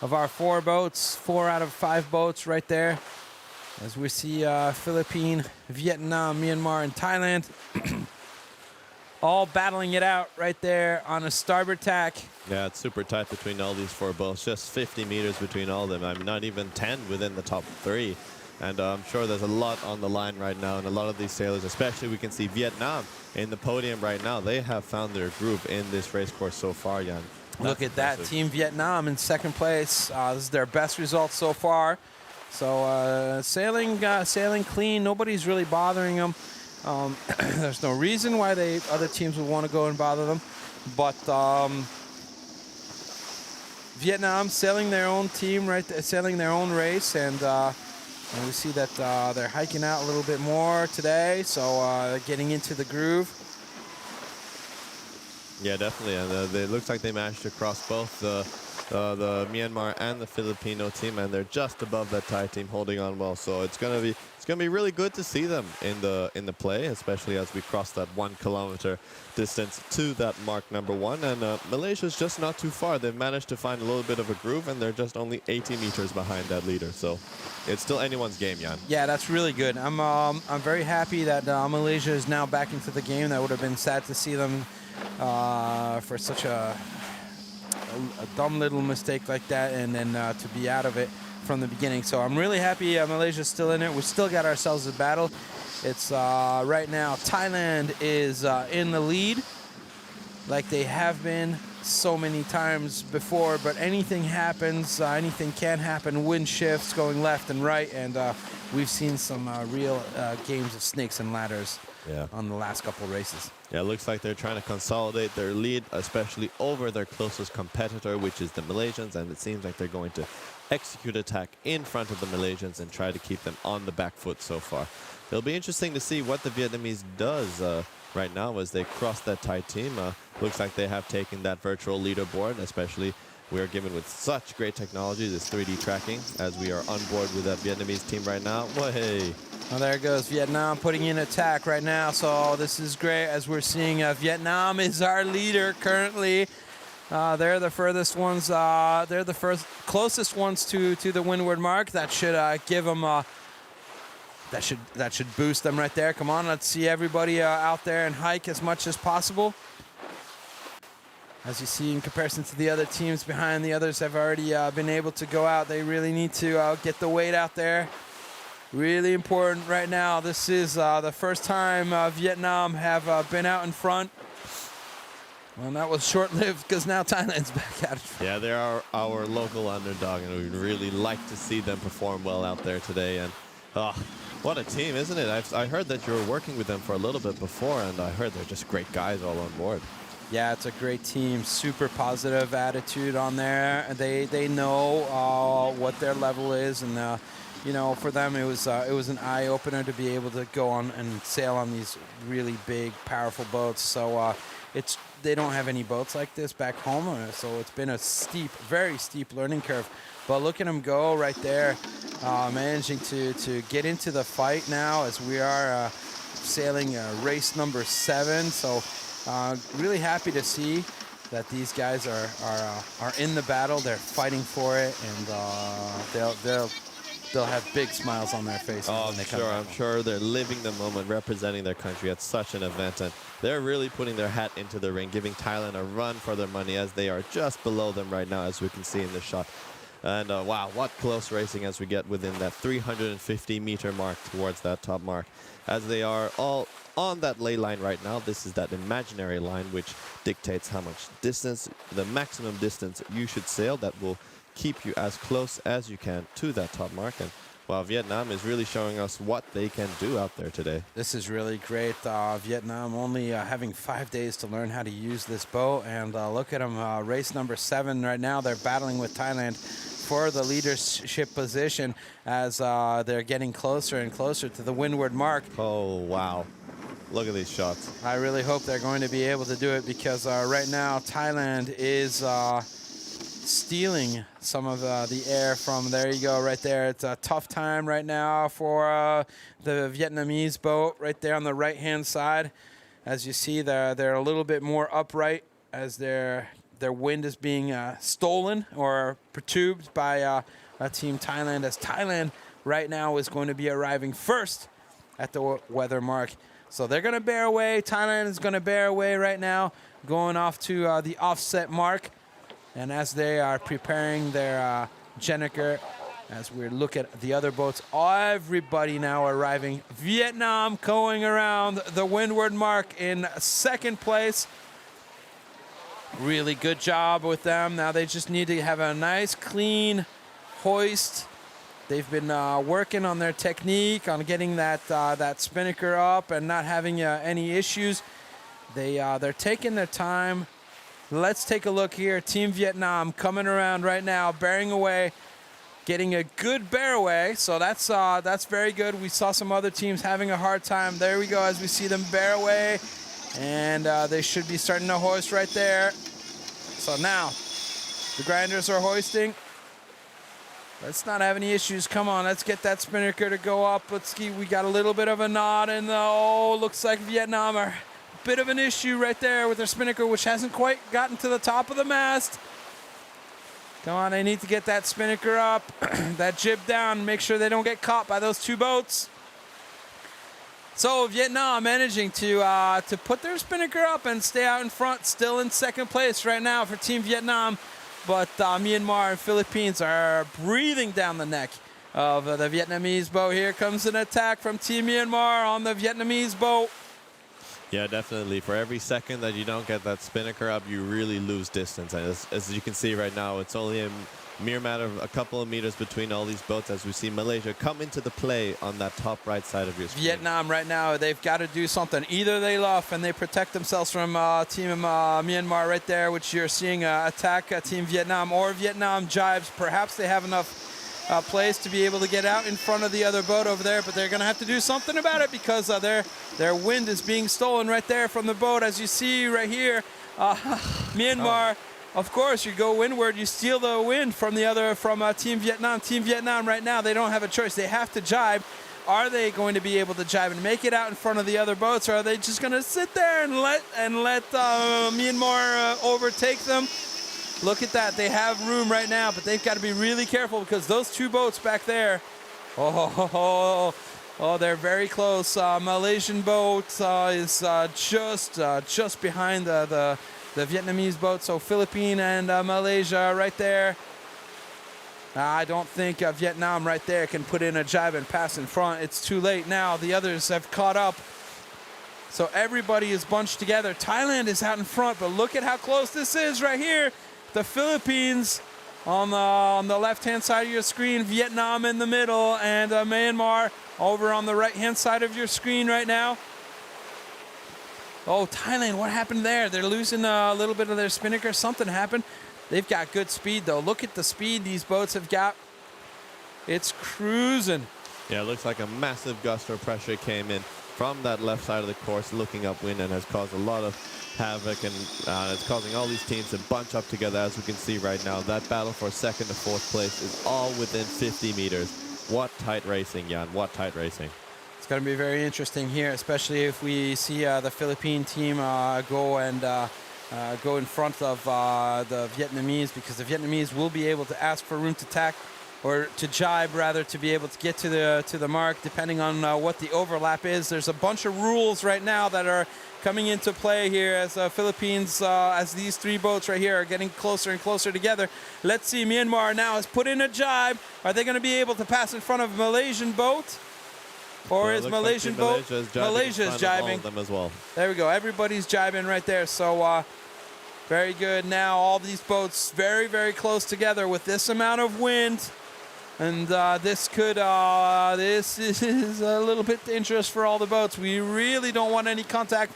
of our 4 boats, 4 out of 5 boats right there. As we see Philippines, Vietnam, Myanmar, and Thailand all battling it out right there on a starboard tack. Yeah, it's super tight between all these 4 boats. Just 50 meters between all of them. I mean, not even 10 within the top 3. And I'm sure there's a lot on the line right now. And a lot of these sailors, especially we can see Vietnam in the podium right now. They have found their groove in this race course so far, Jan. Look at that. Team Vietnam in 2nd place. This is their best result so far. So sailing clean. Nobody's really bothering them. There's no reason why other teams would want to go and bother them. But Vietnam sailing their own team, right? Sailing their own race, and we see that they're hiking out a little bit more today. So getting into the groove. Yeah, definitely. And it looks like they managed to cross both the Myanmar and the Filipino team, and they're just above that Thai team, holding on well. So it's gonna be really good to see them in the play, especially as we cross that 1 kilometer distance to that mark number 1. And Malaysia's just not too far. They've managed to find a little bit of a groove, and they're just only 80 meters behind that leader. So it's still anyone's game, Jan. Yeah, that's really good. I'm very happy that Malaysia is now back into the game. That would have been sad to see them for such a dumb little mistake like that, and then to be out of it. from the beginning. So I'm really happy Malaysia's still in it. We still got ourselves a battle. It's right now Thailand is in the lead, like they have been so many times before, but anything happens, anything can happen. Wind shifts going left and right, and we've seen some real games of snakes and ladders on the last couple races. Yeah, it looks like they're trying to consolidate their lead, especially over their closest competitor, which is the Malaysians, and it seems like they're going to execute attack in front of the Malaysians and try to keep them on the back foot so far. It'll be interesting to see what the Vietnamese does right now as they cross that Thai team. Looks like they have taken that virtual leaderboard, especially we are given with such great technology, this 3D tracking, as we are on board with that Vietnamese team right now. Hey. Well, there goes Vietnam putting in attack right now. So this is great as we're seeing Vietnam is our leader currently. They're the furthest ones. They're the closest ones to the windward mark. That should give them. That should boost them right there. Come on, let's see everybody out there and hike as much as possible. As you see, in comparison to the other teams behind, the others have already been able to go out. They really need to get the weight out there. Really important right now. This is the first time Vietnam have been out in front. Well, that was short-lived because now Thailand's back at it. Yeah, they are our local underdog, and we'd really like to see them perform well out there today. And what a team, isn't it? I heard that you were working with them for a little bit before, and I heard they're just great guys all on board. Yeah, it's a great team. Super positive attitude on there. They know what their level is, and you know, for them it was an eye opener to be able to go on and sail on these really big, powerful boats. So they don't have any boats like this back home, so it's been a steep, very steep learning curve. But look at them go right there, managing to get into the fight now as we are sailing race number 7. So really happy to see that these guys are in the battle. They're fighting for it, and they'll have big smiles on their faces. Oh, I'm sure they're living the moment, representing their country at such an event, and they're really putting their hat into the ring, giving Thailand a run for their money as they are just below them right now, as we can see in this shot. And wow, what close racing as we get within that 350-meter mark towards that top mark. As they are all on that ley line right now, this is that imaginary line which dictates how much distance, the maximum distance you should sail that will keep you as close as you can to that top mark. And well, Vietnam is really showing us what they can do out there today. This is really great. Vietnam only having 5 days to learn how to use this boat, and look at them, race number 7 right now. They're battling with Thailand for the leadership position as they're getting closer and closer to the windward mark. Oh, wow. Look at these shots. I really hope they're going to be able to do it because right now Thailand is stealing some of the air from, there you go, right there. It's a tough time right now for the Vietnamese boat right there on the right-hand side. As you see, they're a little bit more upright as their wind is being stolen or perturbed by Team Thailand, as Thailand right now is going to be arriving first at the weather mark. So they're going to bear away. Thailand is going to bear away right now, going off to the offset mark. And as they are preparing their Jenniker, as we look at the other boats, everybody now arriving. Vietnam going around the windward mark in 2nd place. Really good job with them. Now they just need to have a nice, clean hoist. They've been working on their technique, on getting that spinnaker up and not having any issues. They're taking their time. Let's take a look here. Team Vietnam coming around right now, bearing away, getting a good bear away. So that's very good. We saw some other teams having a hard time. There we go as we see them bear away. And they should be starting to hoist right there. So now the grinders are hoisting. Let's not have any issues. Come on, let's get that spinnaker to go up. Let's see, we got a little bit of a nod, and looks like Vietnam are a bit of an issue right there with their spinnaker, which hasn't quite gotten to the top of the mast. Come on, they need to get that spinnaker up, that jib down, make sure they don't get caught by those 2 boats. So Vietnam managing to put their spinnaker up and stay out in front, still in 2nd place right now for Team Vietnam. but Myanmar and Philippines are breathing down the neck of the Vietnamese boat. Here comes an attack from Team Myanmar on the Vietnamese boat. Yeah, definitely. For every second that you don't get that spinnaker up, you really lose distance. And as you can see right now, it's only a mere matter of a couple of meters between all these boats as we see Malaysia come into the play on that top right side of your screen. Vietnam right now, they've got to do something. Either they luff and they protect themselves from Team Myanmar right there, which you're seeing attack Team Vietnam, or Vietnam jibes. Perhaps they have enough place to be able to get out in front of the other boat over there, but they're going to have to do something about it because their wind is being stolen right there from the boat. As you see right here, Myanmar, of course, you go windward, you steal the wind from Team Vietnam. Team Vietnam right now, they don't have a choice. They have to jibe. Are they going to be able to jibe and make it out in front of the other boats, or are they just going to sit there and let Myanmar overtake them? Look at that. They have room right now, but they've got to be really careful because those two boats back there, they're very close. Malaysian boat is just behind the Vietnamese boat. So Philippines and Malaysia right there. I don't think Vietnam right there can put in a jibe and pass in front. It's too late now. The others have caught up. So everybody is bunched together. Thailand is out in front, but look at how close this is right here. The Philippines on the left-hand side of your screen, Vietnam in the middle, and Myanmar over on the right-hand side of your screen right now. Oh, Thailand, what happened there? They're losing a little bit of their spinnaker. Something happened. They've got good speed, though. Look at the speed these boats have got. It's cruising. Yeah, it looks like a massive gust of pressure came in from that left side of the course, looking upwind, and has caused a lot of havoc, and it's causing all these teams to bunch up together, as we can see right now. That battle for second to fourth place is all within 50 meters. What tight racing, Jan. What tight racing. It's going to be very interesting here, especially if we see the Philippine team go in front of the Vietnamese, because the Vietnamese will be able to ask for room to tack, or to jibe rather, to be able to get to the mark, depending on what the overlap is. There's a bunch of rules right now that are coming into play here as Philippines, as these three boats right here are getting closer and closer together. Let's see, Myanmar now has put in a jibe. Are they going to be able to pass in front of a Malaysian boat? Or is Malaysian boat? Malaysia's jibing. Them as well. There we go. Everybody's jibing right there. So very good. Now all these boats very, very close together with this amount of wind. And this is a little bit dangerous for all the boats. We really don't want any contact.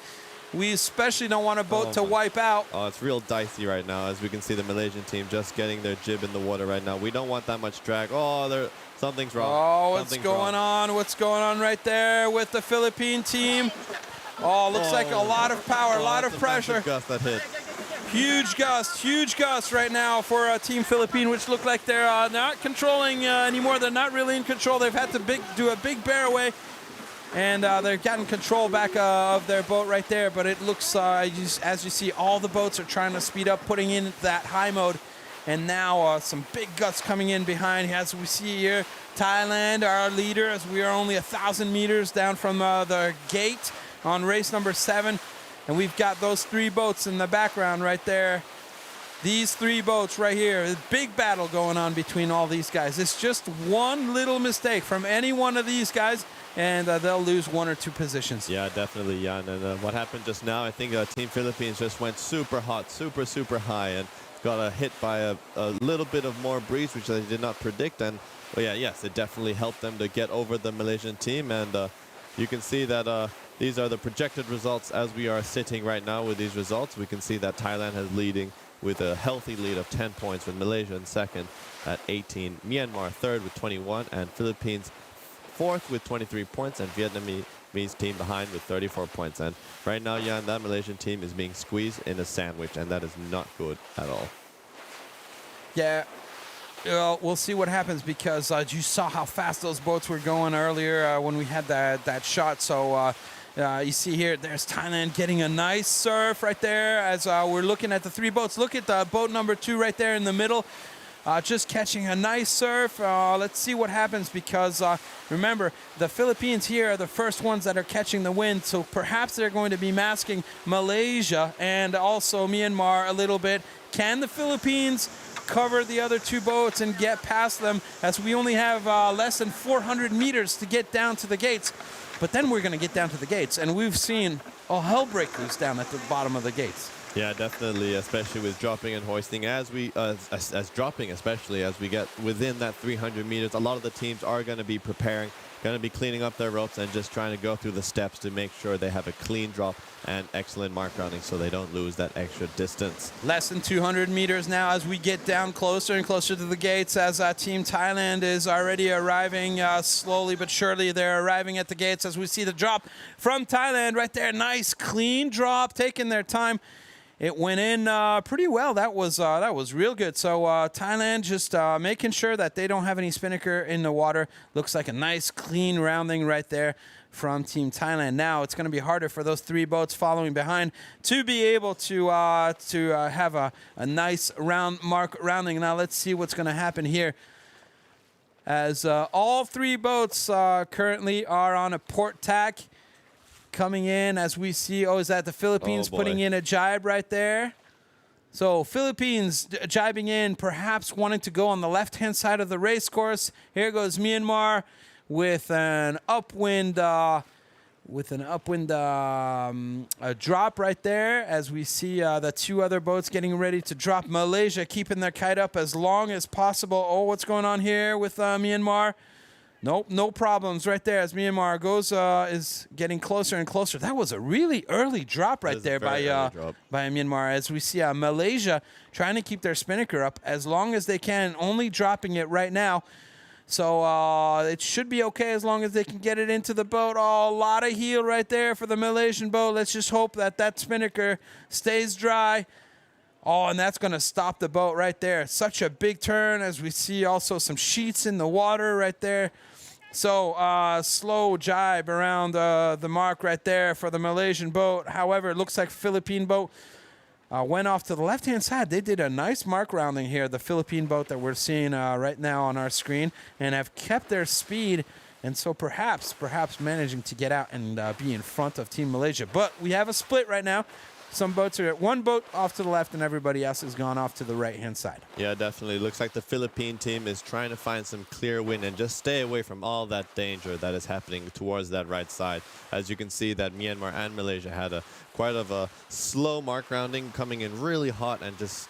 We especially don't want a boat to wipe out. Oh, it's real dicey right now, as we can see the Malaysian team just getting their jib in the water right now. We don't want that much drag. Oh, something's wrong. Oh, what's going on? What's going on right there with the Philippine team? Oh, looks like a lot of power, a lot of pressure. Gust that hit. Huge gust right now for Team Philippine, which look like they're not controlling anymore. They're not really in control. They've had to do a big bear away, and they've gotten control back of their boat right there. But it looks, as you see, all the boats are trying to speed up, putting in that high mode. And now some big gusts coming in behind. As we see here, Thailand, our leader, as we are only 1,000 meters down from the gate on race number 7. And we've got those three boats in the background right there. These three boats right here. A big battle going on between all these guys. It's just one little mistake from any one of these guys, and they'll lose 1 or 2 positions. Yeah, definitely, Jan. And what happened just now, I think Team Philippines just went super hot, super high, and got hit by a little bit of more breeze, which they did not predict. And yes, it definitely helped them to get over the Malaysian team. And you can see that these are the projected results as we are sitting right now with these results. We can see that Thailand is leading with a healthy lead of 10 points, with Malaysia in second at 18, Myanmar third with 21, and Philippines fourth with 23 points, and Vietnamese team behind with 34 points. And right now, Jan, that Malaysian team is being squeezed in a sandwich, and that is not good at all. Yeah. Well, we'll see what happens, because you saw how fast those boats were going earlier when we had that shot. So you see here, there's Thailand getting a nice surf right there as we're looking at the three boats. Look at the boat number 2 right there in the middle, just catching a nice surf. Let's see what happens, because remember, the Philippines here are the first ones that are catching the wind, so perhaps they're going to be masking Malaysia and also Myanmar a little bit. Can the Philippines cover the other two boats and get past them, as we only have less than 400 meters to get down to the gates. But then we're going to get down to the gates, and we've seen all hell break loose down at the bottom of the gates. Yeah, definitely, especially with dropping and hoisting. As dropping, especially as we get within that 300 meters, a lot of the teams are going to be preparing, going to be cleaning up their ropes and just trying to go through the steps to make sure they have a clean drop and excellent mark rounding so they don't lose that extra distance. Less than 200 meters now as we get down closer and closer to the gates, as Team Thailand is already arriving slowly but surely. They're arriving at the gates as we see the drop from Thailand right there. Nice, clean drop, taking their time. It went in pretty well. That was real good. So Thailand just making sure that they don't have any spinnaker in the water. Looks like a nice, clean rounding right there from Team Thailand. Now it's going to be harder for those three boats following behind to be able to have a nice rounding. Now let's see what's going to happen here, as all three boats currently are on a port tack. Coming in as we see, is that the Philippines putting in a jibe right there? So Philippines jibing in, perhaps wanting to go on the left-hand side of the race course. Here goes Myanmar with an upwind, a drop right there, as we see the two other boats getting ready to drop. Malaysia keeping their kite up as long as possible. Oh, what's going on here with Myanmar? Nope, no problems right there as Myanmar is getting closer and closer. That was a really early drop right there by Myanmar, as we see Malaysia trying to keep their spinnaker up as long as they can, only dropping it right now. So it should be okay as long as they can get it into the boat. Oh, a lot of heel right there for the Malaysian boat. Let's just hope that that spinnaker stays dry. Oh, and that's going to stop the boat right there. Such a big turn, as we see also some sheets in the water right there. So slow jibe around the mark right there for the Malaysian boat. However, it looks like Philippine boat went off to the left-hand side. They did a nice mark rounding here, the Philippine boat that we're seeing right now on our screen, and have kept their speed. And so perhaps managing to get out and be in front of Team Malaysia. But we have a split right now. Some boats are at one boat off to the left, and everybody else has gone off to the right-hand side. Yeah, definitely. Looks like the Philippine team is trying to find some clear wind and just stay away from all that danger that is happening towards that right side. As you can see, that Myanmar and Malaysia had quite a slow mark rounding, coming in really hot and just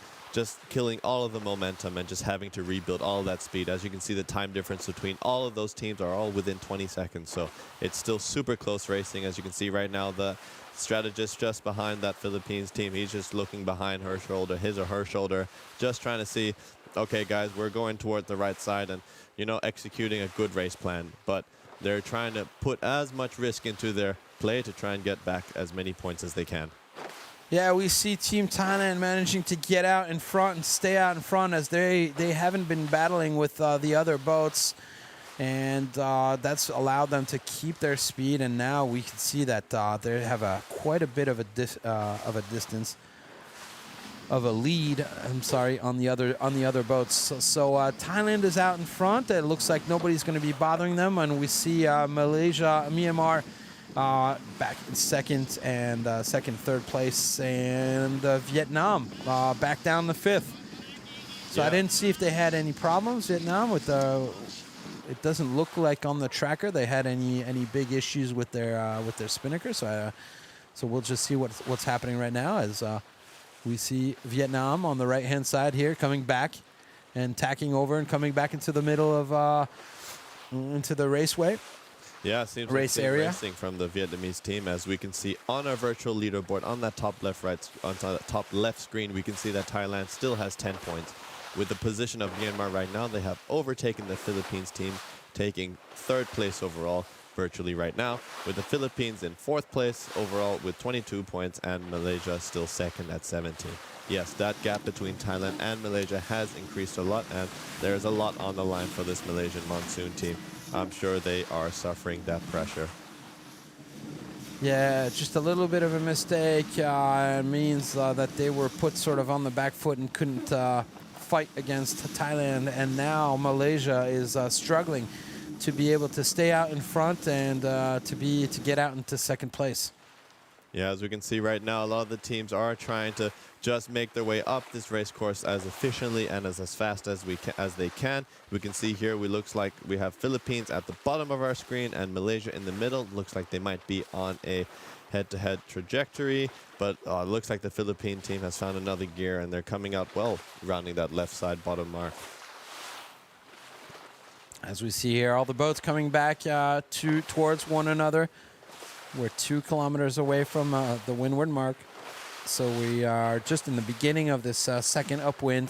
killing all of the momentum and just having to rebuild all of that speed. As you can see, the time difference between all of those teams are all within 20 seconds. So it's still super close racing. As you can see right now, the strategist just behind that Philippines team, he's just looking behind his or her shoulder, just trying to see, okay, guys, we're going toward the right side and, executing a good race plan. But they're trying to put as much risk into their play to try and get back as many points as they can. Yeah, we see Team Thailand managing to get out in front and stay out in front, as they haven't been battling with the other boats. And that's allowed them to keep their speed, and now we can see that they have quite a bit of a distance of a lead. I'm sorry, on the other boats. So Thailand is out in front. It looks like nobody's going to be bothering them, and we see Malaysia, Myanmar back in second and third place, and Vietnam back down to fifth. So yeah. I didn't see if they had any problems, Vietnam, with the. It doesn't look like on the tracker they had any big issues with their spinnaker. So we'll just see what's happening right now, as we see Vietnam on the right-hand side here coming back and tacking over and coming back into the middle of into the raceway. Yeah, it seems race like area racing from the Vietnamese team, as we can see on our virtual leaderboard on that top left screen. We can see that Thailand still has 10 points. With the position of Myanmar right now, they have overtaken the Philippines team, taking third place overall virtually right now, with the Philippines in fourth place overall with 22 points and Malaysia still second at 17. Yes, that gap between Thailand and Malaysia has increased a lot, and there's a lot on the line for this Malaysian monsoon team. I'm sure they are suffering that pressure. Yeah, just a little bit of a mistake means that they were put sort of on the back foot and couldn't fight against Thailand, and now Malaysia is struggling to be able to stay out in front and to get out into second place. Yeah, as we can see right now, a lot of the teams are trying to just make their way up this race course as efficiently and as fast as they can. We can see here, looks like we have Philippines at the bottom of our screen and Malaysia in the middle. Looks like they might be on a head-to-head trajectory, but it looks like the Philippine team has found another gear and they're coming out well, rounding that left side bottom mark. As we see here, all the boats coming back towards one another. We're 2 kilometers away from the windward mark. So we are just in the beginning of this second upwind.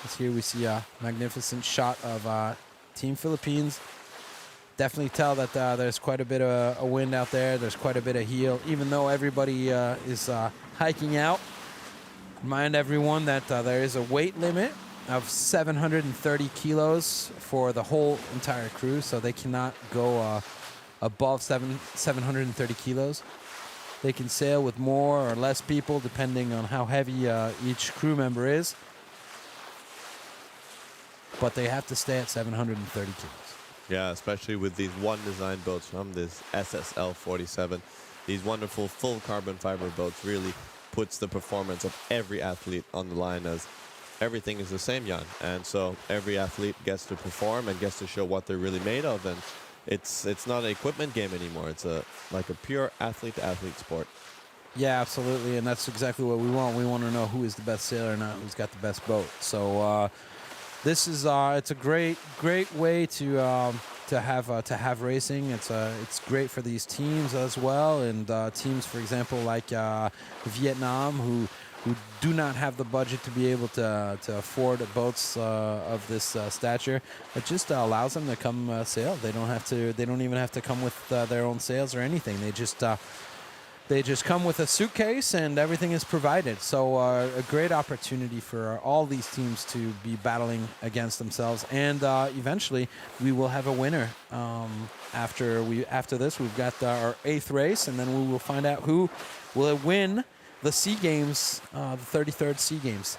As here we see a magnificent shot of Team Philippines. Definitely tell that there's quite a bit of a wind out there. There's quite a bit of heel, even though everybody is hiking out. Remind everyone that there is a weight limit of 730 kilos for the whole entire crew, so they cannot go above 730 kilos. They can sail with more or less people depending on how heavy each crew member is, but they have to stay at 730 kilos. Yeah, especially with these one design boats from this SSL47. These wonderful full carbon fiber boats really puts the performance of every athlete on the line, as everything is the same, Jan. And so every athlete gets to perform and gets to show what they're really made of. And it's not an equipment game anymore. It's like a pure athlete-to-athlete sport. Yeah, absolutely, and that's exactly what we want. We want to know who is the best sailor, not who's got the best boat. So this is it's a great way to have racing. It's great for these teams as well, and teams, for example, like Vietnam, who do not have the budget to be able to afford boats of this stature. It just allows them to come sail. They don't even have to come with their own sails or anything. They just come with a suitcase and everything is provided. So a great opportunity for all these teams to be battling against themselves. And eventually we will have a winner. After this, we've got our 8th race, and then we will find out who will win the SEA Games, the 33rd SEA Games.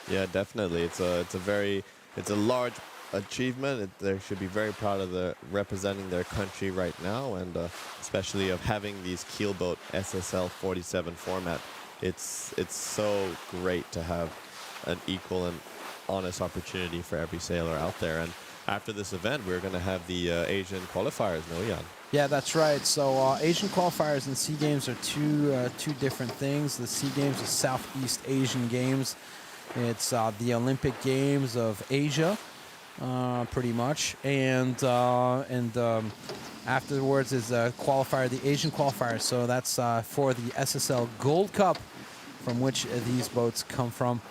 Yeah, definitely. It's a large achievement. They should be very proud of representing their country right now, and especially of having these keelboat SSL47 format. It's so great to have an equal and honest opportunity for every sailor out there. And after this event, we're going to have the Asian qualifiers, no, Jan? Yeah, that's right. So Asian qualifiers and SEA Games are two different things. The SEA Games is Southeast Asian Games. It's the Olympic Games of Asia, pretty much. And afterwards is a qualifier, the Asian qualifier. So that's for the SSL Gold Cup, from which these boats come from.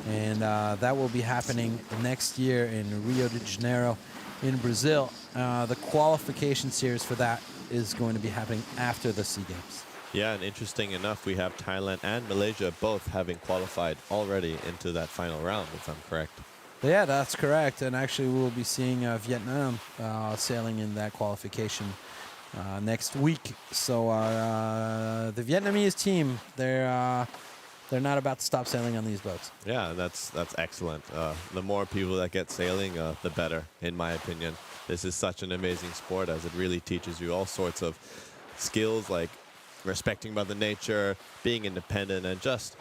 And that will be happening next year in Rio de Janeiro in Brazil. The qualification series for that is going to be happening after the SEA Games. Yeah, and interesting enough, we have Thailand and Malaysia both having qualified already into that final round, if I'm correct. Yeah, that's correct. And actually, we will be seeing Vietnam sailing in that qualification next week. So the Vietnamese team, they're not about to stop sailing on these boats. Yeah, that's excellent. The more people that get sailing, the better, in my opinion. This is such an amazing sport, as it really teaches you all sorts of skills, like respecting Mother Nature, being independent, and just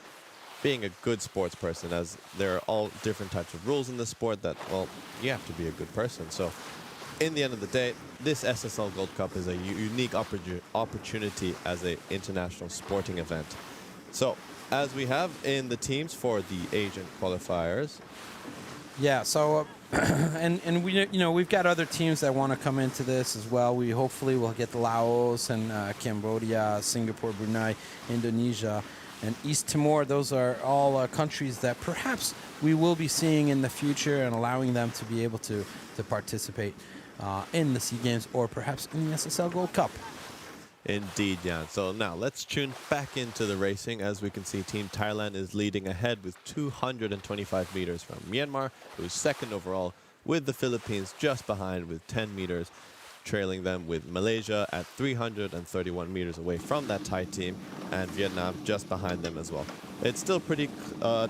being a good sports person, as there are all different types of rules in the sport that, well, you have to be a good person. So in the end of the day, this SSL Gold Cup is a unique opportunity as an international sporting event. So as we have in the teams for the Asian qualifiers. Yeah, so and we, we've got other teams that want to come into this as well. We hopefully will get Laos and Cambodia, Singapore, Brunei, Indonesia, and East Timor. Those are all countries that perhaps we will be seeing in the future, and allowing them to be able to participate in the SEA Games, or perhaps in the SSL Gold Cup. Indeed, Jan. So now let's tune back into the racing. As we can see, Team Thailand is leading ahead with 225 meters from Myanmar, who's second overall, with the Philippines just behind with 10 meters, trailing them with Malaysia at 331 meters away from that Thai team, and Vietnam just behind them as well. It's still pretty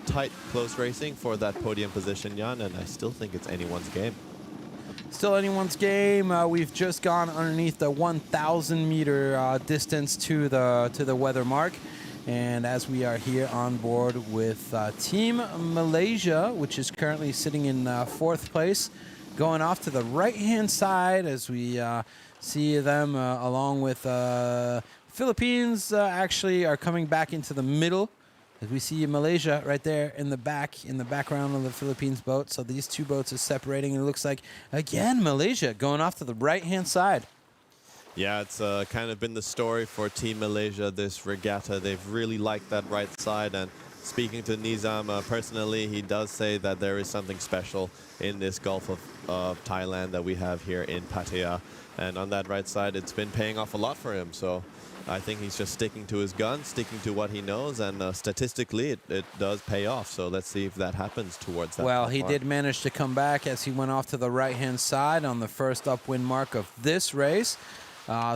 tight, close racing for that podium position, Jan, and I still think it's anyone's game. Still anyone's game. We've just gone underneath the 1,000 meter distance to the weather mark. And as we are here on board with Team Malaysia, which is currently sitting in 4th place, going off to the right-hand side as we see them along with Philippines actually are coming back into the middle. As we see Malaysia right there in the background of the Philippines boat. So these two boats are separating, and it looks like, again, Malaysia going off to the right-hand side. Yeah, it's kind of been the story for Team Malaysia this regatta. They've really liked that right side, and speaking to Nizam personally, he does say that there is something special in this Gulf of Thailand that we have here in Pattaya. And on that right side, it's been paying off a lot for him. So I think he's just sticking to his guns, sticking to what he knows, and statistically, it does pay off. So let's see if that happens towards that. Well, he did manage to come back as he went off to the right-hand side on the first upwind mark of this race.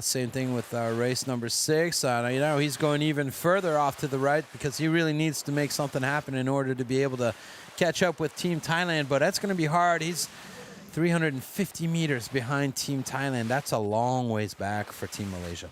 Same thing with race number 6. You know, he's going even further off to the right because he really needs to make something happen in order to be able to catch up with Team Thailand. But that's going to be hard. He's 350 meters behind Team Thailand. That's a long ways back for Team Malaysia.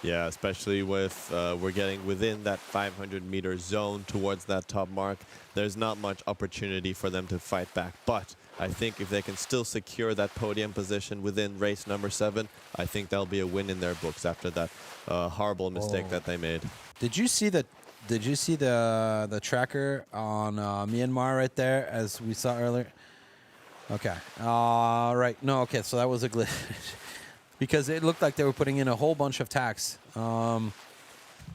Yeah, especially with we're getting within that 500-meter zone towards that top mark. There's not much opportunity for them to fight back. But I think if they can still secure that podium position within race number 7, I think that'll be a win in their books after that horrible mistake that they made. Did you see the tracker on Myanmar right there, as we saw earlier? Okay. Right. No. Okay. So that was a glitch. Because it looked like they were putting in a whole bunch of tacks, but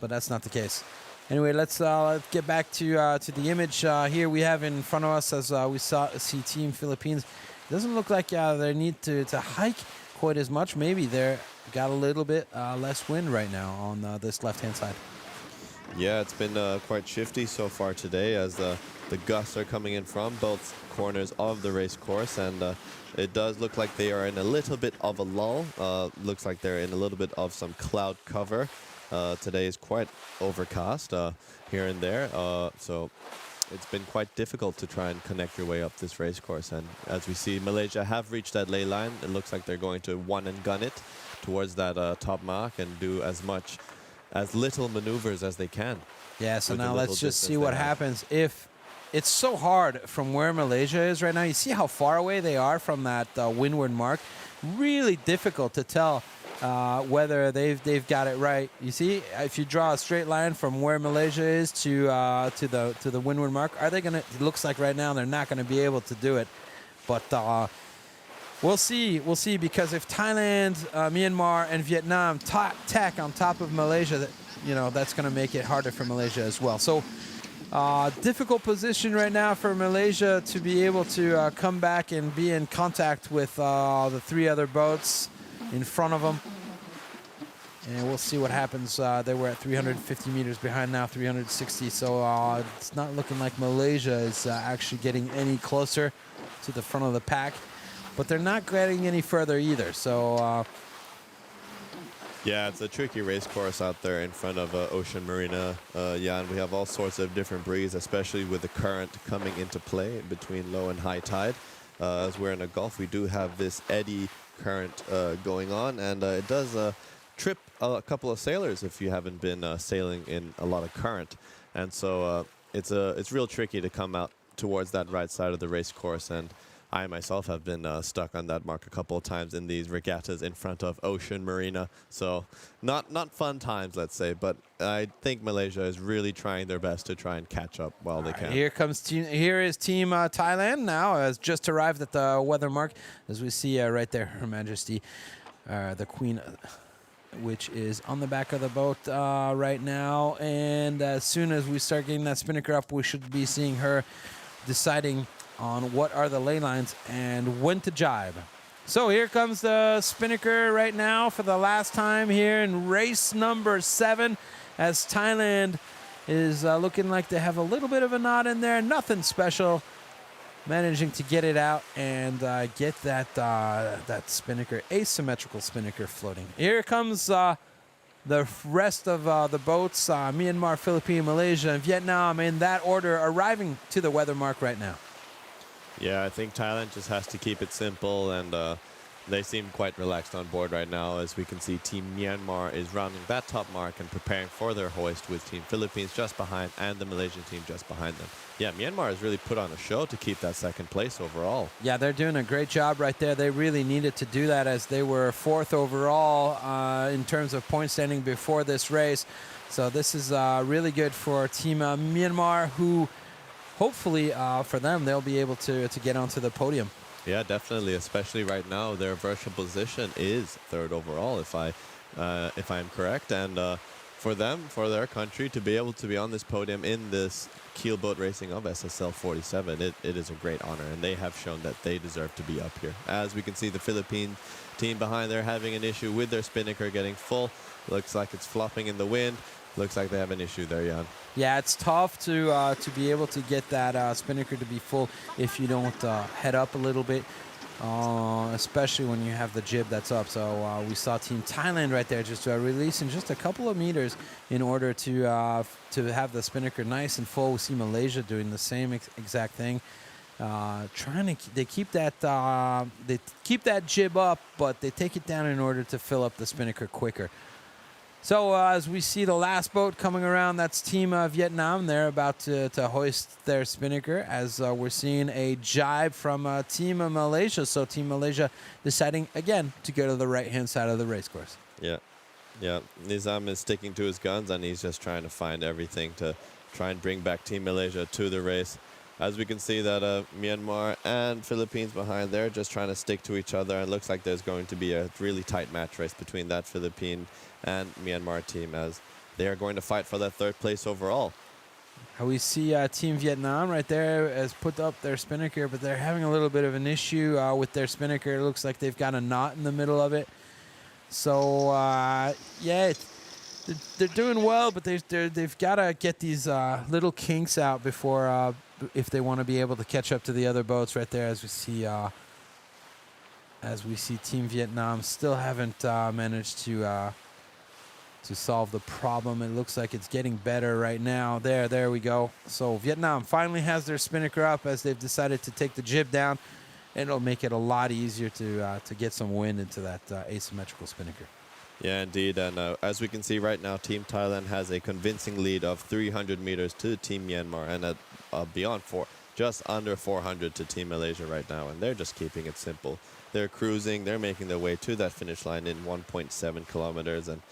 that's not the case. Anyway, let's get back to the image here we have in front of us as we see Team Philippines. It doesn't look like they need to hike quite as much. Maybe they've got a little bit less wind right now on this left-hand side. Yeah, it's been quite shifty so far today as the gusts are coming in from both corners of the race course, and it does look like they are in a little bit of a lull. Looks like they're in a little bit of some cloud cover. Today is quite overcast here and there, so it's been quite difficult to try and connect your way up this race course. And as we see, Malaysia have reached that ley line. It looks like they're going to one and gun it towards that top mark and do as little maneuvers as they can. Yeah, so now let's just see what happens if it's so hard from where Malaysia is right now. You see how far away they are from that windward mark. Really difficult to tell whether they've got it right. You see, if you draw a straight line from where Malaysia is to the windward mark, are they gonna? It looks like right now they're not going to be able to do it, but we'll see. We'll see, because if Thailand, Myanmar, and Vietnam tack on top of Malaysia, that's going to make it harder for Malaysia as well. So. Difficult position right now for Malaysia to be able to come back and be in contact with the 3 other boats in front of them. And we'll see what happens. They were at 350 meters behind, now 360. So it's not looking like Malaysia is actually getting any closer to the front of the pack. But they're not getting any further either. So... yeah, it's a tricky race course out there in front of Ocean Marina, and we have all sorts of different breeze, especially with the current coming into play between low and high tide. As we're in a Gulf, we do have this eddy current going on, and it does trip a couple of sailors if you haven't been sailing in a lot of current. And so it's real tricky to come out towards that right side of the race course, and I myself have been stuck on that mark a couple of times in these regattas in front of Ocean Marina. So not fun times, let's say, but I think Malaysia is really trying their best to try and catch up while they can. Here is Team Thailand now, has just arrived at the weather mark. As we see right there, Her Majesty, the Queen, which is on the back of the boat right now. And as soon as we start getting that spinnaker up, we should be seeing her deciding on what are the ley lines and when to jibe. So here comes the spinnaker right now for the last time here in race number 7, as Thailand is looking like they have a little bit of a knot in there. Nothing special. Managing to get it out and get that spinnaker, asymmetrical spinnaker, floating. Here comes the rest of the boats, Myanmar, Philippines, Malaysia, and Vietnam, in that order, arriving to the weather mark right now. Yeah, I think Thailand just has to keep it simple, and they seem quite relaxed on board right now. As we can see, Team Myanmar is rounding that top mark and preparing for their hoist, with Team Philippines just behind and the Malaysian team just behind them. Yeah, Myanmar has really put on a show to keep that second place overall. Yeah, they're doing a great job right there. They really needed to do that, as they were fourth overall in terms of point standing before this race. So this is really good for Team Myanmar, who hopefully for them, they'll be able to get onto the podium. Yeah, definitely. Especially right now, their virtual position is third overall, if I'm correct. And for them, for their country, to be able to be on this podium in this keelboat racing of SSL47, it is a great honor, and they have shown that they deserve to be up here. As we can see, the Philippine team behind there having an issue with their spinnaker getting full. Looks like it's flopping in the wind. Looks like they have an issue there, Jan. Yeah, it's tough to be able to get that spinnaker to be full if you don't head up a little bit, especially when you have the jib that's up. So we saw Team Thailand right there just releasing just a couple of meters in order to have the spinnaker nice and full. We see Malaysia doing the same exact thing. They keep that jib up, but they take it down in order to fill up the spinnaker quicker. So as we see the last boat coming around, that's Team Vietnam. They're about to hoist their spinnaker, as we're seeing a jibe from Team Malaysia. So Team Malaysia deciding again to go to the right-hand side of the race course. Yeah. Nizam is sticking to his guns, and he's just trying to find everything to try and bring back Team Malaysia to the race. As we can see that Myanmar and Philippines behind there just trying to stick to each other, and it looks like there's going to be a really tight match race between that Philippine and Myanmar team, as they are going to fight for that third place overall. We see Team Vietnam right there has put up their spinnaker, but they're having a little bit of an issue with their spinnaker. It looks like they've got a knot in the middle of it. So yeah, they're doing well, but they've got to get these little kinks out before if they want to be able to catch up to the other boats right there. As we see Team Vietnam still haven't managed to solve the problem. It looks like it's getting better right now. There we go. So Vietnam finally has their spinnaker up, as they've decided to take the jib down, and it'll make it a lot easier to get some wind into that asymmetrical spinnaker. Yeah, indeed. And as we can see right now, Team Thailand has a convincing lead of 300 meters to Team Myanmar, and beyond just under 400 to Team Malaysia right now. And they're just keeping it simple. They're cruising. They're making their way to that finish line in 1.7 kilometers. And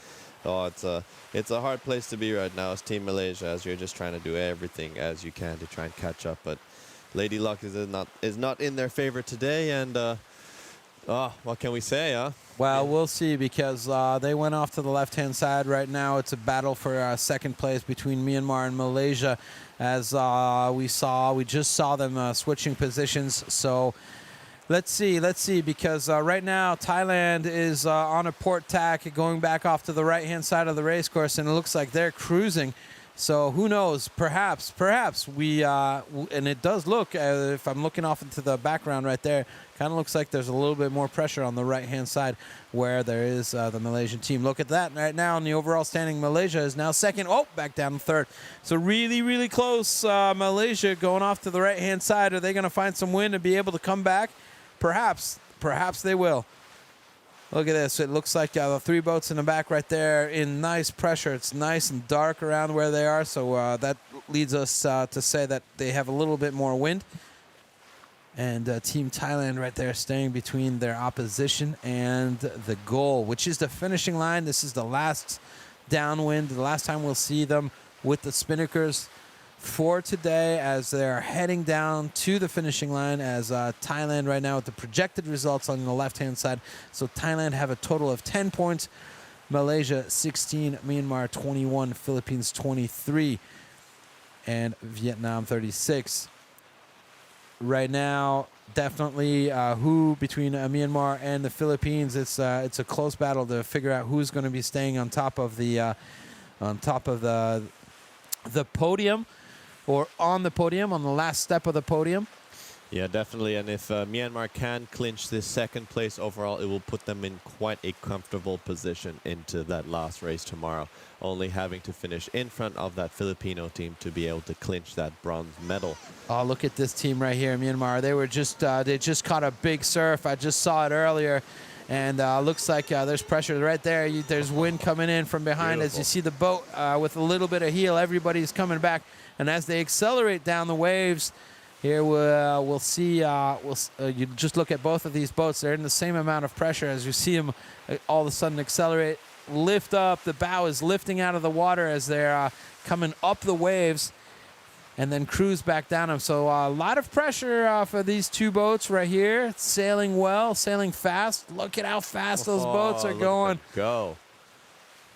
it's a hard place to be right now as Team Malaysia, as you're just trying to do everything as you can to try and catch up. But Lady Luck is not in their favor today, and what can we say, huh? Well, we'll see, because they went off to the left-hand side. Right now, it's a battle for second place between Myanmar and Malaysia, as we just saw them switching positions. So let's see, because right now Thailand is on a port tack, going back off to the right-hand side of the race course, and it looks like they're cruising. So who knows? Perhaps we and it does look, if I'm looking off into the background right there, kind of looks like there's a little bit more pressure on the right-hand side where there is the Malaysian team. Look at that right now in the overall standing. Malaysia is now second. Oh, back down to third. So really, really close. Malaysia going off to the right-hand side. Are they going to find some wind and be able to come back? Perhaps they will. Look at this. It looks like the three boats in the back right there in nice pressure. It's nice and dark around where they are, so that leads us to say that they have a little bit more wind. And Team Thailand right there staying between their opposition and the goal, which is the finishing line. This is the last downwind, the last time we'll see them with the spinnakers for today, as they're heading down to the finishing line, as Thailand right now with the projected results on the left-hand side. So Thailand have a total of 10 points, Malaysia 16, Myanmar 21, Philippines 23, and Vietnam 36. Right now, definitely between Myanmar and the Philippines, it's a close battle to figure out who's going to be staying on top of the podium, or on the podium, on the last step of the podium. Yeah, definitely. And if Myanmar can clinch this second place overall, it will put them in quite a comfortable position into that last race tomorrow, only having to finish in front of that Filipino team to be able to clinch that bronze medal. Oh, look at this team right here, Myanmar. They just caught a big surf. I just saw it earlier. And looks like there's pressure right there. There's wind coming in from behind. As you see the boat with a little bit of heel, everybody's coming back. And as they accelerate down the waves, here we'll see. You just look at both of these boats. They're in the same amount of pressure as you see them all of a sudden accelerate, lift up. The bow is lifting out of the water as they're coming up the waves, and then cruise back down them. So a lot of pressure for these two boats right here. Sailing well, sailing fast. Look at how fast those boats are going. Go.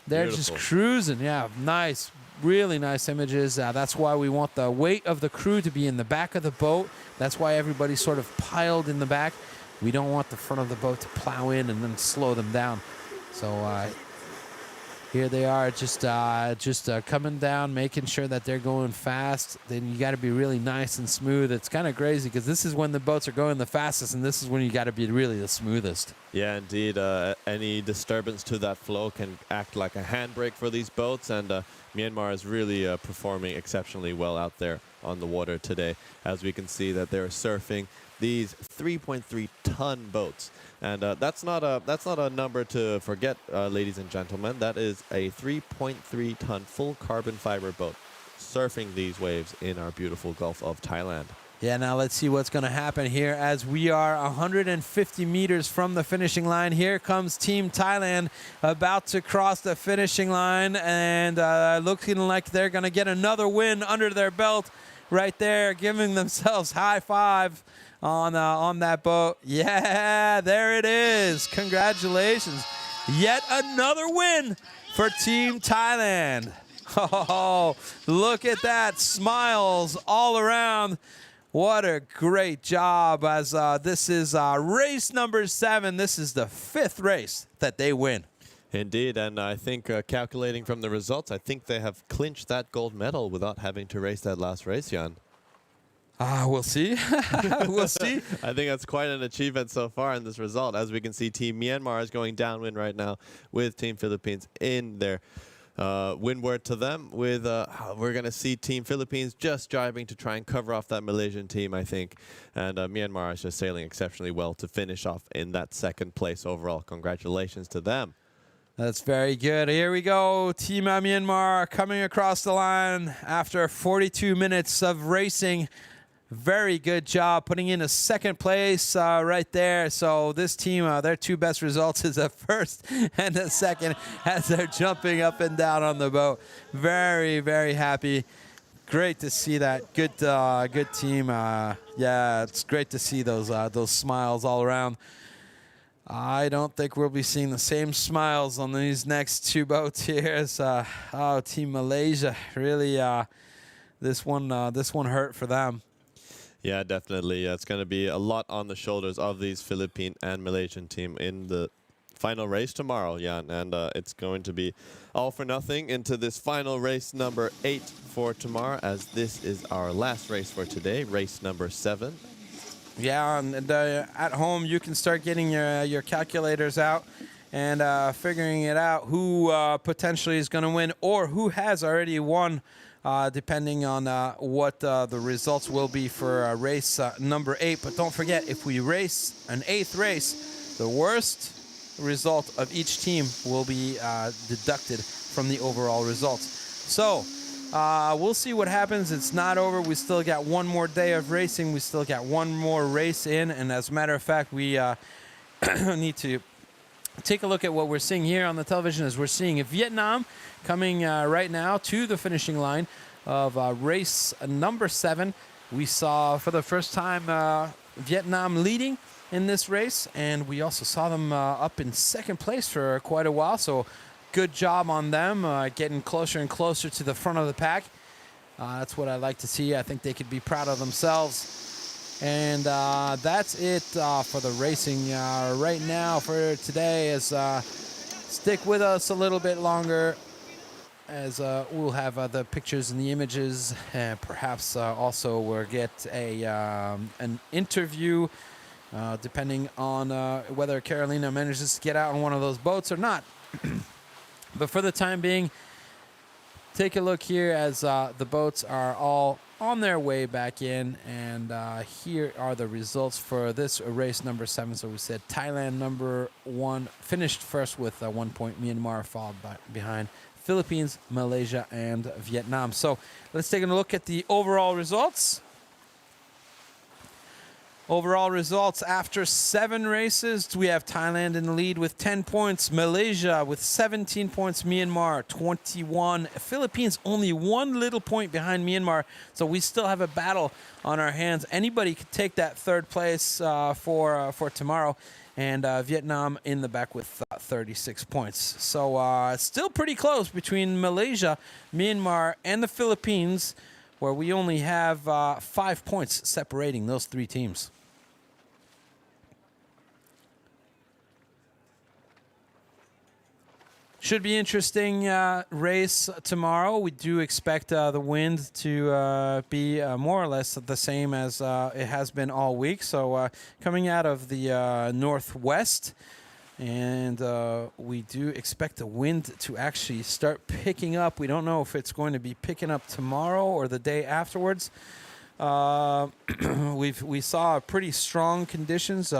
They're Beautiful. just cruising. Yeah, nice. Really nice images. That's why we want the weight of the crew to be in the back of the boat. That's why everybody's sort of piled in the back. We don't want the front of the boat to plow in and then slow them down. So here they are, just coming down, making sure that they're going fast. Then you got to be really nice and smooth. It's kind of crazy because this is when the boats are going the fastest, and this is when you got to be really the smoothest. Yeah, indeed. Any disturbance to that flow can act like a handbrake for these boats, and Myanmar is really performing exceptionally well out there on the water today, as we can see that they're surfing these 3.3-ton boats. And that's not a number to forget, ladies and gentlemen. That is a 3.3-ton full carbon fiber boat surfing these waves in our beautiful Gulf of Thailand. Yeah, now let's see what's going to happen here as we are 150 meters from the finishing line. Here comes Team Thailand about to cross the finishing line, and looking like they're going to get another win under their belt right there, giving themselves high five on that boat. Yeah, there it is. Congratulations. Yet another win for Team Thailand. Oh, look at that. Smiles all around. What a great job, as this is race number 7. This is the 5th race that they win. Indeed, and I think calculating from the results, I think they have clinched that gold medal without having to race that last race, Jan. We'll see. We'll see. I think that's quite an achievement so far in this result. As we can see, Team Myanmar is going downwind right now with Team Philippines in their windward to them. With we're going to see Team Philippines just driving to try and cover off that Malaysian team, I think. And Myanmar is just sailing exceptionally well to finish off in that second place overall. Congratulations to them. That's very good. Here we go. Team Myanmar coming across the line after 42 minutes of racing. Very good job putting in a second place right there. So this team, their two best results is a first and a second as they're jumping up and down on the boat. Very, very happy. Great to see that. Good team. Yeah, it's great to see those smiles all around. I don't think we'll be seeing the same smiles on these next two boats here. Team Malaysia, really, this one hurt for them. Yeah, definitely. It's going to be a lot on the shoulders of these Philippine and Malaysian team in the final race tomorrow, Jan. And it's going to be all for nothing into this final race number 8 for tomorrow, as this is our last race for today, race number 7. Yeah, and at home you can start getting your calculators out and figuring it out who potentially is going to win or who has already won, depending on what the results will be for race number 8. But don't forget, if we race an 8th race, the worst result of each team will be deducted from the overall results. So we'll see what happens. It's not over. We still got one more day of racing. We still got one more race in. And as a matter of fact, we need to take a look at what we're seeing here on the television, as we're seeing Vietnam coming right now to the finishing line of race number 7. We saw for the first time Vietnam leading in this race, and we also saw them up in second place for quite a while. So good job on them, getting closer and closer to the front of the pack. That's what I like to see. I think they could be proud of themselves. And that's it for the racing right now for today. Stick with us a little bit longer. as we'll have the pictures and the images, and perhaps also we'll get an interview, depending on whether Carolina manages to get out on one of those boats or not. But for the time being, take a look here as the boats are all on their way back in, and here are the results for this race number 7. So we said Thailand number 1 finished first with 1 point. Myanmar followed behind Philippines, Malaysia, and Vietnam. So let's take a look at the overall results. Overall results after 7 races, we have Thailand in the lead with 10 points, Malaysia with 17 points, Myanmar 21, Philippines only 1 little point behind Myanmar, so we still have a battle on our hands. Anybody could take that 3rd place for tomorrow, and Vietnam in the back with 36 points. So still pretty close between Malaysia, Myanmar, and the Philippines, where we only have 5 points separating those 3 teams. Should be interesting race tomorrow. We do expect the wind to be more or less the same as it has been all week. So coming out of the northwest, and we do expect the wind to actually start picking up. We don't know if it's going to be picking up tomorrow or the day afterwards. We saw pretty strong conditions,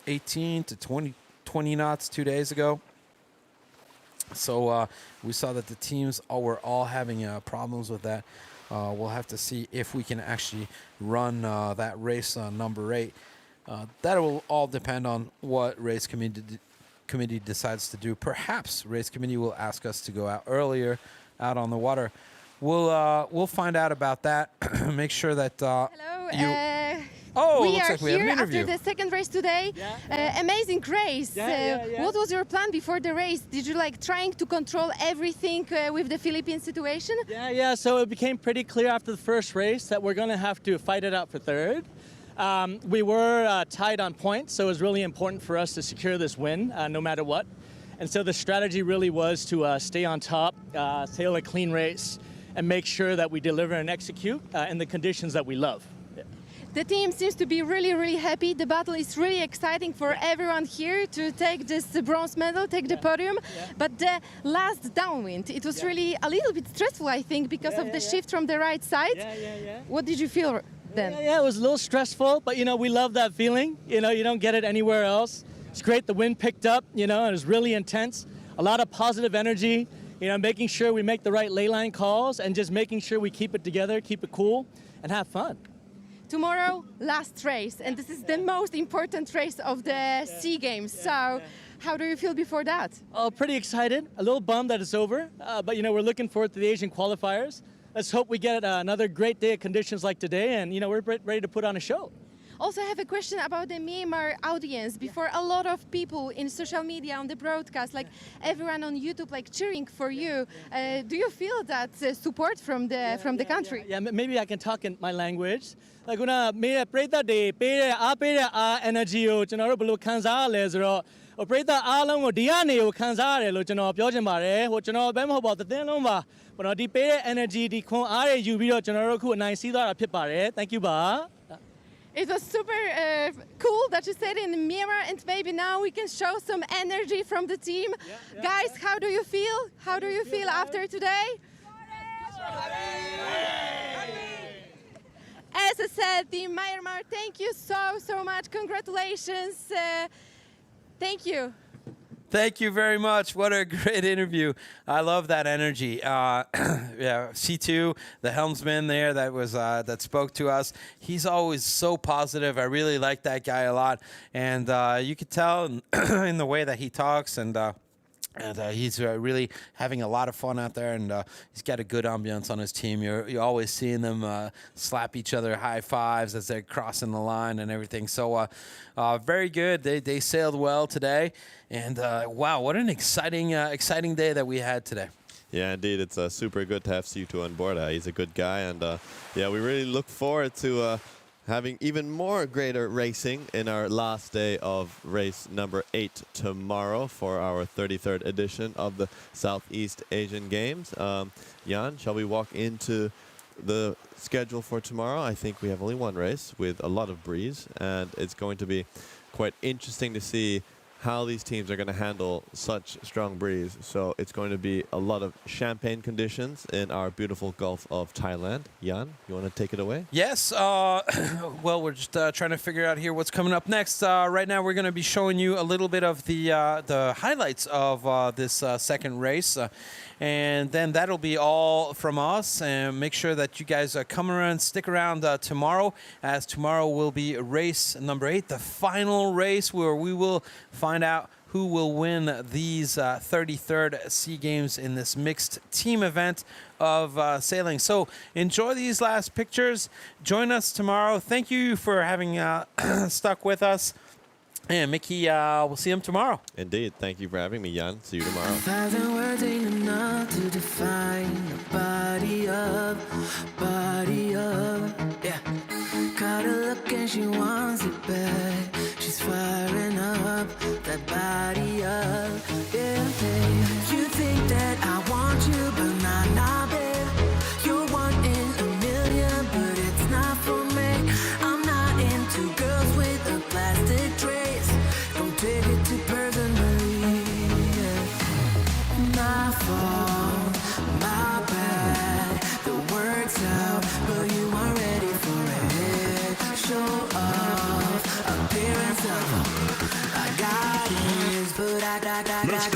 18 to 20 knots 2 days ago. So we saw that the teams were all having problems with that. We'll have to see if we can actually run that race number 8. That will all depend on what race committee decides to do. Perhaps race committee will ask us to go out earlier, out on the water. We'll find out about that. Make sure that Hello. Oh, we looks are like we have an here interview. after the 2nd race today. Amazing race. What was your plan before the race? Did you like trying to control everything with the Philippine situation? Yeah. So it became pretty clear after the first race that we're going to have to fight it out for 3rd. We were tied on points, so it was really important for us to secure this win no matter what. And so the strategy really was to stay on top, sail a clean race, and make sure that we deliver and execute in the conditions that we love. The team seems to be really, really happy. The battle is really exciting for everyone here to take this bronze medal, take the podium. But the last downwind, it was really a little bit stressful, I think, because of the shift from the right side. What did you feel then? Yeah, it was a little stressful, but we love that feeling. You don't get it anywhere else. It's great. The wind picked up, and it was really intense. A lot of positive energy, making sure we make the right ley line calls and just making sure we keep it together, keep it cool, and have fun. Tomorrow, last race, and this is the most important race of the SEA Games. So, how do you feel before that? Oh, pretty excited. A little bummed that it's over, but we're looking forward to the Asian qualifiers. Let's hope we get another great day of conditions like today, and we're ready to put on a show. Also, I have a question about the Myanmar audience. Before, a lot of people in social media, on the broadcast, like everyone on YouTube, like cheering for you. Do you feel that support from the country? Yeah, maybe I can talk in my language. Like when I made a pray that day, pay energy, pray that along with Diane, Kansare, Logano, Piojanare, Hochano, Bemho, the Denoma, but the pay energy, the Kon Are, you be General, and I see that a pipare. Thank you, Ba. It was super cool that you said in Myanmar, and maybe now we can show some energy from the team. Guys, how do you feel? How do you feel after today? As I said, Team Myanmar, thank you so much. Congratulations. Thank you. Thank you very much. What a great interview. I love that energy. C2, the helmsman there that spoke to us, he's always so positive. I really like that guy a lot. And you could tell in the way that he talks, and he's really having a lot of fun out there, and he's got a good ambiance on his team. You're always seeing them slap each other high fives as they're crossing the line and everything. So very good. They sailed well today, and wow, what an exciting day that we had today. Yeah, indeed. It's super good to have C2 on board. He's a good guy, and we really look forward to having even more greater racing in our last day of race number 8 tomorrow for our 33rd edition of the Southeast Asian Games. Jan, shall we walk into the schedule for tomorrow? I think we have only one race with a lot of breeze, and it's going to be quite interesting to see how these teams are going to handle such strong breeze. So it's going to be a lot of champagne conditions in our beautiful Gulf of Thailand. Jan, you want to take it away? Yes. Well, we're just trying to figure out here what's coming up next. Right now, we're going to be showing you a little bit of the highlights of this second race. And then that'll be all from us. And make sure that you guys come around, stick around tomorrow, as tomorrow will be race number 8, the final race where we will find out who will win these 33rd SEA Games in this mixed team event of sailing. So enjoy these last pictures. Join us tomorrow. Thank you for having stuck with us. And Mickey, we'll see him tomorrow. Indeed. Thank you for having me, Jan. See you tomorrow. 1,000 words ain't enough to define a body of, yeah. Caught her look and she wants it back. She's firing up that body of, yeah, babe. You think that I want you, but nah, babe. You're one in a million, but it's not for me. I'm not into girls with a plastic trace. Don't take it too personally, yeah. My fault, my bad. The word's out, but you aren't ready for it. Show off, appearance of I got this, but I got. Let's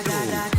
go.